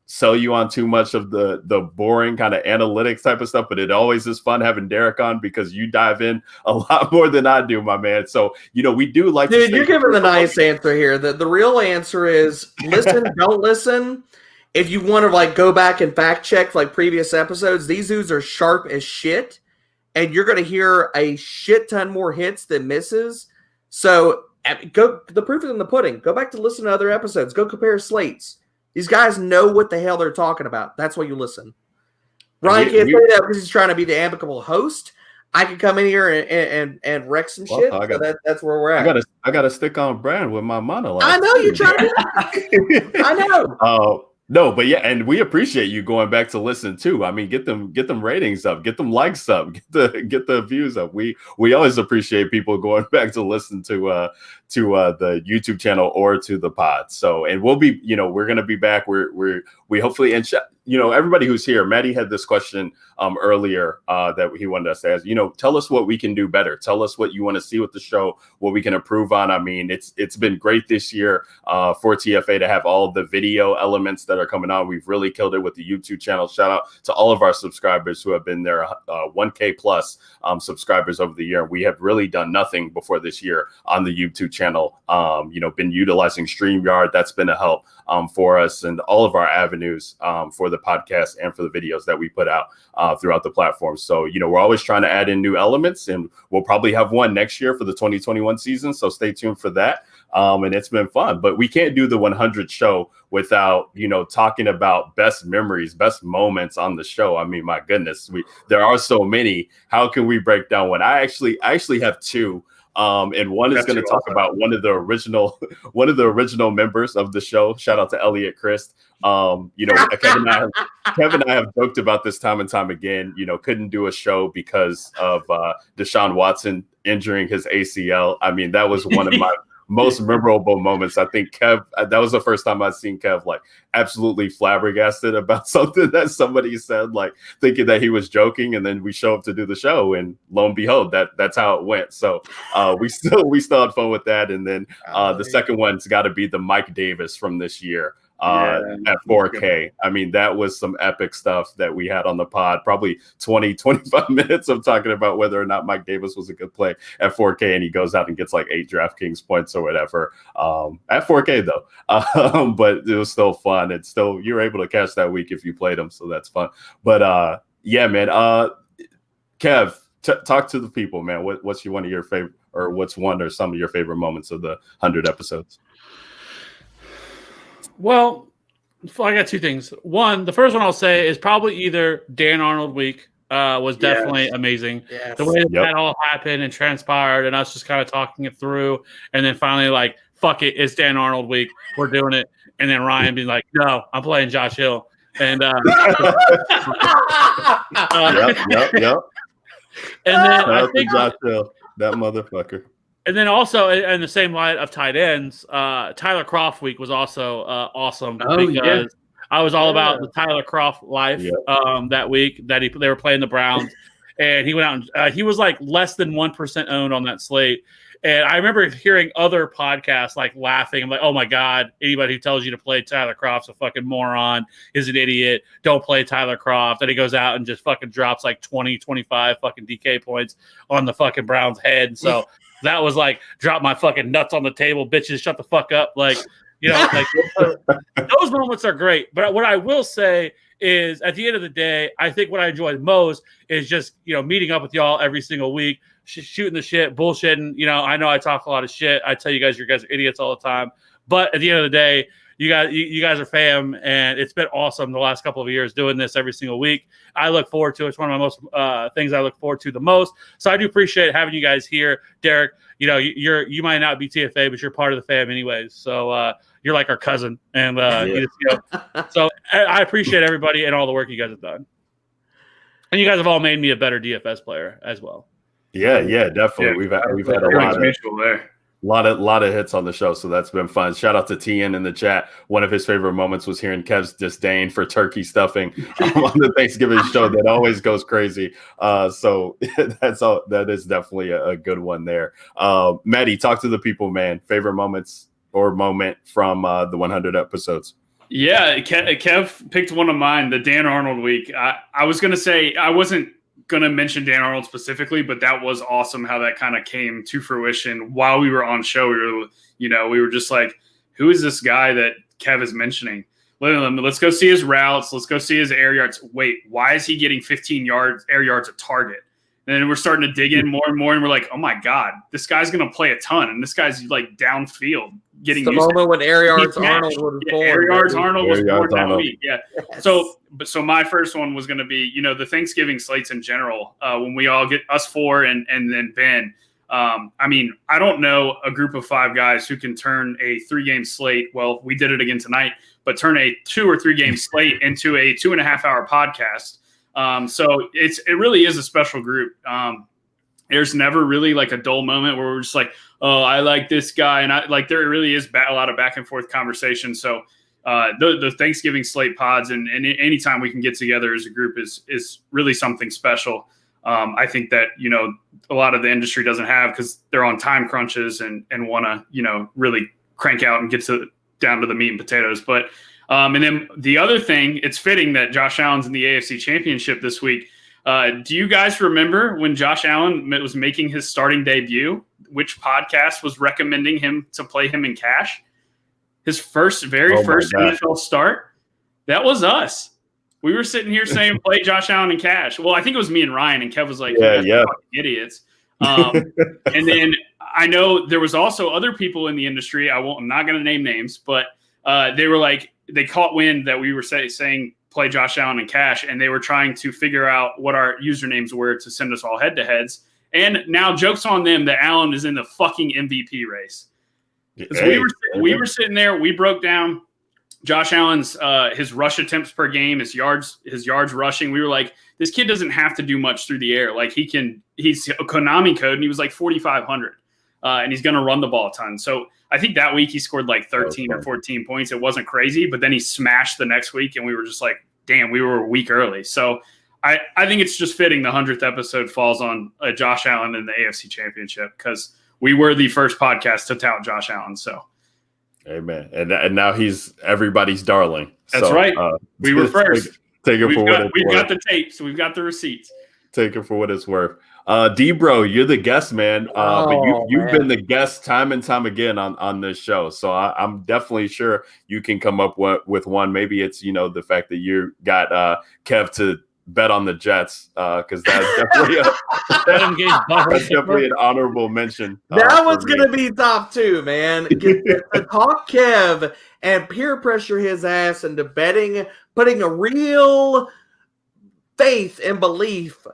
S5: sell you on too much of the boring kind of analytics type of stuff, but it always is fun having Derek on because you dive in a lot more than I do, my man. So, we do like
S4: Dude, you're giving the nice answer here. The real answer is listen, don't listen. If you want to go back and fact check previous episodes, these dudes are sharp as shit. And you're going to hear a shit ton more hits than misses. So the proof is in the pudding. Go back to listen to other episodes. Go compare slates. These guys know what the hell they're talking about. That's why you listen. Ryan can't say that because he's trying to be the amicable host. I can come in here and wreck some shit. So that's where we're at.
S5: I got to stick on brand with my monologue.
S4: I know you're trying to. I know.
S5: No, but yeah, and we appreciate you going back to listen too. I mean, get them ratings up, get them likes up, get the views up. We always appreciate people going back to listen to the YouTube channel or to the pod. So, and we'll be, we're gonna be back. We hopefully, and everybody who's here. Maddie had this question earlier that he wanted us to ask. Tell us what we can do better. Tell us what you want to see with the show, what we can improve on. I mean, it's been great this year for TFA to have all the video elements that are coming on. We've really killed it with the YouTube channel. Shout out to all of our subscribers who have been there, 1K plus subscribers over the year. We have really done nothing before this year on the YouTube channel. Been utilizing StreamYard. That's been a help for us and all of our avenues for the podcast and for the videos that we put out throughout the platform. So, we're always trying to add in new elements, and we'll probably have one next year for the 2021 season. So stay tuned for that. And it's been fun, but we can't do the 100 show without, talking about best memories, best moments on the show. I mean, my goodness, there are so many. How can we break down one? I actually have two. And one is going to talk about one of the original members of the show. Shout out to Elliot Christ. Kevin and I have joked about this time and time again. Couldn't do a show because of Deshaun Watson injuring his ACL. I mean, that was one of my most memorable moments. I think Kev, that was the first time I've seen Kev absolutely flabbergasted about something that somebody said, thinking that he was joking, and then we show up to do the show, and lo and behold, that's how it went. So we still had fun with that. And then the second one's got to be the Mike Davis from this year. At 4K. I mean, that was some epic stuff that we had on the pod, probably 20-25 minutes of talking about whether or not Mike Davis was a good play at 4K, and he goes out and gets 8 DraftKings points or whatever at 4K though. But it was still fun, and still you were able to catch that week if you played them, so that's fun. But yeah, man, Kev, talk to the people, man. What's one of your favorite, or what's one or some of your favorite moments of the 100 episodes?
S1: Well, I got two things. One, the first one I'll say is probably either Dan Arnold week was definitely amazing. Yes. The way that all happened and transpired, and us just kind of talking it through, and then finally fuck it, it's Dan Arnold week, we're doing it, and then Ryan being like, no, I'm playing Josh Hill, and yep. And then I think Josh Hill,
S5: that motherfucker.
S1: And then also in the same light of tight ends, Tyler Kroft week was also awesome because I was all about the Tyler Kroft life that week that they were playing the Browns, and he went out and he was less than 1% owned on that slate, And I remember hearing other podcasts like laughing. I'm like, oh my God, anybody who tells you to play Tyler Croft's a fucking moron, is an idiot. Don't play Tyler Croft. And he goes out and just fucking drops like 20, 25 fucking DK points on the fucking Browns' head. And so that was like, drop my fucking nuts on the table, bitches, shut the fuck up. Like, you know, like those moments are great. But what I will say is at the end of the day, I think what I enjoy most is just, you know, meeting up with y'all every single week, shooting the shit, bullshitting. You know I talk a lot of shit. I tell you guys are idiots all the time. But at the end of the day, you guys are fam, and it's been awesome the last couple of years doing this every single week. I look forward to it. It's one of my most things I look forward to the most. So I do appreciate having you guys here. Derek, you know, you might not be TFA, but you're part of the fam anyways. So you're like our cousin. And so I appreciate everybody and all the work you guys have done. And you guys have all made me a better DFS player as well.
S5: Yeah, definitely.
S3: Yeah,
S5: we've had a
S3: lot
S5: of hits on the show, so that's been fun. Shout out to TN in the chat. One of his favorite moments was hearing Kev's disdain for turkey stuffing on the Thanksgiving show. That always goes crazy. So that is definitely a good one there. Maddie, talk to the people, man. Favorite moments or moment from the 100 episodes.
S3: Yeah, Kev picked one of mine, the Dan Arnold week. I was going to say I wasn't going to mention Dan Arnold specifically, but that was awesome how that kind of came to fruition while we were on show. We were just like, who is this guy that Kev is mentioning? Let's go see his routes. Let's go see his air yards. Wait, why is he getting 15 air yards a target? And then we're starting to dig in more and more, and we're like, oh my God, this guy's going to play a ton. And this guy's like downfield getting
S4: the moment when Air Yards Arnold was born.
S3: Air Yards Arnold was born that week. Yeah. Yes. So my first one was going to be, the Thanksgiving slates in general, when we all get us four and then Ben. I don't know a group of five guys who can turn a 3-game slate. Well, we did it again tonight, but turn a 2 or 3 game slate into a 2.5 hour podcast. So it really is a special group. There's never really like a dull moment where we're just like, oh, I like this guy. And I like, there really is a lot of back and forth conversation. So, the Thanksgiving slate pods and anytime we can get together as a group is really something special. I think that, a lot of the industry doesn't have, because they're on time crunches and want to, really crank out and get down to the meat and potatoes. But, and then the other thing, it's fitting that Josh Allen's in the AFC Championship this week. Do you guys remember when Josh Allen was making his starting debut, which podcast was recommending him to play him in cash? His very first NFL start? That was us. We were sitting here saying, play Josh Allen in cash. Well, I think it was me and Ryan, and Kev was like, yeah. Idiots. And then I know there was also other people in the industry. I'm not going to name names, but they were like, they caught wind that we were saying play Josh Allen in cash, and they were trying to figure out what our usernames were to send us all head-to-heads. And now joke's on them that Allen is in the fucking MVP race. We were sitting there, we broke down Josh Allen's his rush attempts per game, his yards rushing. We were like, this kid doesn't have to do much through the air. Like he's a Konami code, and he was like 4,500. And he's going to run the ball a ton. So I think that week he scored like 13 or 14 points. It wasn't crazy, but then he smashed the next week, and we were just like, damn, we were a week early. So I think it's just fitting the 100th episode falls on Josh Allen in the AFC Championship, because we were the first podcast to tout Josh Allen. So,
S5: amen. And now he's everybody's darling.
S3: That's right. We were first.
S5: Take it for what it's worth.
S3: We've got the tapes. We've got the receipts.
S5: Take it for what it's worth. D-Bro, you're the guest, man. But you've been the guest time and time again on this show. So I'm definitely sure you can come up with one. Maybe it's, the fact that you got Kev to bet on the Jets, because that's definitely an honorable mention.
S4: That one's going to be top 2, man. To talk Kev and peer pressure his ass into betting, putting a real faith and belief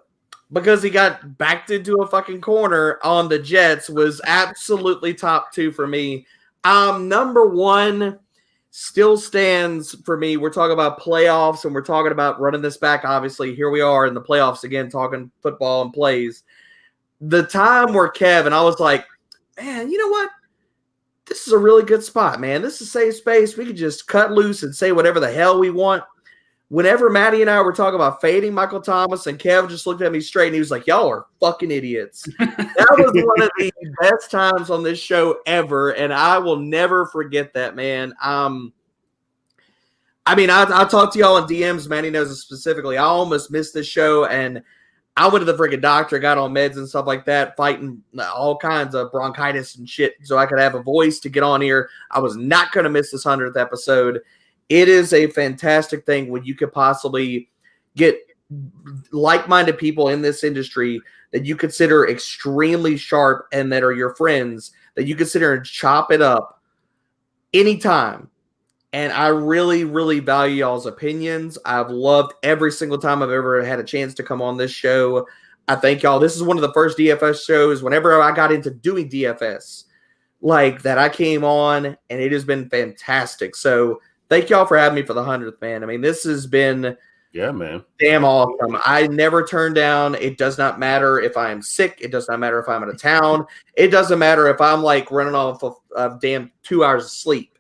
S4: because he got backed into a fucking corner on the Jets was absolutely top 2 for me. Number 1 still stands for me. We're talking about playoffs, and we're talking about running this back. Obviously, here we are in the playoffs again, talking football and plays. The time where Kevin, I was like, man, you know what? This is a really good spot, man. This is safe space. We can just cut loose and say whatever the hell we want. whenever Maddie and I were talking about fading Michael Thomas, and Kev just looked at me straight and he was like, y'all are fucking idiots. That was one of the best times on this show ever, and I will never forget that, man. I mean, I'll talk to y'all in DMs. Maddie knows it specifically. I almost missed this show, and I went to the freaking doctor, got on meds and stuff like that, fighting all kinds of bronchitis and shit so I could have a voice to get on here. I was not going to miss this 100th episode. It is a fantastic thing when you could possibly get like-minded people in this industry that you consider extremely sharp and that are your friends, that you consider and chop it up anytime. And I really, really value y'all's opinions. I've loved every single time I've ever had a chance to come on this show. I thank y'all. This is one of the first DFS shows whenever I got into doing DFS like that I came on, and it has been fantastic. So thank y'all for having me for the 100th, man. I mean, this has been damn awesome. I never turn down. It does not matter if I'm sick. It does not matter if I'm out of town. It doesn't matter if I'm like running off of damn 2 hours of sleep.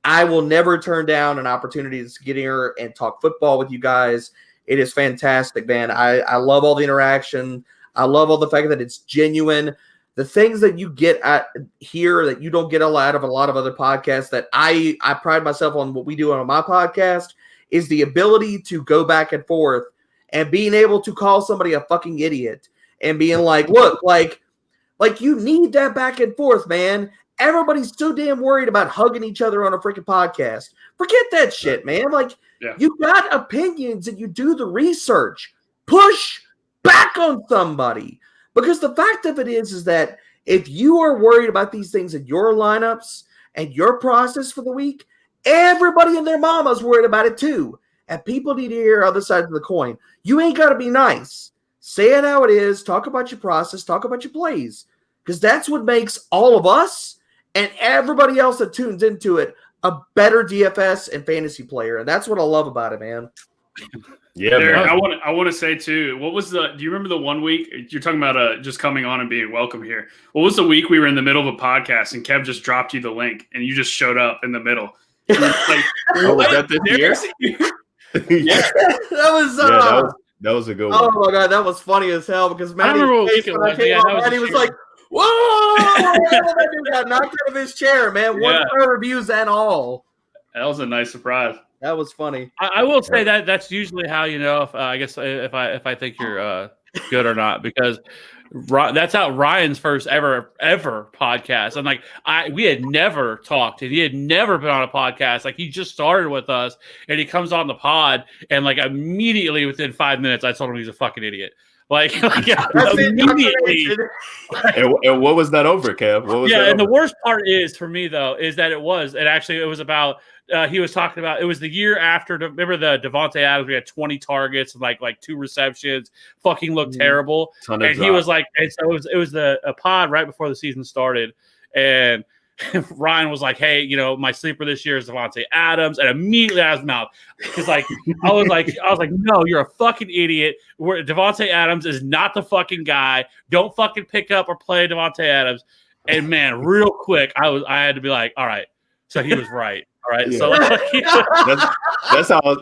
S4: I will never turn down an opportunity to get here and talk football with you guys. It is fantastic, man. I love all the interaction. I love all the fact that it's genuine. The things that you get at here that you don't get a lot of other podcasts that I pride myself on what we do on my podcast is the ability to go back and forth and being able to call somebody a fucking idiot and being like, look, like you need that back and forth, man. Everybody's so damn worried about hugging each other on a freaking podcast. Forget that shit, man. Like, you got opinions and you do the research. Push back on somebody. Because the fact of it is that if you are worried about these things in your lineups and your process for the week, everybody and their mama's worried about it too. And people need to hear other sides of the coin. You ain't got to be nice. Say it how it is. Talk about your process. Talk about your plays. Because that's what makes all of us and everybody else that tunes into it a better DFS and fantasy player. And that's what I love about it, man.
S3: Yeah, Derek, I want to say too, do you remember the 1 week you're talking about just coming on and being welcome here? What was the week we were in the middle of a podcast and Kev just dropped you the link and you just showed up in the middle? Like,
S5: was that this year? That was a good one.
S4: Oh my God, that was funny as hell because Matty was like, whoa! That dude got knocked out of his chair, man. 1-star reviews and all.
S3: That was a nice surprise.
S4: That was funny.
S1: I will say that's usually how you know if I guess if I think you're good or not, because that's how Ryan's first ever podcast. I'm like, we had never talked and he had never been on a podcast. Like, he just started with us and he comes on the pod and like immediately within 5 minutes I told him he's a fucking idiot. Like immediately.
S5: And what was that over, Kev? What was that
S1: and
S5: over?
S1: the worst part is for me though is that it was about he was talking about it was the year after. Remember the Devontae Adams? We had 20 targets and like 2 receptions. Fucking looked terrible. And he was like, and so it was a pod right before the season started, and Ryan was like, "Hey, my sleeper this year is Devontae Adams," and immediately out of his mouth, because I was like, "No, you're a fucking idiot. Devontae Adams is not the fucking guy. Don't fucking pick up or play Devontae Adams." And man, real quick, I had to be like, "All right," so he was right. All right,
S5: yeah.
S1: So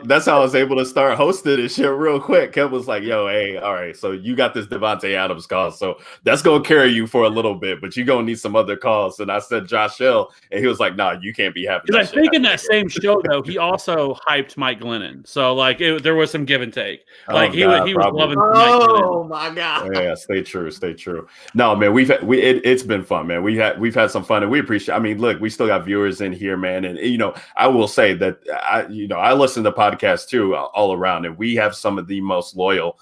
S5: that's how I was able to start hosting this shit real quick. Kev was like, "Yo, hey, all right, so you got this Devontae Adams call, so that's gonna carry you for a little bit, but you gonna need some other calls." And I said Josh Hill, and he was like, "Nah, you can't be having."
S1: Because I think in that same show though, he also hyped Mike Glennon, so like there was some give and take. Like he was loving.
S4: Oh my God!
S5: Yeah, stay true. No, man, it's been fun, man. We've had some fun, and we appreciate. I mean, look, we still got viewers in here, man, and I will say that I listen to podcasts too all around, and we have some of the most loyal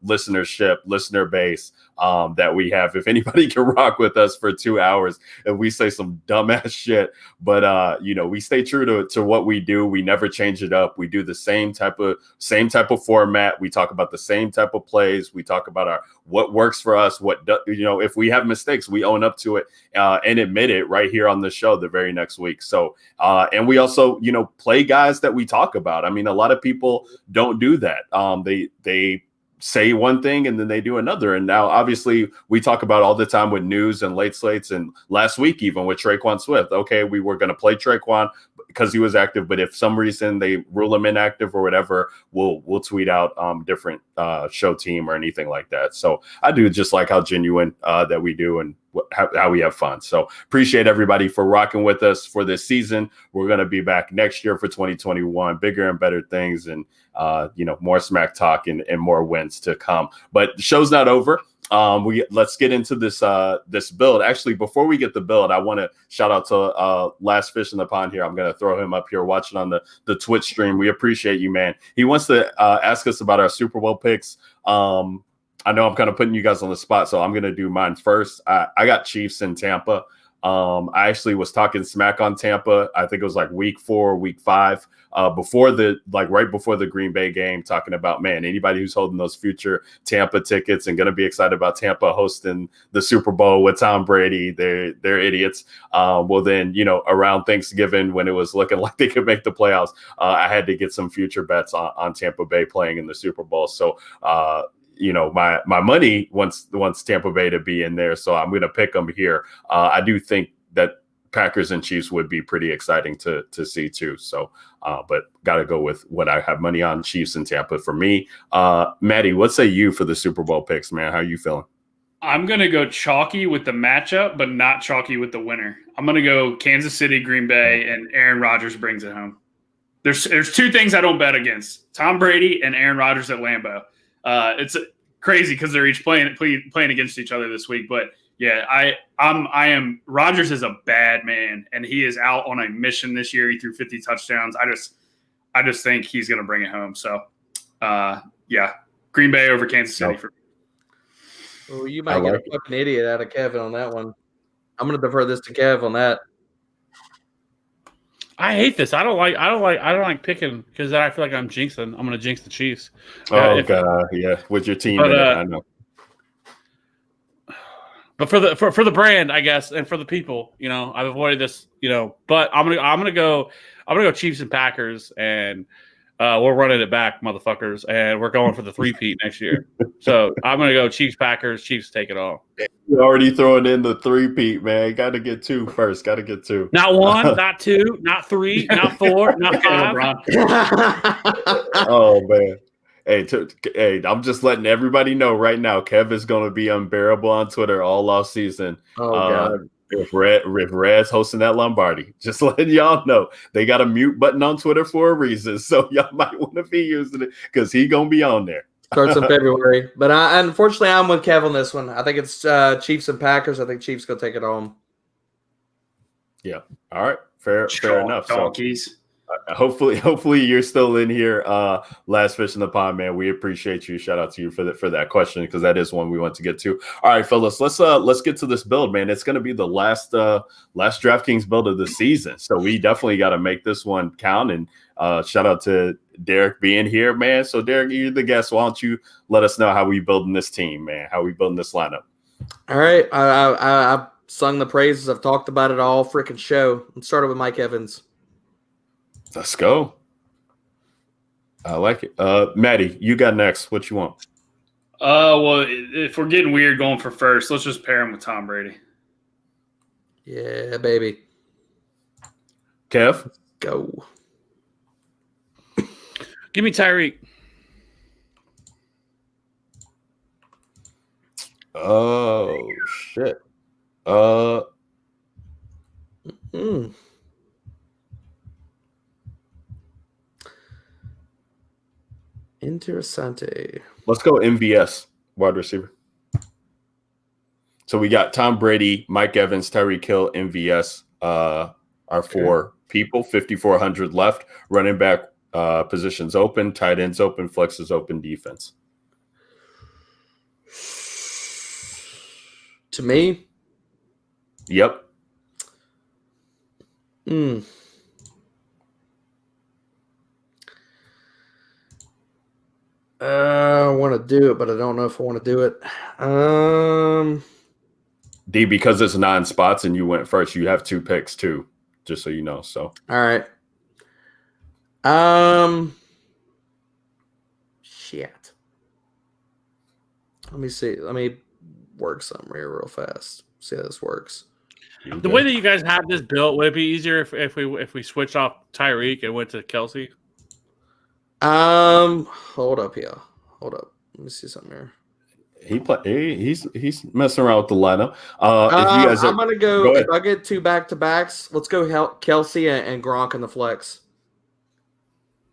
S5: listener base that we have. If anybody can rock with us for 2 hours and we say some dumbass shit, but we stay true to what we do. We never change it up. We do the same type of format. We talk about the same type of plays. We talk about what works for us. If we have mistakes, we own up to it and admit it right here on the show the very next week. So and we also play guys that we talk about. I mean, a lot of people don't do that. They say one thing and then they do another. And now, obviously, we talk about all the time with news and late slates. And last week, even with Traquan Swift, okay, we were going to play Traquan. because he was active. But if some reason they rule him inactive or whatever, we'll tweet out different show team or anything like that. So I do just like how genuine that we do and how we have fun. So appreciate everybody for rocking with us for this season. We're going to be back next year for 2021, bigger and better things, and more smack talk and more wins to come. But the show's not over. Let's get into this build. Actually, before we get the build, I want to shout out to Last Fish in the Pond here. I'm going to throw him up here watching on the Twitch stream. We appreciate you, man. He wants to ask us about our Super Bowl picks. I know I'm kind of putting you guys on the spot, so I'm going to do mine first. I got Chiefs in Tampa. I actually was talking smack on Tampa. I think it was like week 4, week 5, right before the Green Bay game, talking about, man, anybody who's holding those future Tampa tickets and going to be excited about Tampa hosting the Super Bowl with Tom Brady, they're idiots. Well, then, around Thanksgiving, when it was looking like they could make the playoffs, I had to get some future bets on Tampa Bay playing in the Super Bowl. So, my money wants Tampa Bay to be in there, so I'm going to pick them here. I do think that Packers and Chiefs would be pretty exciting to see too. So, but got to go with what I have money on, Chiefs and Tampa for me. Maddie, what say you for the Super Bowl picks, man? How you feeling?
S3: I'm going to go chalky with the matchup, but not chalky with the winner. I'm going to go Kansas City, Green Bay, and Aaron Rodgers brings it home. There's 2 things I don't bet against: Tom Brady and Aaron Rodgers at Lambeau. It's crazy because they're each playing against each other this week. But yeah, I am. Rodgers is a bad man, and he is out on a mission this year. He threw 50 touchdowns. I just think he's going to bring it home. So, Green Bay over Kansas City.
S4: Well, you might get a fucking idiot out of Kevin on that one. I'm going to defer this to Kev on that.
S1: I hate this. I don't like picking because I feel like I'm jinxing. I'm going to jinx the Chiefs.
S5: God, yeah, with your team, I know.
S1: But for the brand, I guess, and for the people, I've avoided this, But I'm gonna go Chiefs and Packers, and we're running it back, motherfuckers, and we're going for the 3-peat next year. So I'm gonna go Chiefs, Packers. Chiefs take it all.
S5: You're already throwing in the 3-peat, man. Got to get 2 first. Got to get 2.
S1: Not 1, not 2, not 3, not 4, not 5.
S5: Oh man. Hey, I'm just letting everybody know right now. Kev is going to be unbearable on Twitter all off season.
S4: Oh God!
S5: If Red's hosting that Lombardi, just letting y'all know they got a mute button on Twitter for a reason. So y'all might want to be using it because he gonna be on there.
S4: Starts in February, but unfortunately I'm with Kev on this one. I think it's Chiefs and Packers. I think Chiefs go take it home.
S5: Yeah. All right. Fair enough.
S3: Donkeys.
S5: So, hopefully you're still in here. Last Fish in the Pond, man. We appreciate you. Shout out to you for that question, because that is one we want to get to. All right, fellas, let's get to this build, man. It's going to be the last DraftKings build of the season, so we definitely got to make this one count. And shout out to Derek being here, man. So Derek, you're the guest. Why don't you let us know how we building this team, man? How we building this lineup?
S4: All right, I've sung the praises. I've talked about it all freaking show. Let's start with Mike Evans.
S5: Let's go. I like it. Maddie, you got next. What you want?
S3: Well, if we're getting weird going for first, let's just pair him with Tom Brady.
S4: Yeah, baby.
S5: Kev?
S4: Go.
S1: Give me Tyreek.
S5: Oh, shit.
S4: Interessante.
S5: Let's go MVS, wide receiver. So we got Tom Brady, Mike Evans, Tyreek Hill, MVS, our 4 people, 5,400 left. Running back positions open, tight ends open, flexes open, defense.
S4: To me?
S5: Yep.
S4: I want to do it, but I don't know if I want to do it.
S5: D, because it's 9 spots and you went first, you have 2 picks too, just so you know. So
S4: all right. Shit. Let me see. Let me work something here real fast. See how this works.
S1: The way that you guys have this built, would it be easier if we switched off Tyreek and went to Kelsey?
S4: Hold up here. Hold up. Let me see something here.
S5: He's messing around with the lineup. If you guys
S4: I'm gonna go if I get 2 back-to-backs, let's go Kelsey and Gronk in the flex.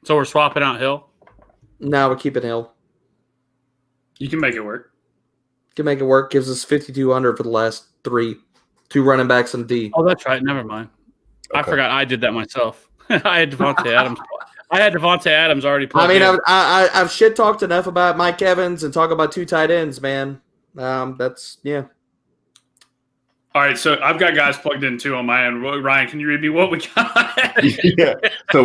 S1: So we're swapping out Hill?
S4: No, we're keeping Hill.
S3: You can make it work.
S4: Can make it work. Gives us 5,200 for the last 2 running backs and D.
S1: Oh, that's right. Never mind. Okay. I forgot I did that myself. I had Devontae Adams. Already played.
S4: I mean, I've shit talked enough about Mike Evans and talk about 2 tight ends, man. That's yeah.
S3: All right, so I've got guys plugged in too on my end. Ryan, can you read me what we got?
S5: Yeah. So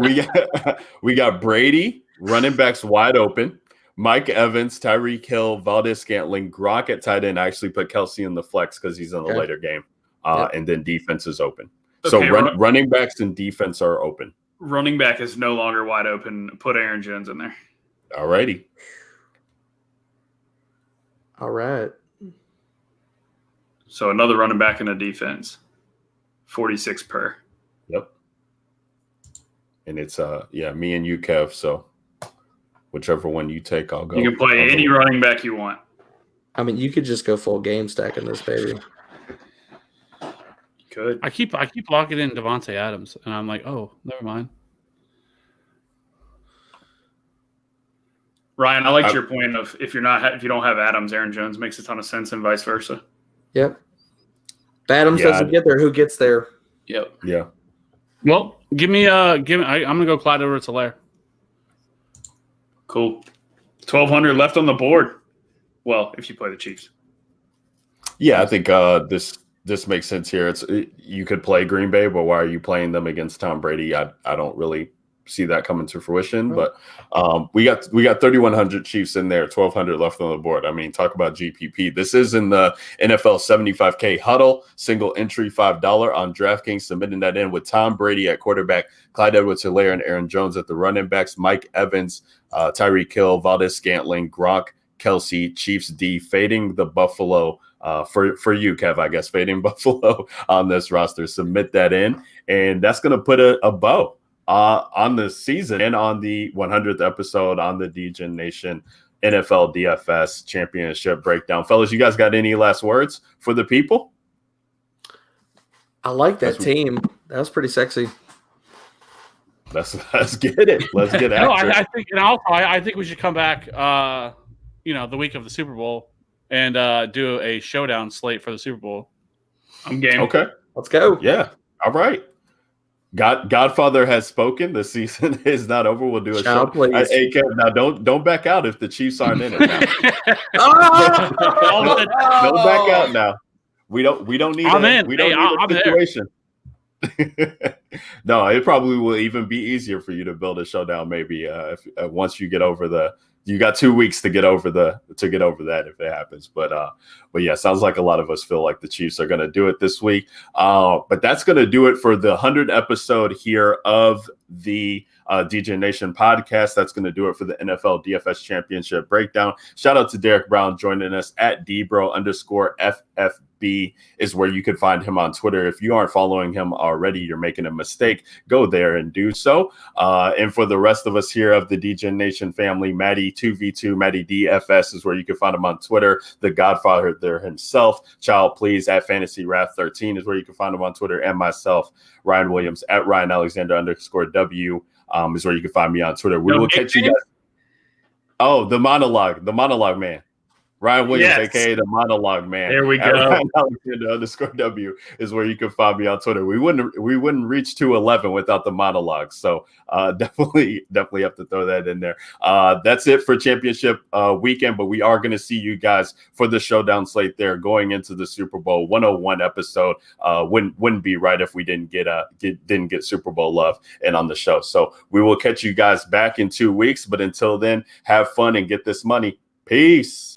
S5: we got Brady, running backs wide open. Mike Evans, Tyreek Hill, Valdez-Scantling, Gronk at tight end. I actually put Kelsey in the flex because he's in the later game. And then defense is open. So running backs and defense are open.
S3: Running back is no longer wide open. Put Aaron Jones in there.
S5: All righty.
S4: All right.
S3: So another running back in a defense. 46 per.
S5: Yep. And it's me and you, Kev. So whichever one you take, I'll go.
S3: You can play any running back you want.
S4: I mean, you could just go full game stack in this, baby.
S3: Good.
S1: I keep locking in Devontae Adams, and I'm like, oh, never mind.
S3: Ryan, I liked your point of if you don't have Adams, Aaron Jones makes a ton of sense, and vice versa.
S4: Yep. If Adams doesn't get there, who gets there?
S3: Yep.
S5: Yeah.
S1: Well, give me. I'm gonna go Clyde Edwards-Helaire.
S3: Cool. 1,200 left on the board. Well, if you play the Chiefs.
S5: Yeah, I think this makes sense here. You could play Green Bay, but why are you playing them against Tom Brady? I don't really see that coming to fruition. But we got 3,100 Chiefs in there, 1,200 left on the board. I mean, talk about GPP. This is in the NFL 75K huddle, single entry $5 on DraftKings, submitting that in with Tom Brady at quarterback, Clyde Edwards-Helaire and Aaron Jones at the running backs, Mike Evans, Tyreek Hill, Valdez-Scantling, Gronk, Kelsey, Chiefs D, fading the Buffalo. For you, Kev, I guess, fading Buffalo on this roster. Submit that in, and that's going to put a bow on the season and on the 100th episode on the DGen Nation NFL DFS Championship Breakdown. Fellas, you guys got any last words for the people?
S4: I like that team. That was pretty sexy.
S5: Let's get it. Let's get after
S1: I think, and also I think we should come back, the week of the Super Bowl. And do a showdown slate for the Super Bowl.
S3: I'm game.
S5: Okay.
S4: Let's go.
S5: Yeah. All right. Godfather has spoken. The season is not over. We'll do a show. Hey, Kev, now don't back out if the Chiefs aren't in it now. Don't back out now. We don't need a situation. No, it probably will even be easier for you to build a showdown maybe once you get over you got 2 weeks to get over that if it happens. But yeah, sounds like a lot of us feel like the Chiefs are going to do it this week. But that's going to do it for the 100th episode here of the DGen Nation podcast. That's going to do it for the NFL DFS Championship Breakdown. Shout out to Derek Brown joining us at Dbro_FFB is where you can find him on Twitter. If you aren't following him already, you're making a mistake. Go there and do so. And for the rest of us here of the DGen Nation family, Maddie 2v2, Maddie DFS is where you can find him on Twitter. The Godfather there himself, Child Please at Fantasy Wrath 13 is where you can find him on Twitter, and myself, Ryan Williams at Ryan Alexander _W is where you can find me on Twitter. We will catch you guys. Oh, the monologue man. Ryan Williams, aka the Monologue Man.
S3: There we go.
S5: Ryan Alexander _W is where you can find me on Twitter. We wouldn't reach 211 without the monologue. So definitely have to throw that in there. That's it for championship weekend, but we are going to see you guys for the showdown slate there going into the Super Bowl 101 episode. Wouldn't be right if we didn't get Super Bowl love and on the show. So we will catch you guys back in 2 weeks. But until then, have fun and get this money. Peace.